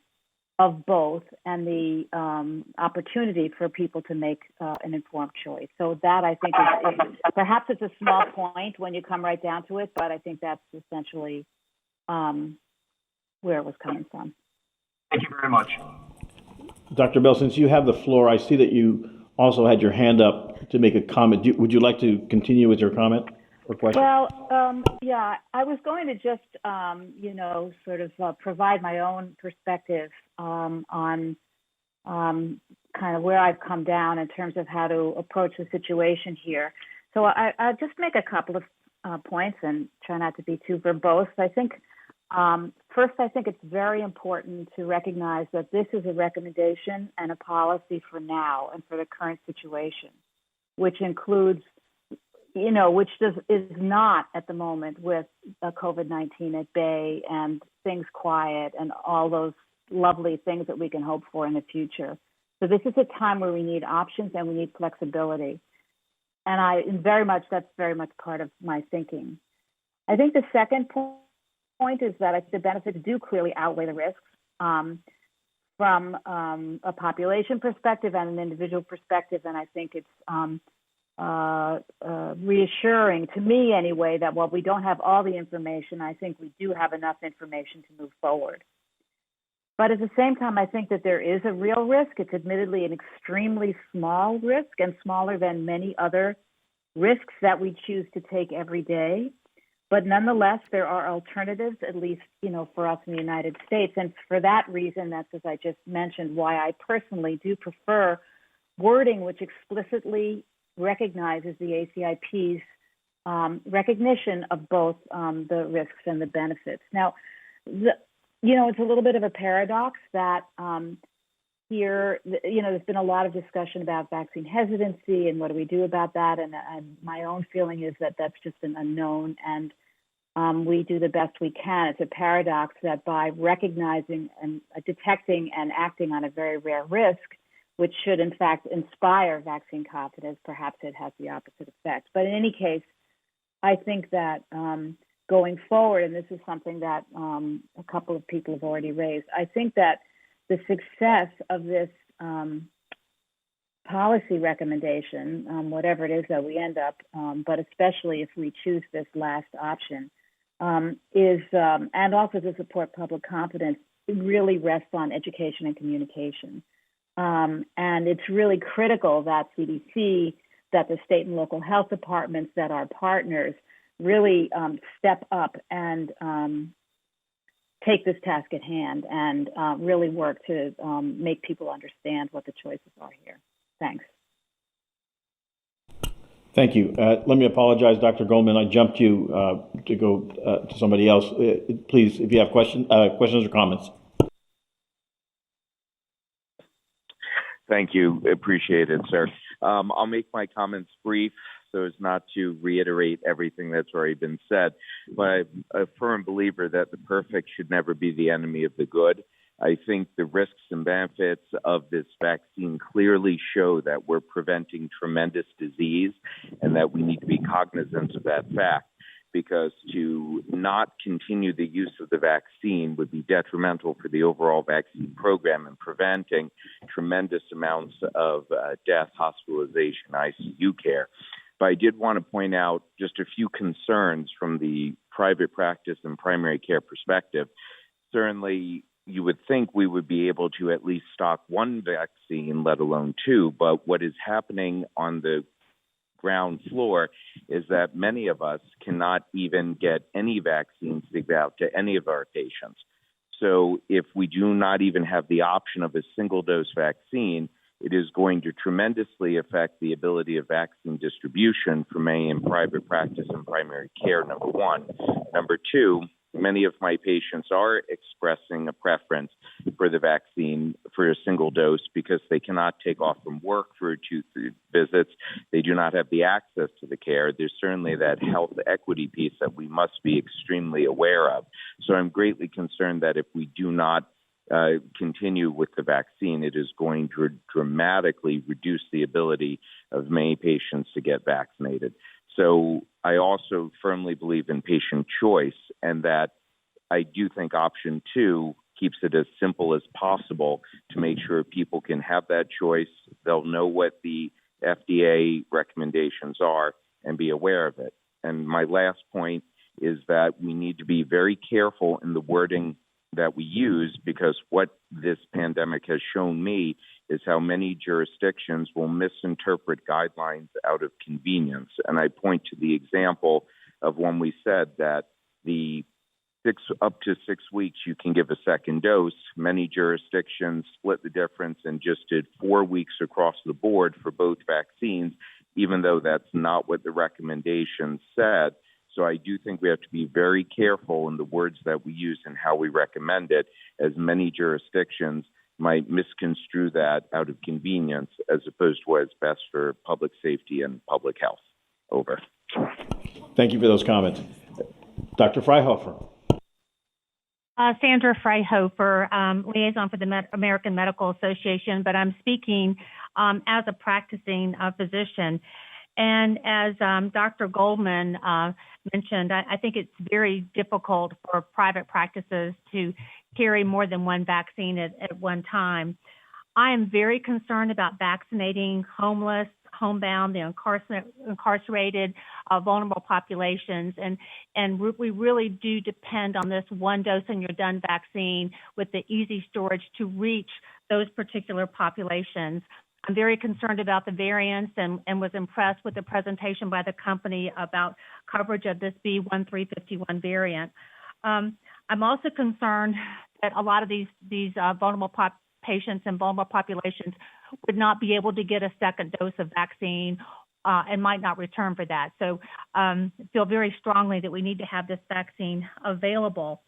of both and the opportunity for people to make an informed choice. So that, I think, is perhaps it's a small point when you come right down to it, but I think that's essentially where it was coming from. Thank you very much. Dr. Bell, since you have the floor, I see that you also had your hand up to make a comment. Would you like to continue with your comment or question? Well, I was going to just, provide my own perspective on kind of where I've come down in terms of how to approach the situation here. So I'll just make a couple of points and try not to be too verbose. I think, first, I think it's very important to recognize that this is a recommendation and a policy for now and for the current situation, which includes, is not at the moment with COVID-19 at bay and things quiet and all those lovely things that we can hope for in the future. So this is a time where we need options and we need flexibility. And that's very much part of my thinking. I think the second point is that the benefits do clearly outweigh the risks from a population perspective and an individual perspective. And I think it's reassuring to me anyway that while we don't have all the information, I think we do have enough information to move forward. But at the same time, I think that there is a real risk. It's admittedly an extremely small risk and smaller than many other risks that we choose to take every day. But nonetheless, there are alternatives, at least, for us in the United States. And for that reason, that's, as I just mentioned, why I personally do prefer wording which explicitly recognizes the ACIP's recognition of both the risks and the benefits. Now, it's a little bit of a paradox that here, there's been a lot of discussion about vaccine hesitancy and what do we do about that. And my own feeling is that that's just an unknown, and we do the best we can. It's a paradox that by recognizing and detecting and acting on a very rare risk, which should in fact inspire vaccine confidence, perhaps it has the opposite effect. But in any case, I think that going forward, and this is something that a couple of people have already raised, I think that the success of this policy recommendation, whatever it is that we end up, but especially if we choose this last option, is, and also to support public confidence, it really rests on education and communication. And it's really critical that CDC, that the state and local health departments, that our partners really step up and take this task at hand and really work to make people understand what the choices are here. Thanks. Thank you. Let me apologize, Dr. Goldman. I jumped you to go to somebody else. Please, if you have questions or comments. Thank you. Appreciate it, sir. I'll make my comments brief so as not to reiterate everything that's already been said. But I'm a firm believer that the perfect should never be the enemy of the good. I think the risks and benefits of this vaccine clearly show that we're preventing tremendous disease and that we need to be cognizant of that fact, because to not continue the use of the vaccine would be detrimental for the overall vaccine program and preventing tremendous amounts of death, hospitalization, ICU care. But I did want to point out just a few concerns from the private practice and primary care perspective. Certainly, you would think we would be able to at least stock one vaccine, let alone two. But what is happening on the ground floor is that many of us cannot even get any vaccines to give out to any of our patients. So if we do not even have the option of a single dose vaccine, it is going to tremendously affect the ability of vaccine distribution for many in private practice and primary care, number one. Number two, many of my patients are expressing a preference for the vaccine for a single dose because they cannot take off from work for 2-3 visits. They do not have the access to the care. There's certainly that health equity piece that we must be extremely aware of. So I'm greatly concerned that if we do not continue with the vaccine, it is going to dramatically reduce the ability of many patients to get vaccinated. So I also firmly believe in patient choice, and that I do think option two keeps it as simple as possible to make sure people can have that choice. They'll know what the FDA recommendations are and be aware of it. And my last point is that we need to be very careful in the wording that we use, because what this pandemic has shown me is how many jurisdictions will misinterpret guidelines out of convenience. And I point to the example of when we said that up to 6 weeks you can give a second dose. Many jurisdictions split the difference and just did 4 weeks across the board for both vaccines, even though that's not what the recommendation said. So I do think we have to be very careful in the words that we use and how we recommend it, as many jurisdictions might misconstrue that out of convenience as opposed to what's best for public safety and public health. Over. Thank you for those comments. Dr. Freihofer. Sandra Freihofer, liaison for the American Medical Association, but I'm speaking as a practicing physician. And as Dr. Goldman mentioned, I think it's very difficult for private practices to carry more than one vaccine at one time. I am very concerned about vaccinating homeless, homebound, the incarcerated, vulnerable populations. And we really do depend on this one dose and you're done vaccine with the easy storage to reach those particular populations. I'm very concerned about the variants and was impressed with the presentation by the company about coverage of this B1351 variant. I'm also concerned that a lot of these vulnerable patients in vulnerable populations would not be able to get a second dose of vaccine and might not return for that. So feel very strongly that we need to have this vaccine available.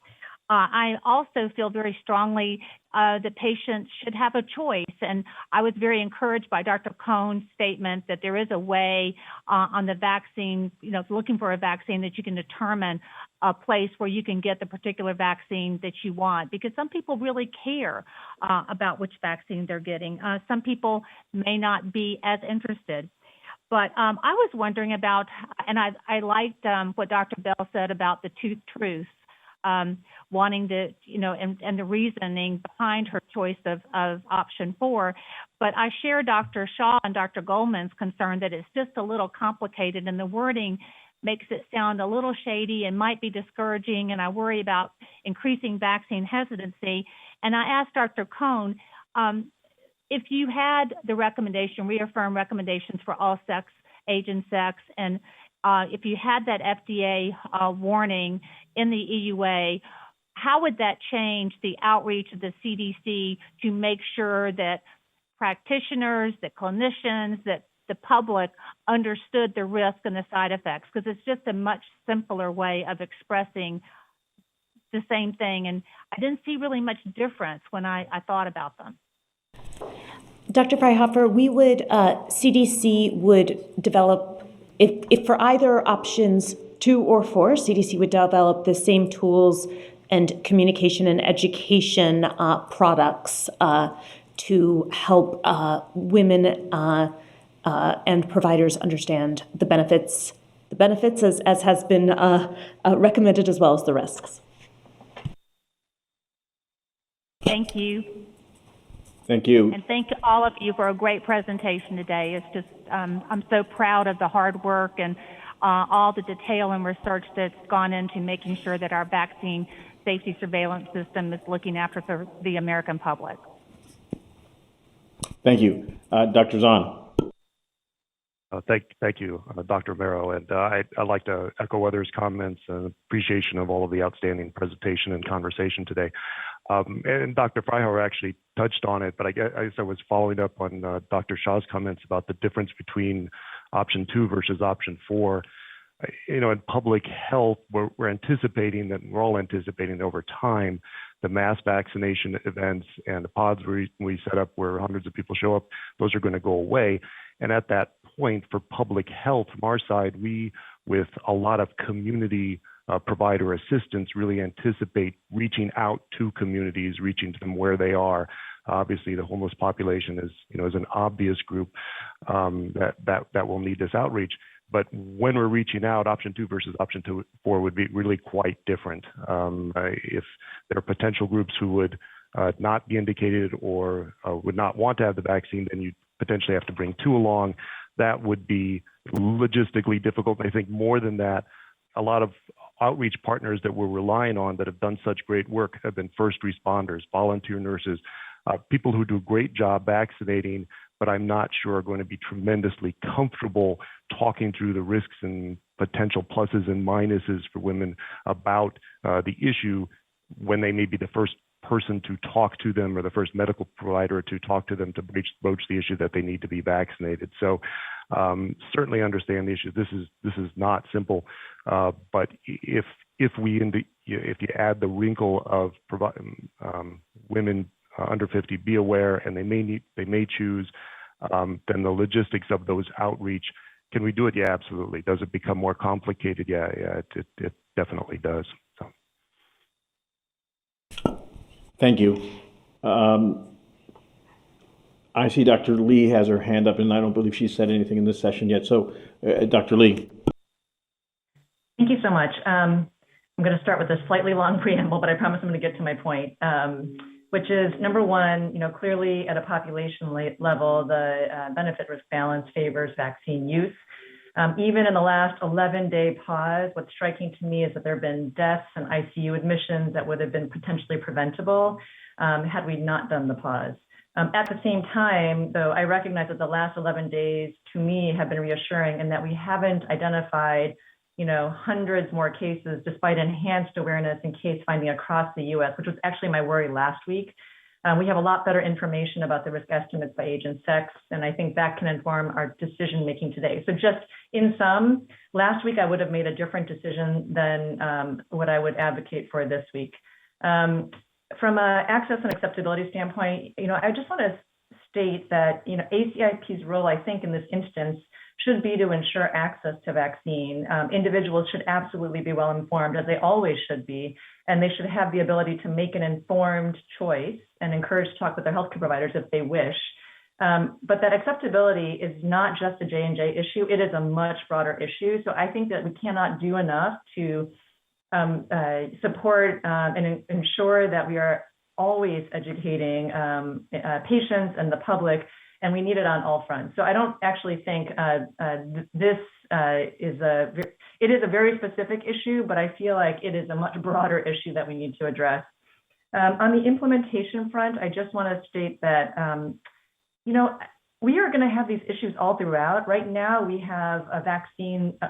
I also feel very strongly that patients should have a choice. And I was very encouraged by Dr. Cohn's statement that there is a way on the vaccine, looking for a vaccine that you can determine a place where you can get the particular vaccine that you want, because some people really care about which vaccine they're getting. Some people may not be as interested. But I was wondering about, and I liked what Dr. Bell said about the two truths. Wanting to, and the reasoning behind her choice of option 4. But I share Dr. Shaw and Dr. Goldman's concern that it's just a little complicated and the wording makes it sound a little shady and might be discouraging. And I worry about increasing vaccine hesitancy. And I asked Dr. Cohn, if you had the reaffirmed recommendations for all sex, age, and sex, and if you had that FDA warning in the EUA, how would that change the outreach of the CDC to make sure that practitioners, that clinicians, that the public understood the risk and the side effects? Because it's just a much simpler way of expressing the same thing. And I didn't see really much difference when I thought about them. Dr. Freihofer, CDC would develop, if for either options 2 or 4, CDC would develop the same tools and communication and education products to help women and providers understand the benefits as has been recommended, as well as the risks. Thank you. Thank you. And thank all of you for a great presentation today. It's just, I'm so proud of the hard work and all the detail and research that's gone into making sure that our vaccine safety surveillance system is looking after the American public. Thank you. Dr. Zahn. Thank you, Dr. Romero. And I'd like to echo others' comments and appreciation of all of the outstanding presentation and conversation today. And Dr. Freihofer actually touched on it, but I guess I was following up on Dr. Shaw's comments about the difference between option 2 versus option 4. In public health, we're anticipating that, we're all anticipating that over time, the mass vaccination events and the pods we set up where hundreds of people show up, those are going to go away. And at that point, for public health, from our side, we, with a lot of community provider assistance, really anticipate reaching out to communities, reaching to them where they are. Obviously, the homeless population is an obvious group that will need this outreach. But when we're reaching out, option 2 versus option 4 would be really quite different. If there are potential groups who would not be indicated or would not want to have the vaccine, then you potentially have to bring 2 along. That would be logistically difficult. And I think more than that, a lot of outreach partners that we're relying on that have done such great work have been first responders, volunteer nurses, people who do a great job vaccinating, but I'm not sure are going to be tremendously comfortable talking through the risks and potential pluses and minuses for women about the issue when they may be the first person to talk to them or the first medical provider to talk to them to broach the issue that they need to be vaccinated. So certainly understand the issue. This is not simple, but if you add the wrinkle of women under 50 be aware and they may choose, then the logistics of those outreach. Can we do it? Yeah, absolutely. Does it become more complicated? Yeah, it definitely does. So. Thank you. I see Dr. Lee has her hand up, and I don't believe she said anything in this session yet. So, Dr. Lee. Thank you so much. I'm going to start with a slightly long preamble, but I promise I'm going to get to my point, which is number one, clearly at a population level, the benefit-risk balance favors vaccine use. Even in the last 11-day pause, what's striking to me is that there have been deaths and ICU admissions that would have been potentially preventable had we not done the pause. At the same time, though, I recognize that the last 11 days, to me, have been reassuring in that we haven't identified, hundreds more cases despite enhanced awareness and case finding across the U.S., which was actually my worry last week. We have a lot better information about the risk estimates by age and sex, and I think that can inform our decision making today. So just in sum, last week I would have made a different decision than what I would advocate for this week. From a access and acceptability standpoint, I just want to state that, ACIP's role, I think, in this instance should be to ensure access to vaccine. Individuals should absolutely be well informed, as they always should be, and they should have the ability to make an informed choice and encouraged to talk with their healthcare providers if they wish. But that acceptability is not just a J&J issue, it is a much broader issue. So I think that we cannot do enough to support and ensure that we are always educating patients and the public, and we need it on all fronts. So I don't actually think this is a very specific issue, but I feel like it is a much broader issue that we need to address. On the implementation front, I just want to state that, we are going to have these issues all throughout. Right now, we have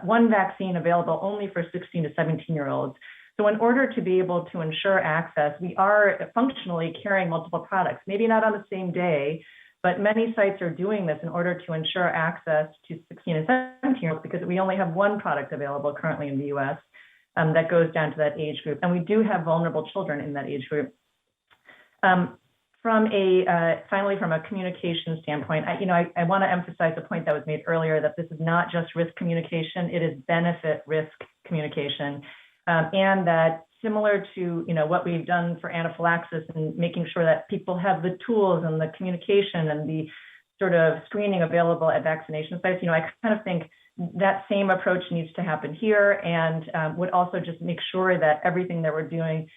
one vaccine available only for 16 to 17-year-olds. So in order to be able to ensure access, we are functionally carrying multiple products, maybe not on the same day, but many sites are doing this in order to ensure access to 16 and 17-year-olds because we only have one product available currently in the U.S. That goes down to that age group. And we do have vulnerable children in that age group. Finally, from a communication standpoint, I want to emphasize the point that was made earlier that this is not just risk communication, it is benefit risk communication. And that similar to what we've done for anaphylaxis and making sure that people have the tools and the communication and the sort of screening available at vaccination sites, I kind of think that same approach needs to happen here, and would also just make sure that everything that we're doing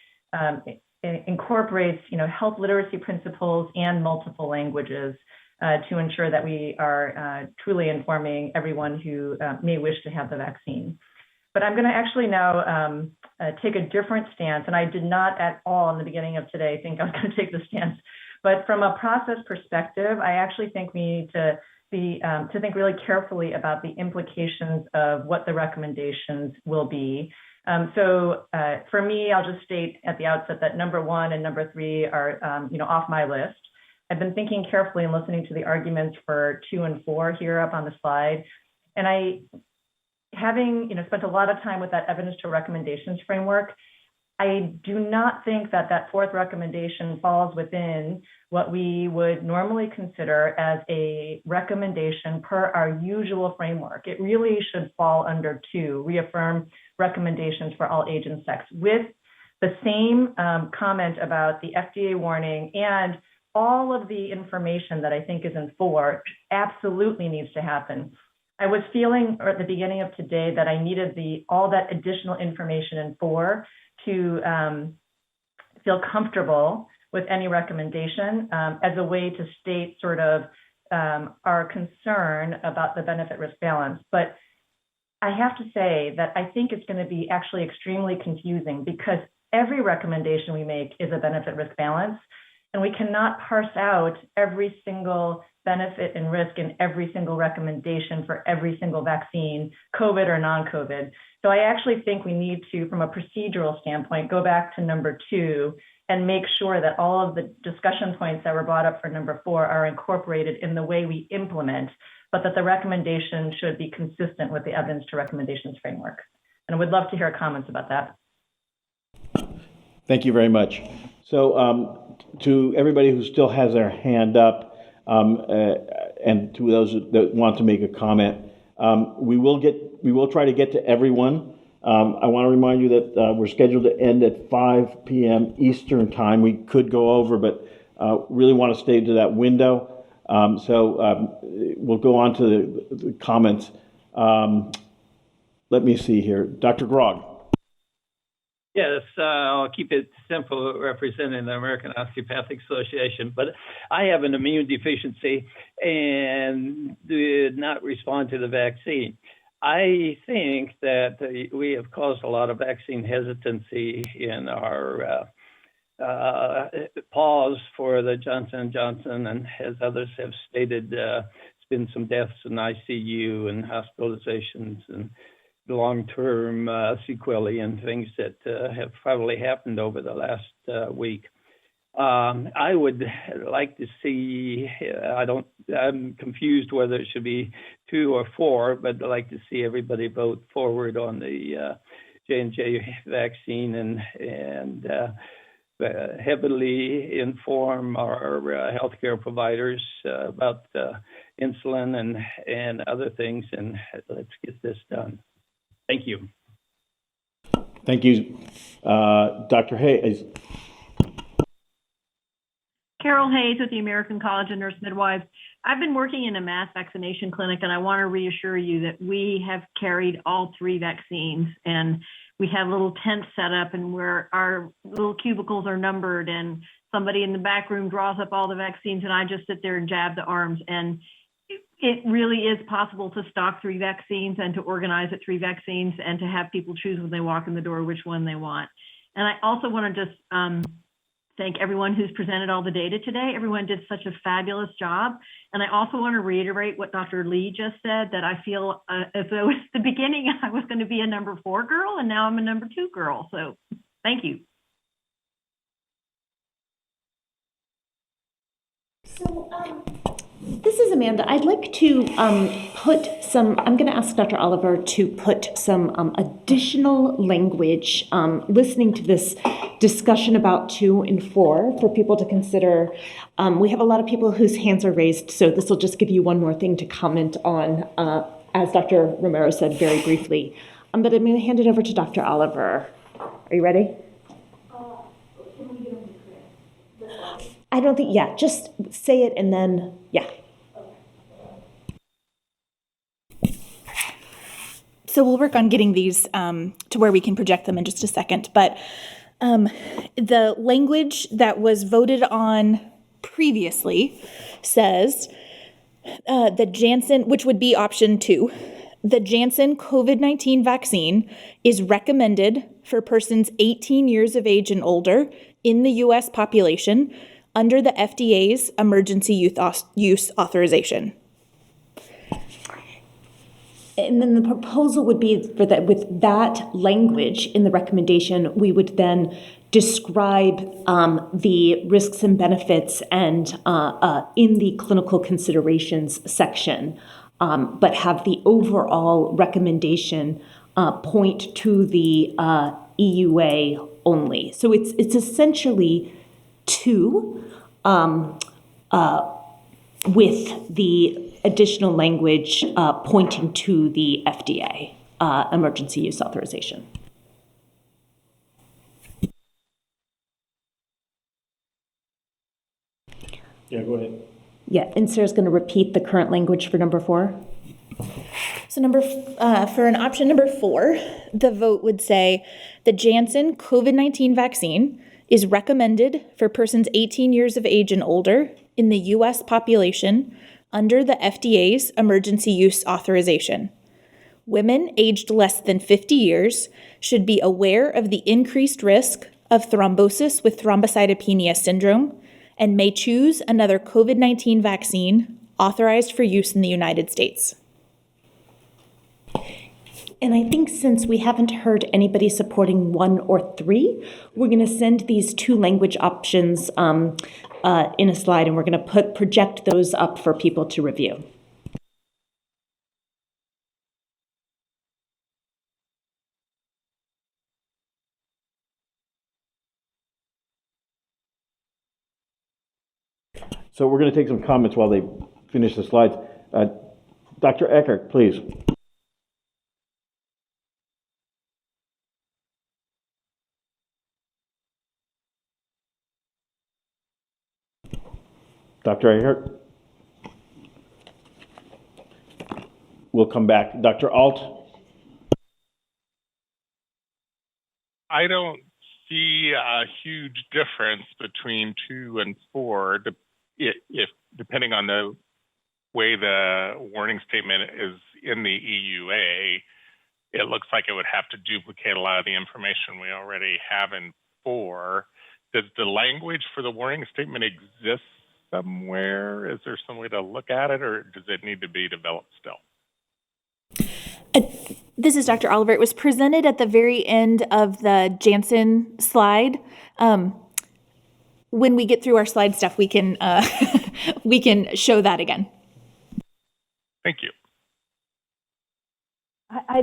incorporates health literacy principles and multiple languages to ensure that we are truly informing everyone who may wish to have the vaccine. But I'm going to actually now take a different stance, and I did not at all in the beginning of today think I was going to take this stance. But from a process perspective, I actually think we need to think really carefully about the implications of what the recommendations will be. So for me, I'll just state at the outset that number 1 and number 3 are off my list. I've been thinking carefully and listening to the arguments for 2 and 4 here up on the slide, and having spent a lot of time with that evidence to recommendations framework, I do not think that 4th recommendation falls within what we would normally consider as a recommendation per our usual framework. It really should fall under 2, reaffirm recommendations for all age and sex, with the same comment about the FDA warning and all of the information that I think is in 4 absolutely needs to happen. I was feeling at the beginning of today that I needed all that additional information in 4 to feel comfortable with any recommendation as a way to state sort of our concern about the benefit risk balance. But I have to say that I think it's going to be actually extremely confusing because every recommendation we make is a benefit risk balance, and we cannot parse out every single benefit and risk in every single recommendation for every single vaccine, COVID or non-COVID. So I actually think we need to, from a procedural standpoint, go back to number 2 and make sure that all of the discussion points that were brought up for number 4 are incorporated in the way we implement, but that the recommendation should be consistent with the evidence to recommendations framework. And I would love to hear comments about that. Thank you very much. So to everybody who still has their hand up, and to those that want to make a comment, we will try to get to everyone. I want to remind you that we're scheduled to end at 5 p.m. Eastern time. We could go over, but really want to stay to that window. So we'll go on to the comments. Let me see here. Dr. Grog. Yes, I'll keep it simple, representing the American Osteopathic Association, but I have an immune deficiency and did not respond to the vaccine. I think that we have caused a lot of vaccine hesitancy in our pause for the Johnson & Johnson, and as others have stated, it's been some deaths in ICU and hospitalizations and long-term sequelae and things that have probably happened over the last week. I would like to see, I'm confused whether it should be 2 or 4, but I'd like to see everybody vote forward on the J&J vaccine and heavily inform our healthcare providers about insulin and other things, and let's get this done. Thank you. Thank you. Dr. Hayes. Carol Hayes with the American College of Nurse Midwives. I've been working in a mass vaccination clinic, and I want to reassure you that we have carried all 3 vaccines, and we have little tents set up, and where our little cubicles are numbered, and somebody in the back room draws up all the vaccines, and I just sit there and jab the arms. And it really is possible to stock 3 vaccines and to organize at 3 vaccines and to have people choose when they walk in the door which one they want. And I also want to just thank everyone who's presented all the data today. Everyone did such a fabulous job. And I also want to reiterate what Dr. Lee just said, that I feel as though at the beginning I was going to be a number 4 girl, and now I'm a number 2 girl. So thank you. So this is Amanda. I'd like to I'm going to ask Dr. Oliver to put some additional language, listening to this discussion about 2 and 4 for people to consider. We have a lot of people whose hands are raised, so this will just give you one more thing to comment on, as Dr. Romero said very briefly. But I'm going to hand it over to Dr. Oliver. Are you ready? I don't think, just say it and then, So we'll work on getting these to where we can project them in just a second. But the language that was voted on previously says the Janssen, which would be option 2, the Janssen COVID-19 vaccine is recommended for persons 18 years of age and older in the U.S. population under the FDA's emergency use authorization. And then the proposal would be for that, with that language in the recommendation, we would then describe the risks and benefits and in the clinical considerations section, but have the overall recommendation point to the EUA only. So it's essentially 2 with the additional language pointing to the FDA emergency use authorization. Yeah, go ahead. Yeah, and Sarah's going to repeat the current language for number 4. So for an option number 4, the vote would say the Janssen COVID-19 vaccine is recommended for persons 18 years of age and older in the U.S. population under the FDA's emergency use authorization. Women aged less than 50 years should be aware of the increased risk of thrombosis with thrombocytopenia syndrome and may choose another COVID-19 vaccine authorized for use in the United States. And I think since we haven't heard anybody supporting 1 or 3, we're going to send these 2 language options in a slide, and we're going to project those up for people to review. So we're going to take some comments while they finish the slides. Dr. Eckert, please. Dr. Eckert? We'll come back. Dr. Alt? I don't see a huge difference between 2 and 4, if depending on the way the warning statement is in the EUA. It looks like it would have to duplicate a lot of the information we already have in 4. Does the language for the warning statement exist somewhere? Is there some way to look at it, or does it need to be developed still? This is Dr. Oliver. It was presented at the very end of the Janssen slide. when we get through our slide stuff, we can we can show that again. Thank you.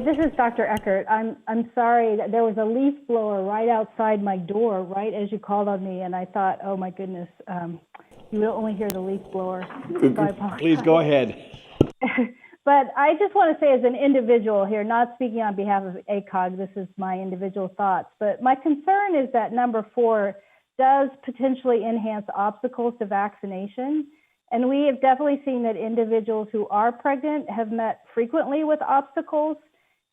This is Dr. Eckert. I'm sorry that there was a leaf blower right outside my door right as you called on me, and I thought, oh my goodness, you will only hear the leaf blower. So please go ahead. But I just want to say, as an individual here, not speaking on behalf of ACOG, this is my individual thoughts, but my concern is that number 4 does potentially enhance obstacles to vaccination. And we have definitely seen that individuals who are pregnant have met frequently with obstacles.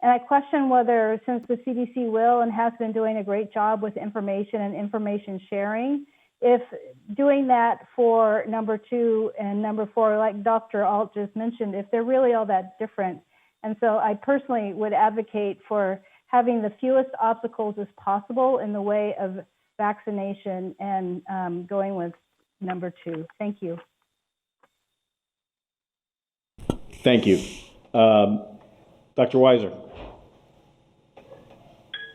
And I question whether, since the CDC will and has been doing a great job with information and information sharing, if doing that for number 2 and number 4, like Dr. Alt just mentioned, if they're really all that different. And so I personally would advocate for having the fewest obstacles as possible in the way of vaccination and going with number 2. Thank you. Thank you. Dr. Weiser.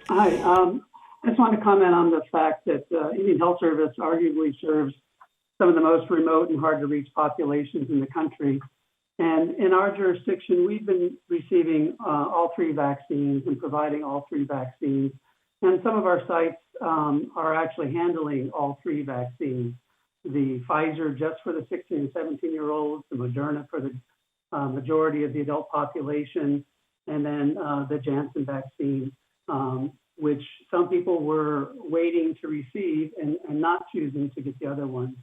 Hi. I just want to comment on the fact that Indian Health Service arguably serves some of the most remote and hard to reach populations in the country. And in our jurisdiction, we've been receiving all 3 vaccines and providing all 3 vaccines. And some of our sites are actually handling all 3 vaccines. The Pfizer just for the 16 and 17-year-olds, the Moderna for the majority of the adult population, and then the Janssen vaccine, which some people were waiting to receive and not choosing to get the other one.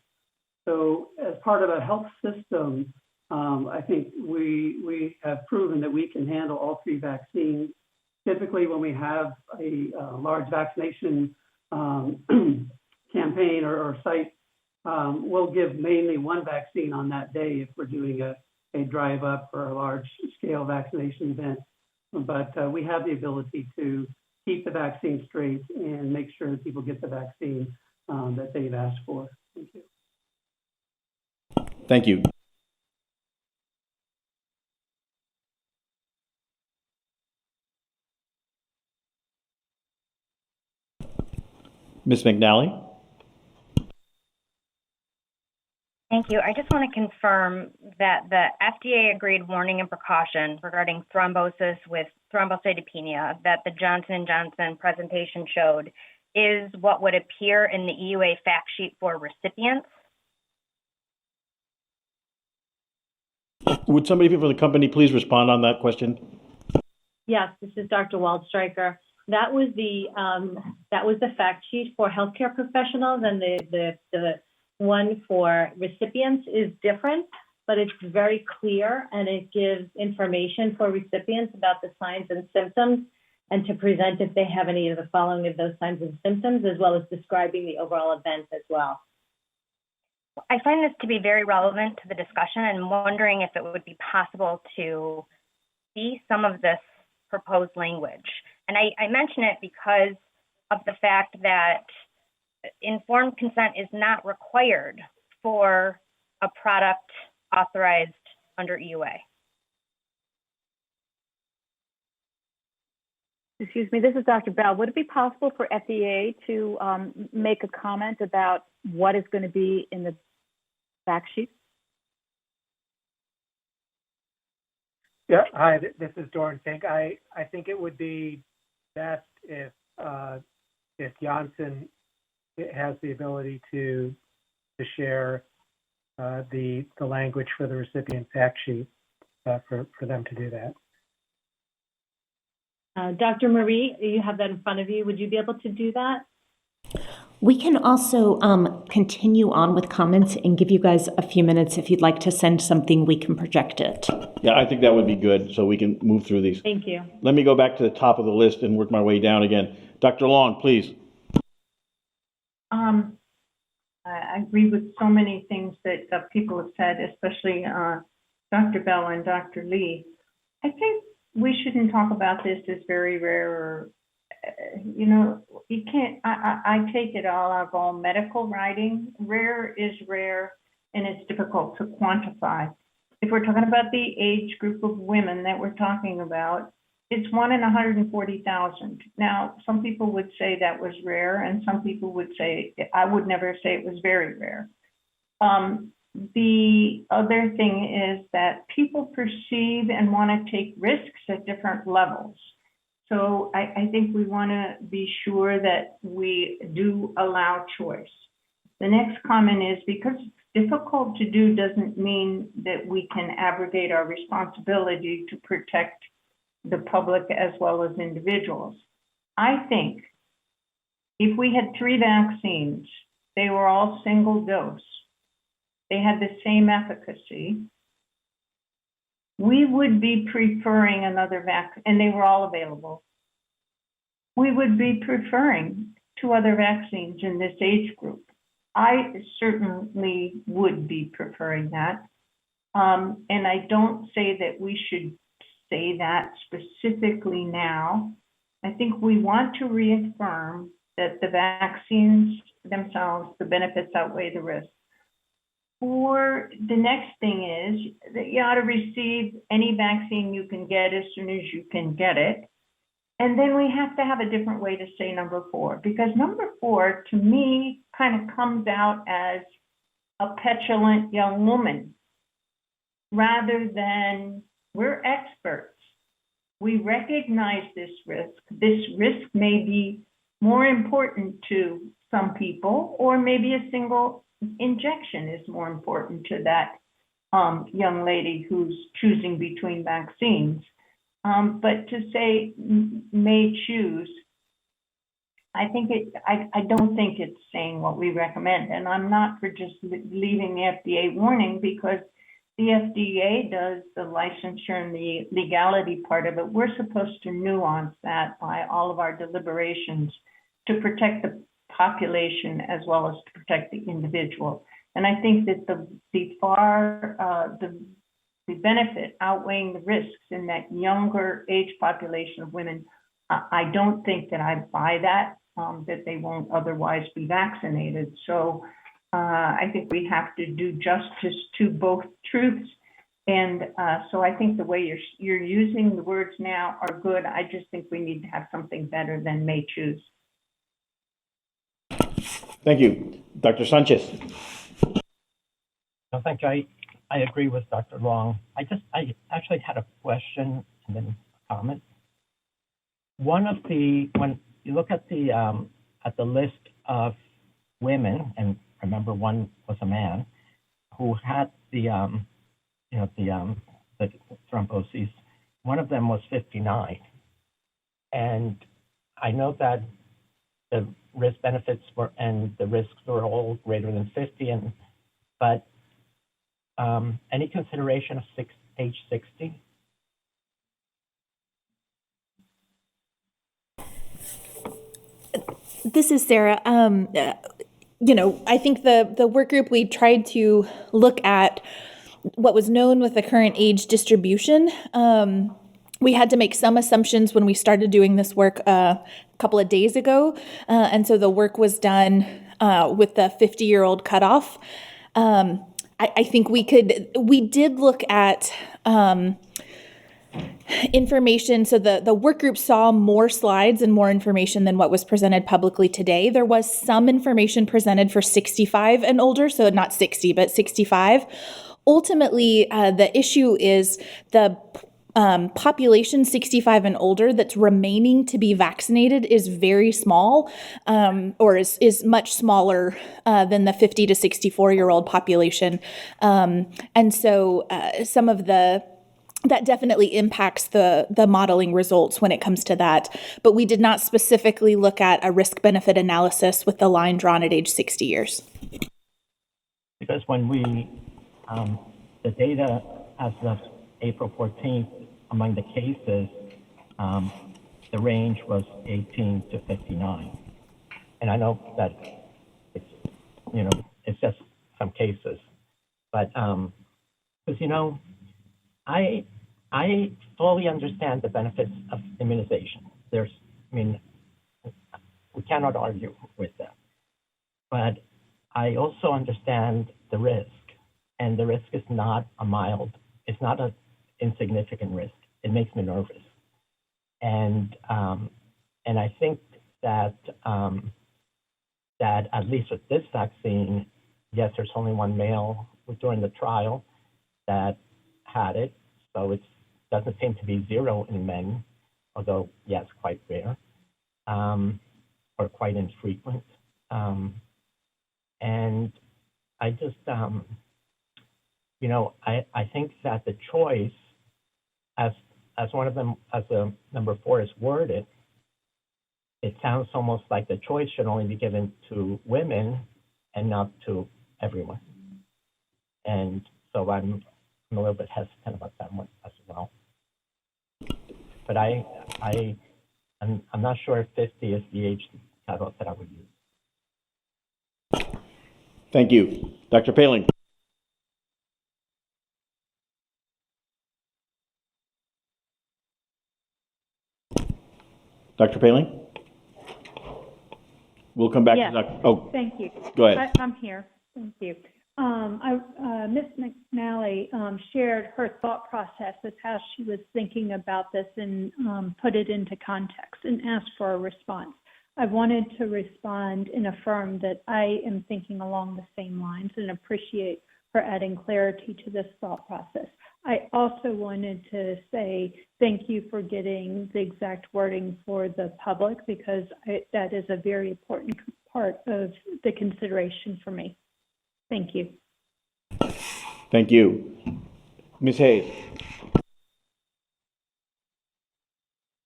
So as part of a health system, I think we have proven that we can handle all 3 vaccines. Typically, when we have a large vaccination campaign or site, we'll give mainly 1 vaccine on that day if we're doing a drive up or a large scale vaccination event. But we have the ability to keep the vaccine straight and make sure that people get the vaccine that they've asked for. Thank you. Thank you. Ms. McNally? Thank you. I just want to confirm that the FDA agreed warning and precaution regarding thrombosis with thrombocytopenia that the Johnson & Johnson presentation showed is what would appear in the EUA fact sheet for recipients. Would somebody from the company please respond on that question? Yes, this is Dr. Waldstreicher. That was the fact sheet for healthcare professionals, and the one for recipients is different, but it's very clear, and it gives information for recipients about the signs and symptoms and to present if they have any of the following of those signs and symptoms, as well as describing the overall event as well. I find this to be very relevant to the discussion, and wondering if it would be possible to see some of this proposed language. And I mention it because of the fact that informed consent is not required for a product authorized under EUA. Excuse me, this is Dr. Bell. Would it be possible for FDA to make a comment about what is going to be in the fact sheet? Yeah, hi, this is Doran Fink. I think it would be best if Janssen has the ability to share the language for the recipient fact sheet for them to do that. Dr. Marie, you have that in front of you. Would you be able to do that? We can also continue on with comments and give you guys a few minutes. If you'd like to send something, we can project it. Yeah, I think that would be good so we can move through these. Thank you. Let me go back to the top of the list and work my way down again. Dr. Long, please. I agree with so many things that people have said, especially Dr. Bell and Dr. Lee. I think we shouldn't talk about this as very rare or, you know, you can't, I take it all out of all medical writing. Rare is rare and it's difficult to quantify. If we're talking about the age group of women that we're talking about, it's 1 in 140,000. Now, some people would say that was rare, and some people would say, I would never say it was very rare. The other thing is that people perceive and want to take risks at different levels. So I think we want to be sure that we do allow choice. The next comment is, because it's difficult to do doesn't mean that we can abrogate our responsibility to protect the public as well as individuals. I think if we had 3 vaccines, they were all single dose, they had the same efficacy, we would be preferring another vaccine, and they were all available. We would be preferring 2 other vaccines in this age group. I certainly would be preferring that. And I don't say that we should say that specifically now. I think we want to reaffirm that the vaccines themselves, the benefits outweigh the risks. Or the next thing is that you ought to receive any vaccine you can get as soon as you can get it. And then we have to have a different way to say number 4, because number 4 to me kind of comes out as a petulant young woman rather than we're experts. We recognize this risk. This risk may be more important to some people, or maybe a single injection is more important to that young lady who's choosing between vaccines. But to say may choose, I don't think it's saying what we recommend. And I'm not for just leaving the FDA warning, because the FDA does the licensure and the legality part of it. We're supposed to nuance that by all of our deliberations to protect the population as well as to protect the individual. And I think that the benefit outweighing the risks in that younger age population of women, I don't think that I buy that, that they won't otherwise be vaccinated. So I think we have to do justice to both truths. And so I think the way you're using the words now are good. I just think we need to have something better than may choose. Thank you. Dr. Sanchez. No, thank you. I agree with Dr. Long. I actually had a question and then a comment. When you look at the list of women, and remember one was a man who had the thrombosis, one of them was 59, and I know that the risk benefits and the risks were all greater than 50, but any consideration of age 60? This is Sarah. I think the work group, we tried to look at what was known with the current age distribution. We had to make some assumptions when we started doing this work a couple of days ago. And so the work was done with the 50-year-old cutoff. I think we did look at information. So the work group saw more slides and more information than what was presented publicly today. There was some information presented for 65 and older, so not 60, but 65. Ultimately, the issue is the population 65 and older that's remaining to be vaccinated is very small, or is much smaller than the 50 to 64-year-old population. And so some of that definitely impacts the modeling results when it comes to that. But we did not specifically look at a risk-benefit analysis with the line drawn at age 60 years. Because when the data as of April 14th, among the cases, the range was 18 to 59. And I know that it's just some cases, but because, I fully understand the benefits of immunization. We cannot argue with that. But I also understand the risk, and the risk is not it's not an insignificant risk. It makes me nervous. And I think that that at least with this vaccine, yes, there's only one male during the trial that had it, so it doesn't seem to be zero in men, although yes, quite rare or quite infrequent. And I just, you know, I think that the choice, as one of them, as the number 4 is worded, it sounds almost like the choice should only be given to women and not to everyone. And so I'm a little bit hesitant about that one as well. But I'm not sure if 50 is the age cutoff that I would use. Thank you. Dr. Paling. Dr. Paling? We'll come back to Dr. Oh, thank you. Go ahead. I'm here. Thank you. Ms. McNally shared her thought process with how she was thinking about this and put it into context and asked for a response. I wanted to respond and affirm that I am thinking along the same lines and appreciate her adding clarity to this thought process. I also wanted to say thank you for getting the exact wording for the public, because that is a very important part of the consideration for me. Thank you. Thank you. Ms. Hayes.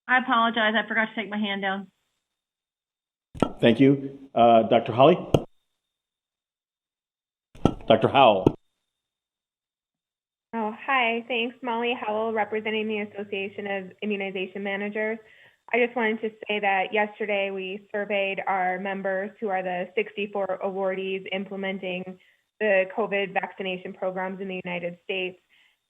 I apologize. I forgot to take my hand down. Thank you. Dr. Holly? Dr. Howell? Oh, hi. Thanks. Molly Howell, representing the Association of Immunization Managers. I just wanted to say that yesterday we surveyed our members, who are the 64 awardees implementing the COVID vaccination programs in the United States,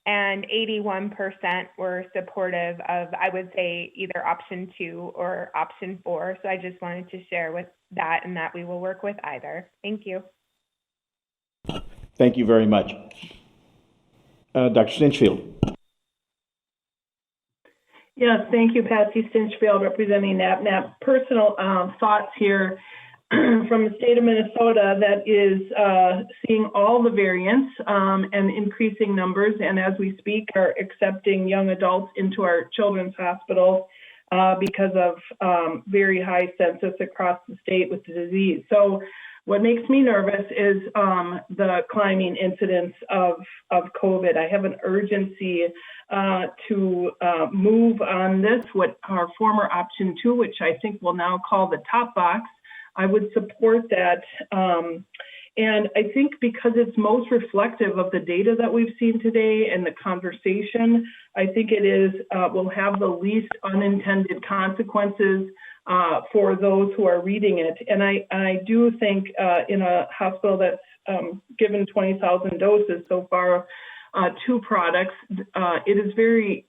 and 81% were supportive of, I would say, either option 2 or option 4. So I just wanted to share with that, and that we will work with either. Thank you. Thank you very much. Dr. Stinchfield. Yes, thank you, Patsy Stinchfield, representing NAPNAP. Personal thoughts here from the state of Minnesota that is seeing all the variants and increasing numbers, and as we speak are accepting young adults into our children's hospitals because of very high census across the state with the disease. So what makes me nervous is the climbing incidence of COVID. I have an urgency to move on this, what our former option 2, which I think we'll now call the top box. I would support that. And I think because it's most reflective of the data that we've seen today and the conversation, I think it is will have the least unintended consequences for those who are reading it. And I do think in a hospital that's given 20,000 doses so far, 2 products, it is very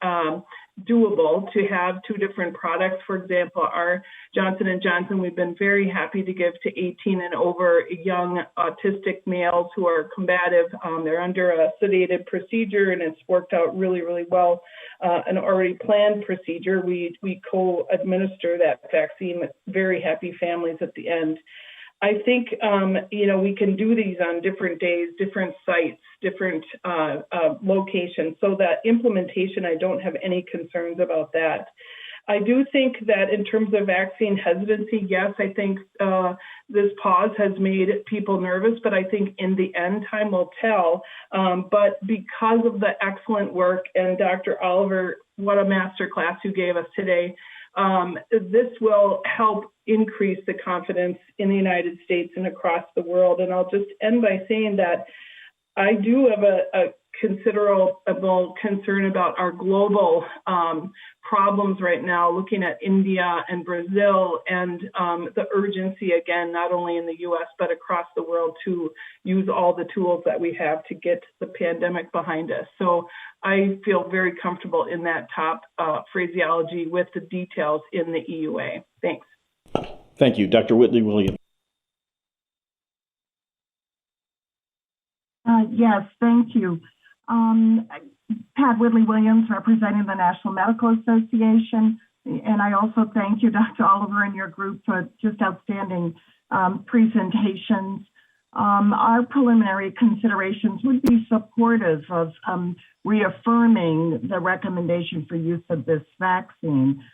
doable to have 2 different products. For example, our Johnson & Johnson, we've been very happy to give to 18 and over young autistic males who are combative. They're under a sedated procedure, and it's worked out really, really well. An already planned procedure. We co-administer that vaccine with very happy families at the end. I think, we can do these on different days, different sites, different locations. So that implementation, I don't have any concerns about that. I do think that in terms of vaccine hesitancy, yes, I think this pause has made people nervous, but I think in the end, time will tell. But because of the excellent work, and Dr. Oliver, what a masterclass you gave us today, this will help increase the confidence in the United States and across the world. And I'll just end by saying that I do have a considerable concern about our global problems right now, looking at India and Brazil, and the urgency, again, not only in the US, but across the world, to use all the tools that we have to get the pandemic behind us. So I feel very comfortable in that top phraseology with the details in the EUA. Thanks. Thank you. Dr. Whitley Williams. Yes, thank you. Pat Whitley Williams, representing the National Medical Association. And I also thank you, Dr. Oliver, and your group for just outstanding presentations. Our preliminary considerations would be supportive of reaffirming the recommendation for use of this vaccine.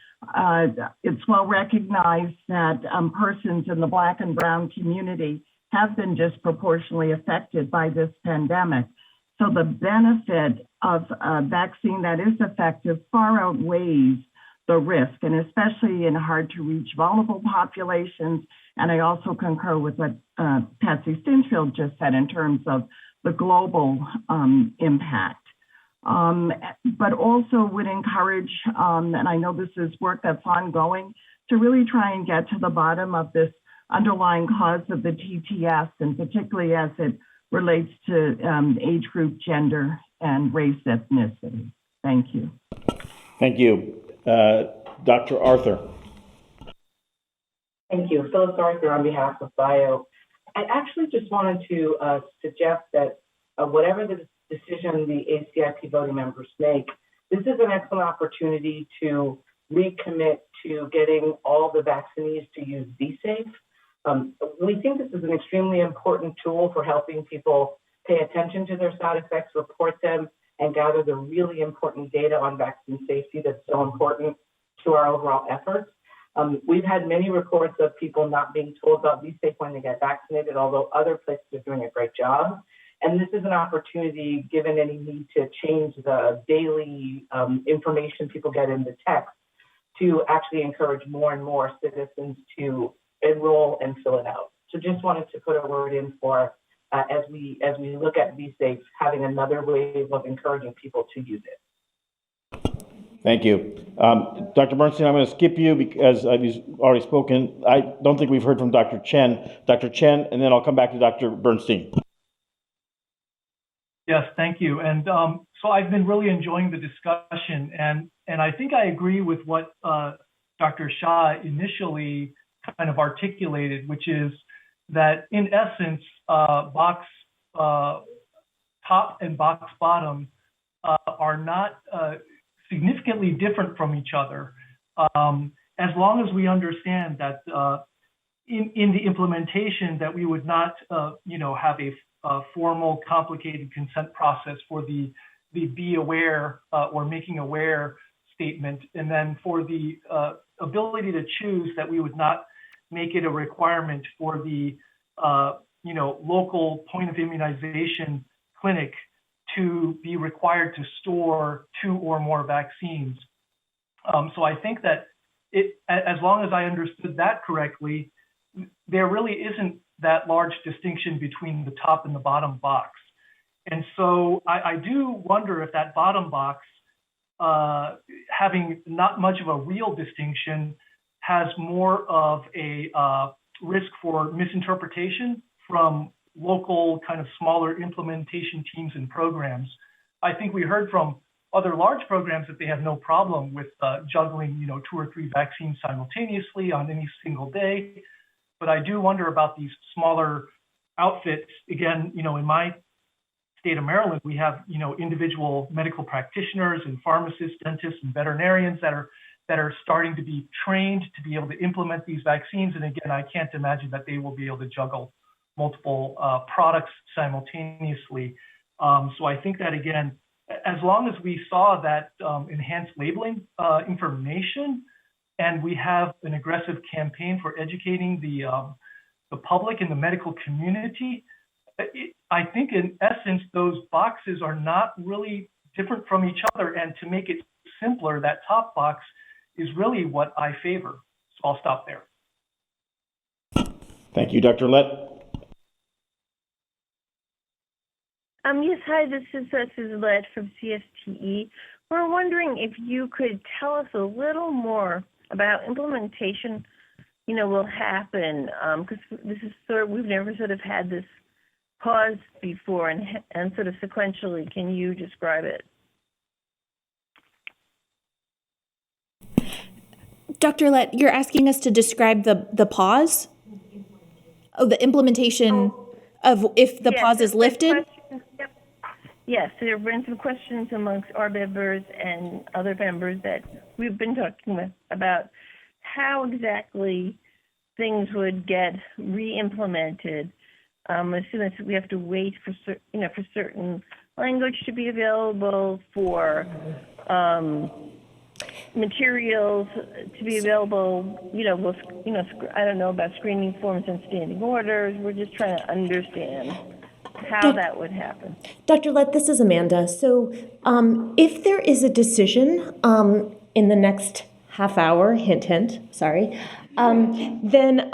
It's well recognized that persons in the Black and Brown community have been disproportionately affected by this pandemic. So the benefit of a vaccine that is effective far outweighs the risk, and especially in hard-to-reach vulnerable populations. And I also concur with what Patsy Stinchfield just said in terms of the global impact. But also would encourage, and I know this is work that's ongoing, to really try and get to the bottom of this underlying cause of the TTS, and particularly as it relates to age group, gender, and race ethnicity. Thank you. Thank you. Dr. Arthur. Thank you. Phyllis Arthur on behalf of BIO. I actually just wanted to suggest that whatever the decision the ACIP voting members make, this is an excellent opportunity to recommit to getting all the vaccinees to use BSafe. We think this is an extremely important tool for helping people pay attention to their side effects, report them, and gather the really important data on vaccine safety that's so important to our overall efforts. We've had many reports of people not being told about BSafe when they get vaccinated, although other places are doing a great job. And this is an opportunity, given any need to change the daily information people get in the text, to actually encourage more and more citizens to enroll and fill it out. So just wanted to put a word in for, as we look at BSafe, having another wave of encouraging people to use it. Thank you. Dr. Bernstein, I'm going to skip you because I've already spoken. I don't think we've heard from Dr. Chen. Dr. Chen, and then I'll come back to Dr. Bernstein. Yes, thank you. And so I've been really enjoying the discussion, and I think I agree with what Dr. Shah initially kind of articulated, which is that in essence, box top and box bottom are not significantly different from each other, as long as we understand that in the implementation that we would not, have a formal, complicated consent process for the be aware or making aware statement, and then for the ability to choose, that we would not make it a requirement for the local point of immunization clinic to be required to store 2 or more vaccines. So I think that as long as I understood that correctly, there really isn't that large distinction between the top and the bottom box. And so I do wonder if that bottom box, having not much of a real distinction, has more of a risk for misinterpretation from local kind of smaller implementation teams and programs. I think we heard from other large programs that they have no problem with juggling, 2 or 3 vaccines simultaneously on any single day. But I do wonder about these smaller outfits. Again, in my state of Maryland, we have, individual medical practitioners and pharmacists, dentists, and veterinarians that are starting to be trained to be able to implement these vaccines. And again, I can't imagine that they will be able to juggle multiple products simultaneously. So I think that, again, as long as we saw that enhanced labeling information, and we have an aggressive campaign for educating the public and the medical community, I think in essence, those boxes are not really different from each other. And to make it simpler, that top box is really what I favor. So I'll stop there. Thank you, Dr. Lett. Yes, hi, this is Susan Lett from CSTE. We're wondering if you could tell us a little more about implementation, will happen, because this is we've never sort of had this pause before, and sort of sequentially, can you describe it? Dr. Lett, you're asking us to describe the pause? Oh, the implementation of if the pause is lifted? Yes, there have been some questions amongst our members and other members that we've been talking about how exactly things would get re-implemented as soon as we have to wait for for certain language to be available, for materials to be available, I don't know about screening forms and standing orders. We're just trying to understand how that would happen. Dr. Lett, this is Amanda. So if there is a decision in the next half hour, hint, hint, sorry, then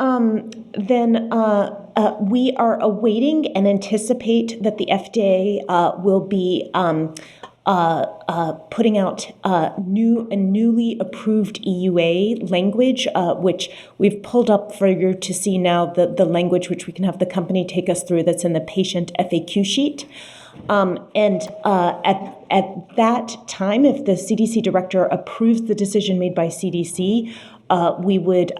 we are awaiting and anticipate that the FDA will be putting out newly approved EUA language, which we've pulled up for you to see now, the language which we can have the company take us through that's in the patient FAQ sheet. And at that time, if the CDC director approves the decision made by CDC, we would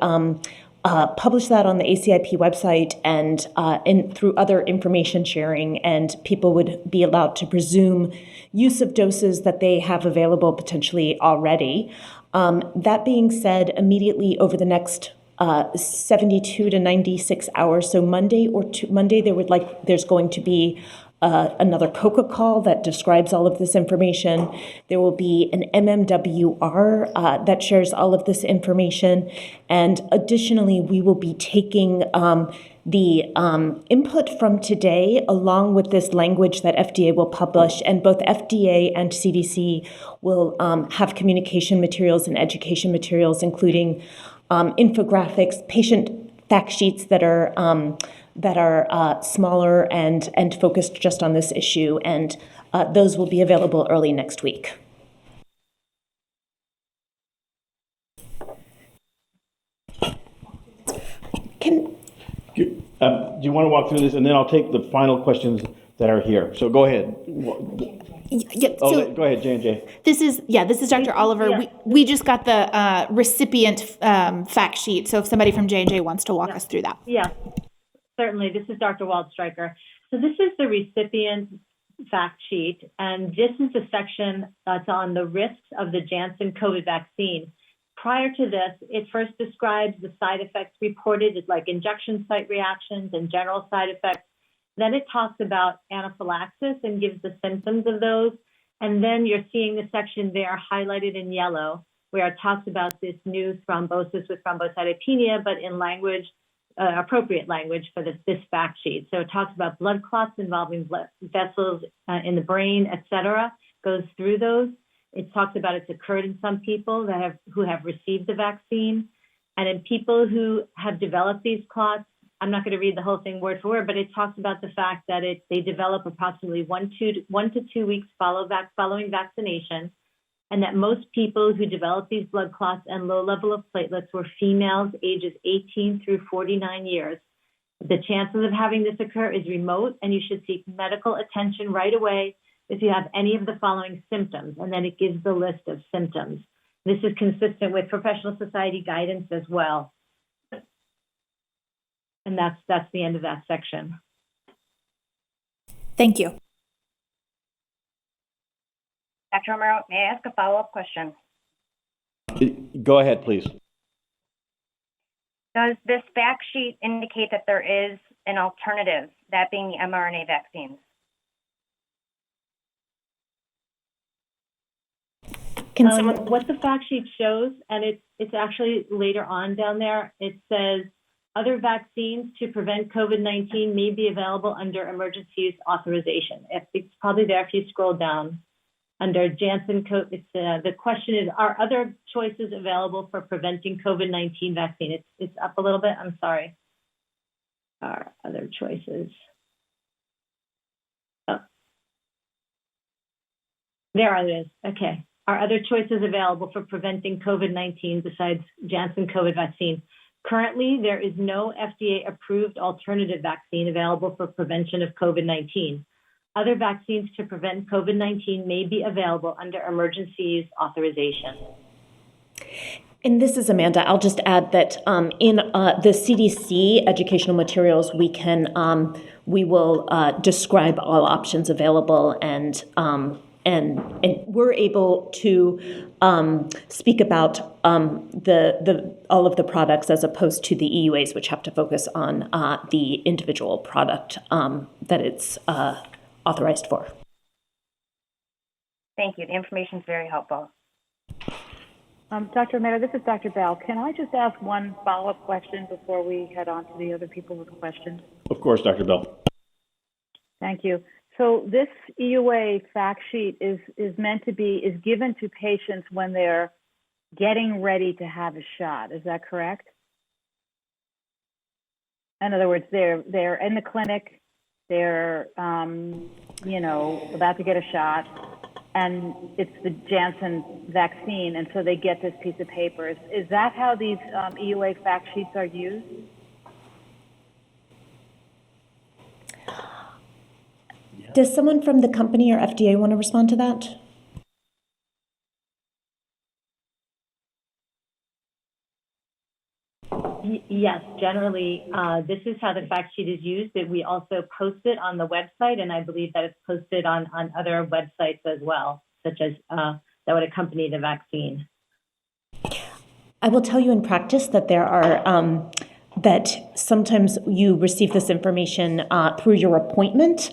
publish that on the ACIP website and through other information sharing, and people would be allowed to presume use of doses that they have available potentially already. That being said, immediately over the next 72 to 96 hours, so Monday, there's going to be another COCA call that describes all of this information. There will be an MMWR that shares all of this information. And additionally, we will be taking the input from today along with this language that FDA will publish, and both FDA and CDC will have communication materials and education materials, including infographics, patient fact sheets that are smaller and focused just on this issue, and those will be available early next week. Do you want to walk through this, and then I'll take the final questions that are here. So go ahead. Yep. Go ahead, J&J. This is Dr. Oliver. Yeah. We just got the recipient fact sheet. So if somebody from J&J wants to walk us through that. Yeah, certainly. This is Dr. Waldstreicher. So this is the recipient fact sheet, and this is the section that's on the risks of the Janssen COVID vaccine. Prior to this, it first describes the side effects reported, like injection site reactions and general side effects. Then it talks about anaphylaxis and gives the symptoms of those. And then you're seeing the section there highlighted in yellow, where it talks about this new thrombosis with thrombocytopenia, but in language, appropriate language for this fact sheet. So it talks about blood clots involving blood vessels in the brain, et cetera, goes through those. It talks about it's occurred in some people who have received the vaccine. And in people who have developed these clots, I'm not going to read the whole thing word for word, but it talks about the fact that they develop approximately 1 to 2 weeks following vaccination, and that most people who develop these blood clots and low level of platelets were females ages 18 through 49 years. The chances of having this occur is remote, and you should seek medical attention right away if you have any of the following symptoms, and then it gives the list of symptoms. This is consistent with professional society guidance as well. And that's the end of that section. Thank you. Dr. Romero, may I ask a follow-up question? Go ahead, please. Does this fact sheet indicate that there is an alternative, that being the mRNA vaccines? What the fact sheet shows, and it's actually later on down there, it says other vaccines to prevent COVID-19 may be available under emergency use authorization. It's probably there if you scroll down. Under Janssen COVID, the question is, are other choices available for preventing COVID-19 vaccine? It's up a little bit, I'm sorry. Are other choices? Oh. There it is, okay. Are other choices available for preventing COVID-19 besides Janssen COVID vaccine? Currently, there is no FDA-approved alternative vaccine available for prevention of COVID-19. Other vaccines to prevent COVID-19 may be available under emergency use authorization. And this is Amanda. I'll just add that in the CDC educational materials, we will describe all options available and we're able to speak about all of the products as opposed to the EUAs, which have to focus on the individual product that it's authorized for. Thank you. The information is very helpful. Dr. Romero, this is Dr. Bell. Can I just ask one follow-up question before we head on to the other people with questions? Of course, Dr. Bell. Thank you. So this EUA fact sheet is given to patients when they're getting ready to have a shot. Is that correct? In other words, they're in the clinic, they're about to get a shot, and it's the Janssen vaccine, and so they get this piece of paper. Is that how these EUA fact sheets are used? Does someone from the company or FDA want to respond to that? Yes, generally, this is how the fact sheet is used. That we also post it on the website, and I believe that it's posted on other websites as well, such as that would accompany the vaccine. I will tell you in practice that there are that sometimes you receive this information through your appointment.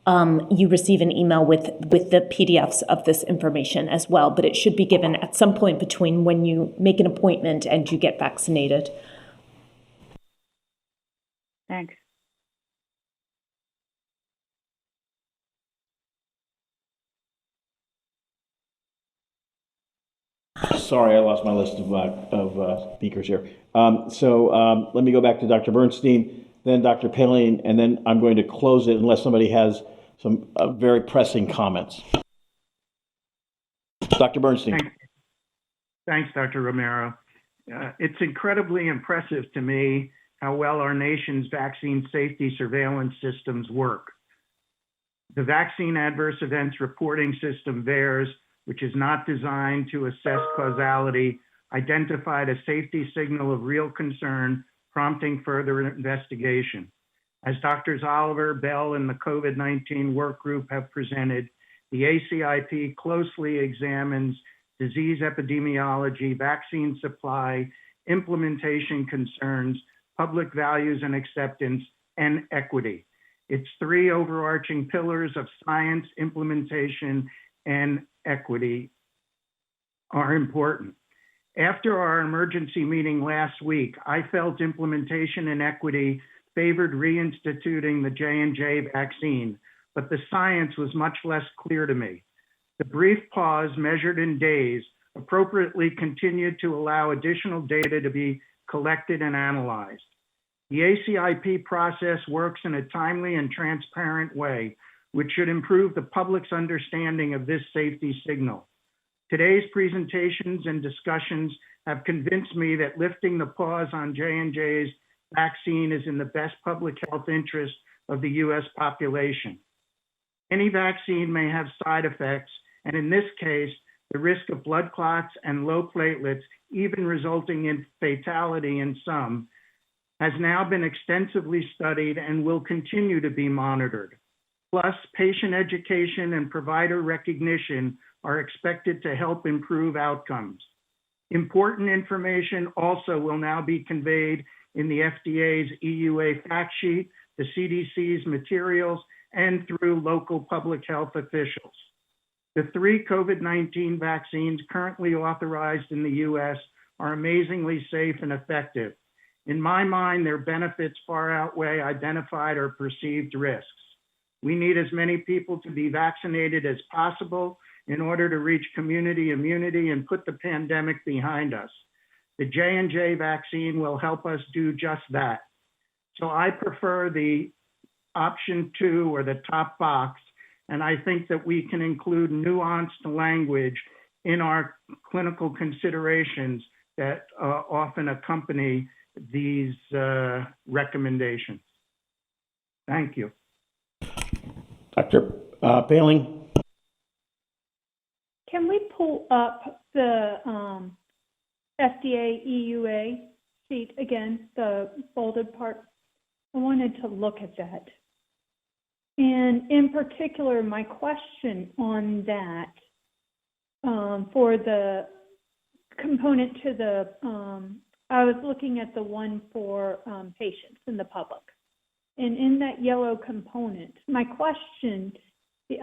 You receive an email with the PDFs of this information as well, but it should be given at some point between when you make an appointment and you get vaccinated. Thanks. Sorry, I lost my list of speakers here. Let me go back to Dr. Bernstein, then Dr. Paling, and then I'm going to close it unless somebody has some very pressing comments. Dr. Bernstein. Thanks, Dr. Romero. It's incredibly impressive to me how well our nation's vaccine safety surveillance systems work. The Vaccine Adverse Events Reporting System, VAERS, which is not designed to assess causality, identified a safety signal of real concern, prompting further investigation. As Drs. Oliver, Bell, and the COVID-19 work group have presented, the ACIP closely examines disease epidemiology, vaccine supply, implementation concerns, public values and acceptance, and equity. Its three overarching pillars of science, implementation, and equity are important. After our emergency meeting last week, I felt implementation and equity favored reinstituting the J&J vaccine, but the science was much less clear to me. The brief pause, measured in days, appropriately continued to allow additional data to be collected and analyzed. The ACIP process works in a timely and transparent way, which should improve the public's understanding of this safety signal. Today's presentations and discussions have convinced me that lifting the pause on J&J's vaccine is in the best public health interest of the US population. Any vaccine may have side effects, and in this case, the risk of blood clots and low platelets, even resulting in fatality in some, has now been extensively studied and will continue to be monitored. Plus, patient education and provider recognition are expected to help improve outcomes. Important information also will now be conveyed in the FDA's EUA fact sheet, the CDC's materials, and through local public health officials. The three COVID-19 vaccines currently authorized in the US are amazingly safe and effective. In my mind, their benefits far outweigh identified or perceived risks. We need as many people to be vaccinated as possible in order to reach community immunity and put the pandemic behind us. The J&J vaccine will help us do just that. So I prefer the option 2 or the top box, and I think that we can include nuanced language in our clinical considerations that often accompany these recommendations. Thank you. Dr. Paling. Can we pull up the FDA EUA sheet again, the bolded part? I wanted to look at that. And in particular, my question on that for the component to the, I was looking at the one for patients in the public. And in that yellow component, my question,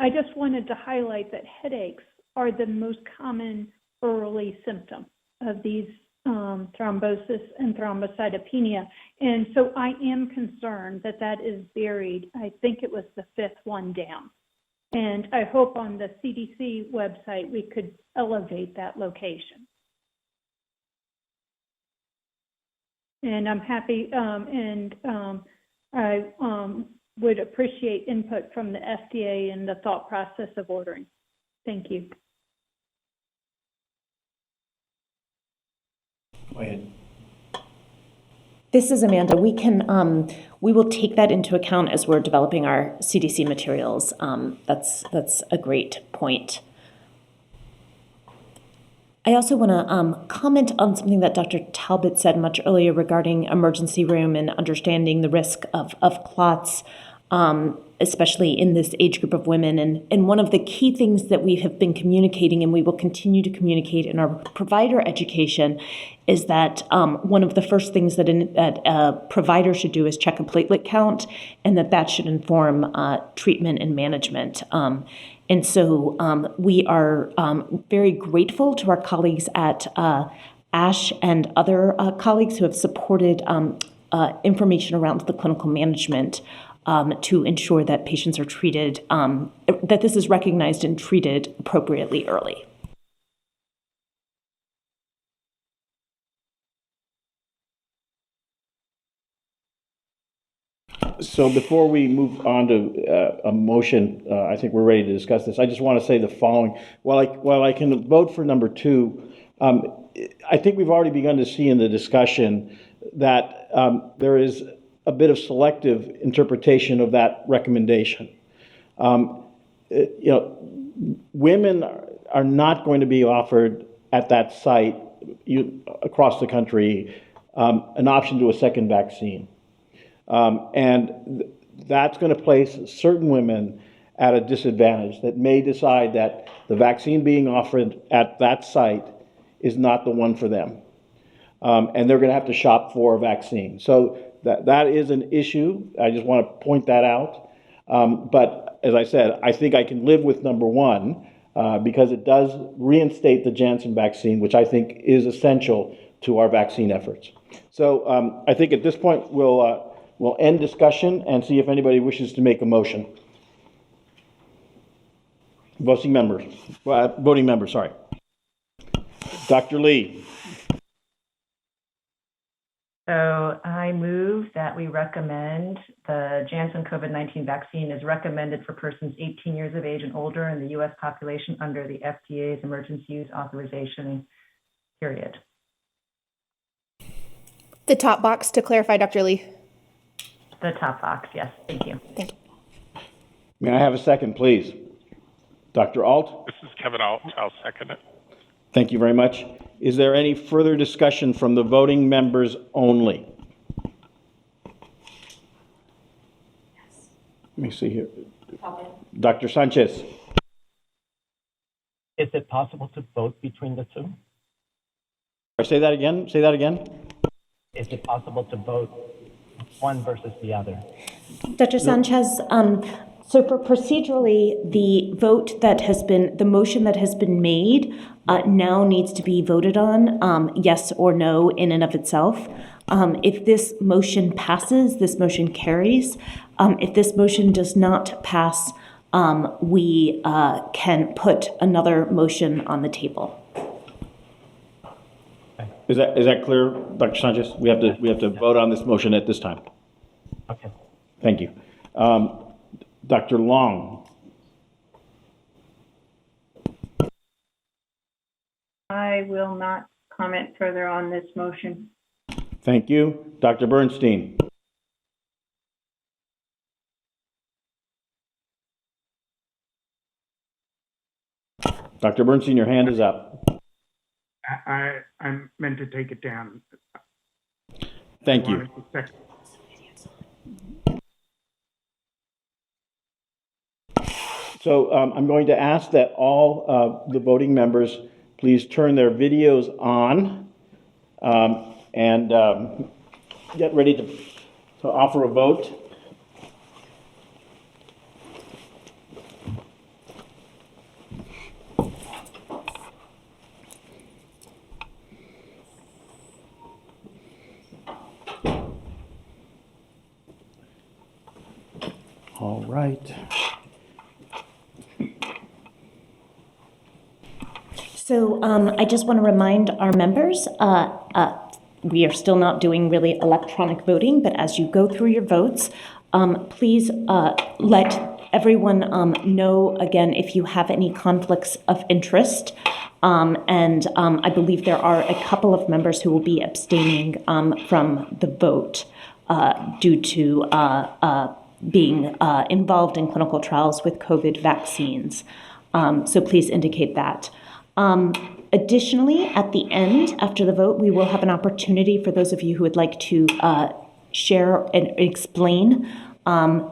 I just wanted to highlight that headaches are the most common early symptom of these thrombosis and thrombocytopenia. And so I am concerned that that is buried. I think it was the fifth one down. And I hope on the CDC website we could elevate that location. And I'm happy, I would appreciate input from the FDA and the thought process of ordering. Thank you. Go ahead. This is Amanda. We will take that into account as we're developing our CDC materials. That's a great point. I also want to comment on something that Dr. Talbot said much earlier regarding emergency room and understanding the risk of clots, especially in this age group of women. And one of the key things that we have been communicating and we will continue to communicate in our provider education is that one of the first things that a provider should do is check a platelet count, and that should inform treatment and management. And so we are very grateful to our colleagues at ASH and other colleagues who have supported information around the clinical management to ensure that patients are treated, that this is recognized and treated appropriately early. So before we move on to a motion, I think we're ready to discuss this. I just want to say the following. While I can vote for number 2, I think we've already begun to see in the discussion that there is a bit of selective interpretation of that recommendation. Women are not going to be offered at that site across the country an option to a second vaccine. And that's going to place certain women at a disadvantage that may decide that the vaccine being offered at that site is not the one for them. And they're going to have to shop for a vaccine. So that is an issue. I just want to point that out. But as I said, I think I can live with number 1 because it does reinstate the Janssen vaccine, which I think is essential to our vaccine efforts. So I think at this point we'll end discussion and see if anybody wishes to make a motion. Voting members, sorry. Dr. Lee. So I move that we recommend the Janssen COVID-19 vaccine is recommended for persons 18 years of age and older in the U.S. population under the FDA's emergency use authorization period. The top box to clarify, Dr. Lee. The top box, yes. Thank you. Thank you. May I have a second, please? Dr. Alt? This is Kevin Alt. I'll second it. Thank you very much. Is there any further discussion from the voting members only? Let me see here. Dr. Sanchez. Is it possible to vote between the two? Say that again. Is it possible to vote one versus the other? Dr. Sanchez, so for procedurally, the motion that has been made now needs to be voted on, yes or no in and of itself. If this motion passes, this motion carries. If this motion does not pass, we can put another motion on the table. Is that clear, Dr. Sanchez? We have to vote on this motion at this time. Okay. Thank you. Dr. Long. I will not comment further on this motion. Thank you. Dr. Bernstein. Dr. Bernstein, your hand is up. I meant to take it down. Thank you. So I'm going to ask that all the voting members please turn their videos on and get ready to offer a vote. All right. So I just want to remind our members, we are still not doing really electronic voting, but as you go through your votes, please let everyone know again if you have any conflicts of interest. I believe there are a couple of members who will be abstaining from the vote due to being involved in clinical trials with COVID vaccines. So please indicate that. Additionally, at the end, after the vote, we will have an opportunity for those of you who would like to share and explain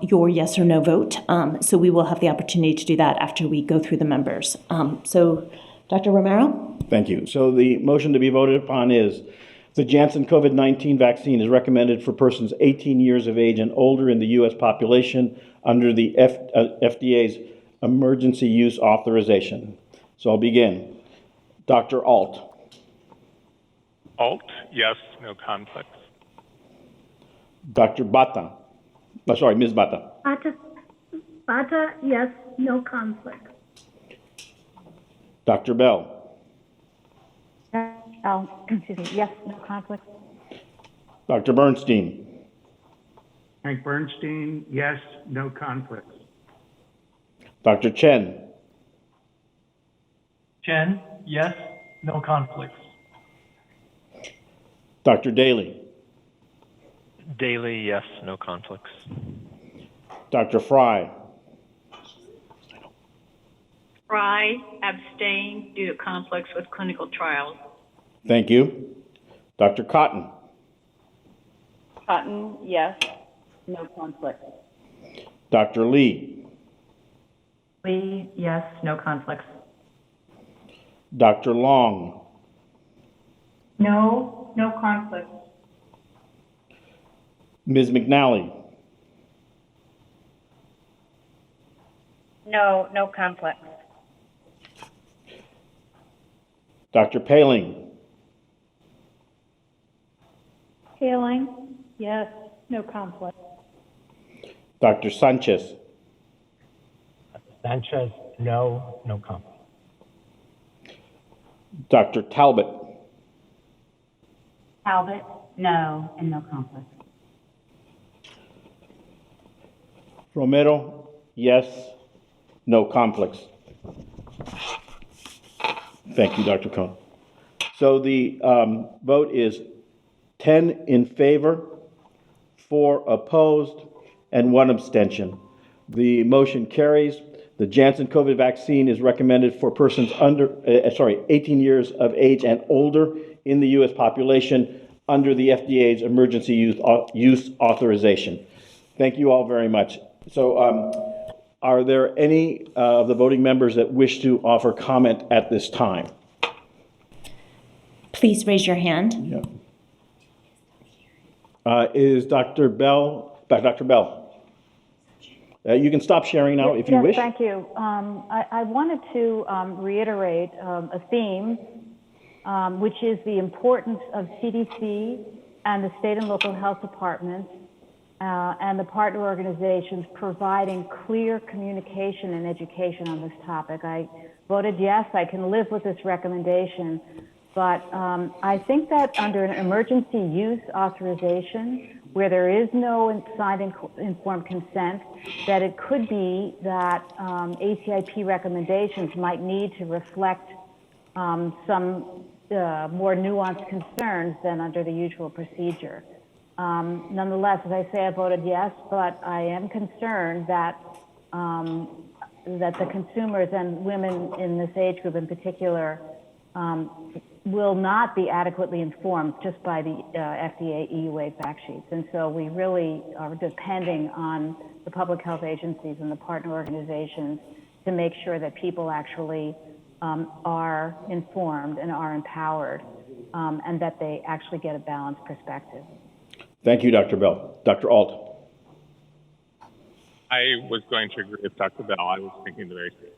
your yes or no vote. So we will have the opportunity to do that after we go through the members. So, Dr. Romero? Thank you. So the motion to be voted upon is the Janssen COVID-19 vaccine is recommended for persons 18 years of age and older in the U.S. population under the FDA's emergency use authorization. So I'll begin. Dr. Alt. Alt, yes, no conflicts. Dr. Bata. Sorry, Ms. Bata. Bata, yes, no conflict. Dr. Bell. Excuse me, yes, no conflict. Dr. Bernstein. Frank Bernstein, yes, no conflicts. Dr. Chen. Chen, yes, no conflicts. Dr. Daly. Daly, yes, no conflicts. Dr. Fry. Fry, abstain due to conflicts with clinical trials. Thank you. Dr. Cotton. Cotton, yes, no conflict. Dr. Lee. Lee, yes, no conflicts. Dr. Long. No, no conflicts. Ms. McNally. No, no conflicts. Dr. Paling. Paling, yes, no conflict. Dr. Sanchez. Sanchez, no, no conflict. Dr. Talbot. Talbot, no, and no conflict. Romero, yes, no conflicts. Thank you, Dr. Cohn. So the vote is 10 in favor, 4 opposed, and 1 abstention. The motion carries. The Janssen COVID vaccine is recommended for persons 18 years of age and older in the U.S. population under the FDA's emergency use authorization. Thank you all very much. So are there any of the voting members that wish to offer comment at this time? Please raise your hand. Yeah. Is Dr. Bell, Dr. Bell? You can stop sharing now if you wish. Thank you. I wanted to reiterate a theme, which is the importance of CDC and the state and local health departments and the partner organizations providing clear communication and education on this topic. I voted yes. I can live with this recommendation. But I think that under an emergency use authorization, where there is no signed informed consent, that it could be that ACIP recommendations might need to reflect some more nuanced concerns than under the usual procedure. Nonetheless, as I say, I voted yes, but I am concerned that that the consumers and women in this age group in particular will not be adequately informed just by the FDA EUA fact sheets. And so we really are depending on the public health agencies and the partner organizations to make sure that people actually are informed and are empowered, and that they actually get a balanced perspective. Thank you, Dr. Bell. Dr. Alt. I was going to agree with Dr. Bell. I was thinking the very same thing.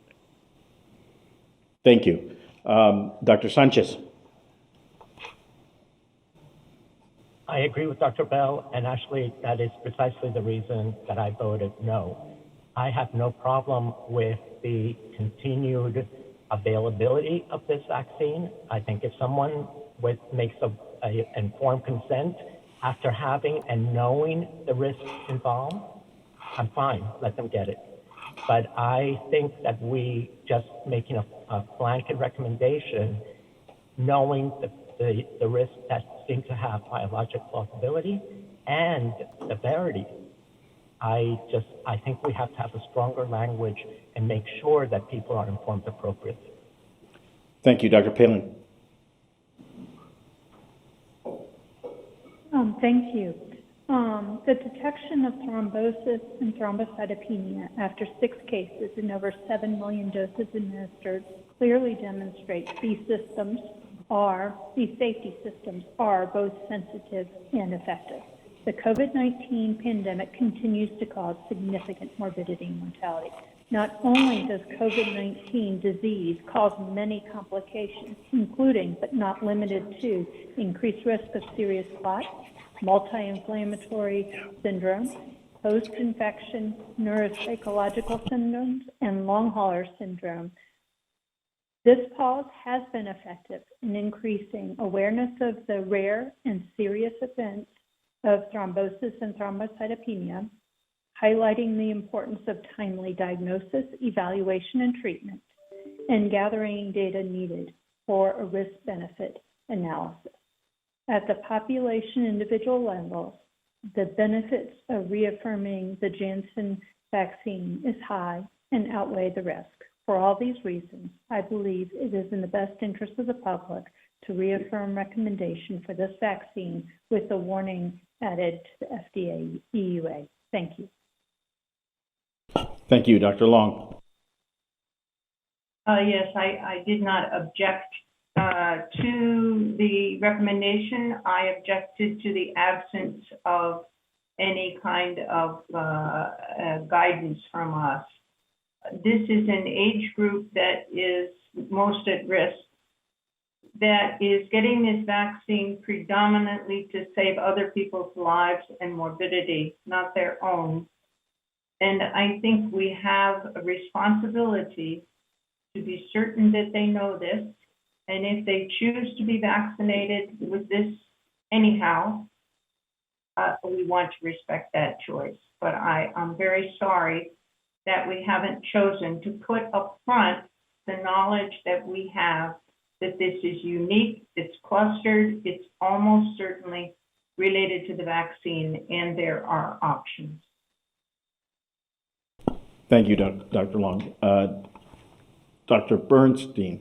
Thank you. Dr. Sanchez. I agree with Dr. Bell, and actually that is precisely the reason that I voted no. I have no problem with the continued availability of this vaccine. I think if someone makes a informed consent after having and knowing the risks involved, I'm fine, let them get it. But I think that we just making a blanket recommendation, knowing the risks that seem to have biologic plausibility and severity, I think we have to have a stronger language and make sure that people are informed appropriately. Thank you, Dr. Palin. Thank you. The detection of thrombosis and thrombocytopenia after 6 cases and over 7 million doses administered clearly demonstrates these safety systems are both sensitive and effective. The COVID-19 pandemic continues to cause significant morbidity and mortality. Not only does COVID-19 disease cause many complications, including but not limited to increased risk of serious clot, multi-inflammatory syndrome, post-infection neuropsychological syndromes, and long hauler syndrome. This pause has been effective in increasing awareness of the rare and serious events of thrombosis and thrombocytopenia, highlighting the importance of timely diagnosis, evaluation, and treatment, and gathering data needed for a risk-benefit analysis. At the population individual level, the benefits of reaffirming the Janssen vaccine is high and outweigh the risk. For all these reasons, I believe it is in the best interest of the public to reaffirm recommendation for this vaccine with the warning added to the FDA EUA. Thank you. Thank you, Dr. Long. Yes, I did not object to the recommendation. I objected to the absence of any kind of guidance from us. This is an age group that is most at risk, that is getting this vaccine predominantly to save other people's lives and morbidity, not their own. And I think we have a responsibility to be certain that they know this. And if they choose to be vaccinated with this anyhow, we want to respect that choice. But I'm very sorry that we haven't chosen to put up front the knowledge that we have that this is unique, it's clustered, it's almost certainly related to the vaccine, and there are options. Thank you, Dr. Long. Dr. Bernstein.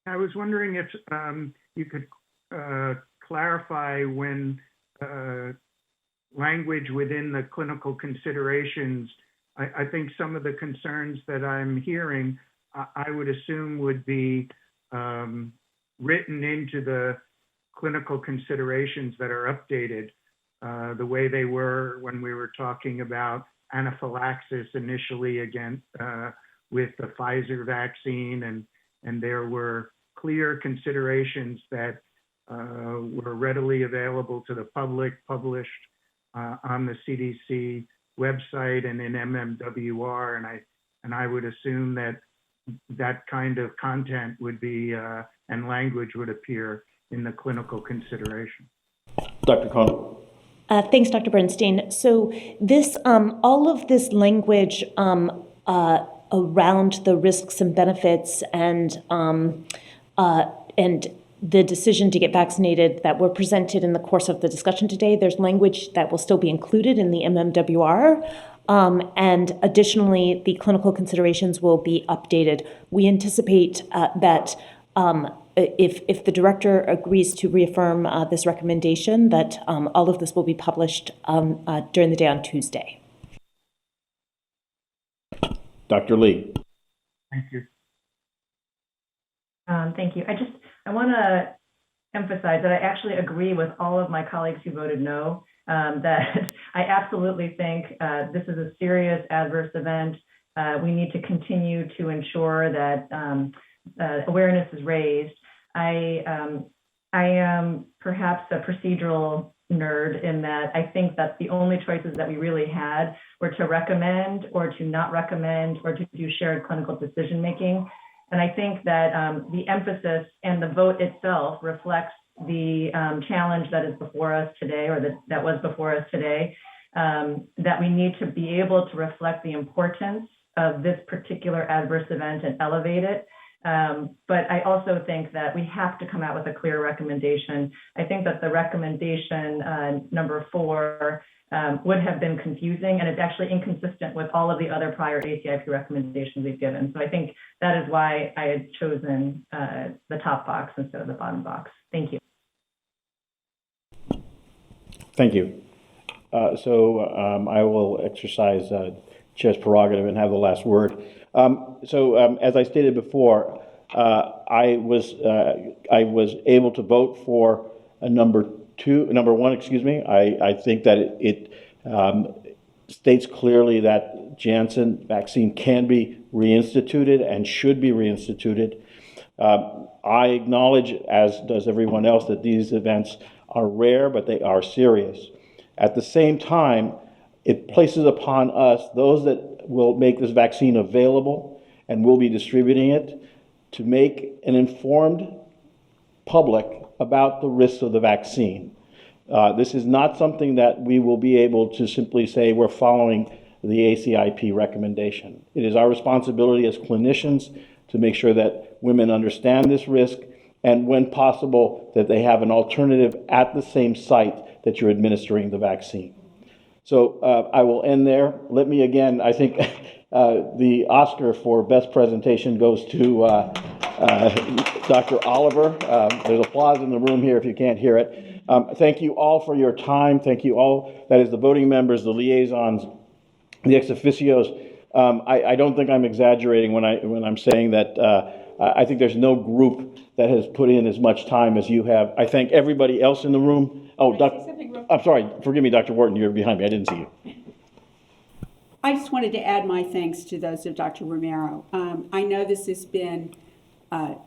I was wondering if you could clarify when language within the clinical considerations, I think some of the concerns that I'm hearing, I would assume would be written into the clinical considerations that are updated the way they were when we were talking about anaphylaxis initially again with the Pfizer vaccine, and there were clear considerations that were readily available to the public, published on the CDC website and in MMWR, and I would assume that kind of content would be and language would appear in the clinical consideration. Dr. Cohn. Thanks, Dr. Bernstein. So this, all of this language around the risks and benefits and the decision to get vaccinated that were presented in the course of the discussion today, there's language that will still be included in the MMWR. And additionally, the clinical considerations will be updated. We anticipate that if the director agrees to reaffirm this recommendation, that all of this will be published during the day on Tuesday. Dr. Lee. Thank you. Thank you. I want to emphasize that I actually agree with all of my colleagues who voted no, that I absolutely think this is a serious adverse event. We need to continue to ensure that awareness is raised. I am perhaps a procedural nerd in that I think that the only choices that we really had were to recommend or to not recommend or to do shared clinical decision making. And I think that the emphasis and the vote itself reflects the challenge that is before us today, or that was before us today, that we need to be able to reflect the importance of this particular adverse event and elevate it. But I also think that we have to come out with a clear recommendation. I think that the recommendation number 4 would have been confusing, and it's actually inconsistent with all of the other prior ACIP recommendations we've given. So I think that is why I had chosen the top box instead of the bottom box. Thank you. Thank you. I will exercise Chair's prerogative and have the last word. As I stated before, I was able to vote for number 1. Excuse me. I think that it states clearly that Janssen vaccine can be reinstituted and should be reinstituted. I acknowledge, as does everyone else, that these events are rare, but they are serious. At the same time, it places upon us, those that will make this vaccine available and will be distributing it, to make an informed public about the risks of the vaccine. This is not something that we will be able to simply say we're following the ACIP recommendation. It is our responsibility as clinicians to make sure that women understand this risk, and when possible, that they have an alternative at the same site that you're administering the vaccine. So I will end there. Let me again, I think the Oscar for best presentation goes to Dr. Oliver. There's applause in the room here if you can't hear it. Thank you all for your time. Thank you all, that is the voting members, the liaisons, the ex officios. I don't think I'm exaggerating when I'm saying that I think there's no group that has put in as much time as you have. I thank everybody else in the room. Oh, I'm sorry. Forgive me, Dr. Wharton. You're behind me. I didn't see you. I just wanted to add my thanks to those of Dr. Romero. I know this has been difficult.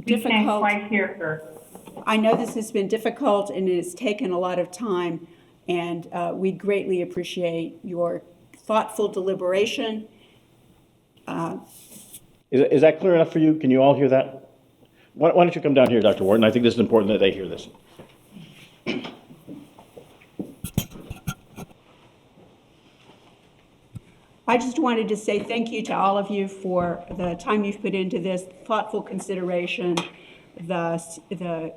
We can't quite hear her. I know this has been difficult and it has taken a lot of time, and we greatly appreciate your thoughtful deliberation. Is that clear enough for you? Can you all hear that? Why don't you come down here, Dr. Wharton? I think this is important that they hear this. I just wanted to say thank you to all of you for the time you've put into this, thoughtful consideration, the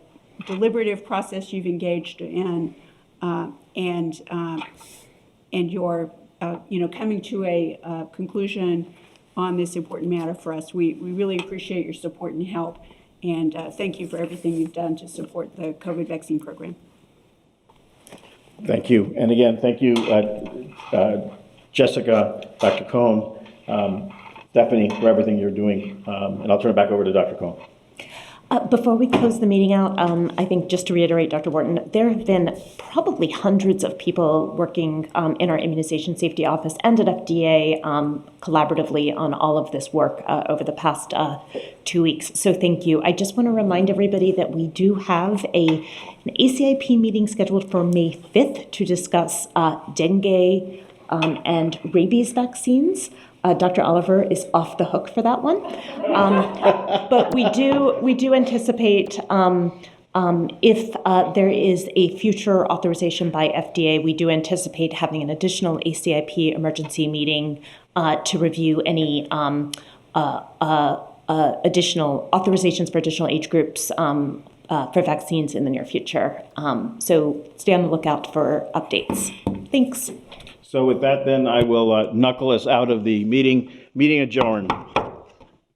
deliberative process you've engaged in, and your coming to a conclusion on this important matter for us. We really appreciate your support and help, and thank you for everything you've done to support the COVID vaccine program. Thank you. And again, thank you, Jessica, Dr. Cohn, Stephanie, for everything you're doing. And I'll turn it back over to Dr. Cohn. Before we close the meeting out, I think just to reiterate, Dr. Wharton, there have been probably hundreds of people working in our immunization safety office and at FDA collaboratively on all of this work over the past 2 weeks. So thank you. I just want to remind everybody that we do have an ACIP meeting scheduled for May 5th to discuss dengue and rabies vaccines. Dr. Oliver is off the hook for that one, but we do anticipate if there is a future authorization by FDA, we do anticipate having an additional ACIP emergency meeting to review any additional authorizations for additional age groups for vaccines in the near future. So stay on the lookout for updates. Thanks. So with that, then, I will knuckle us out of the meeting. Meeting adjourned.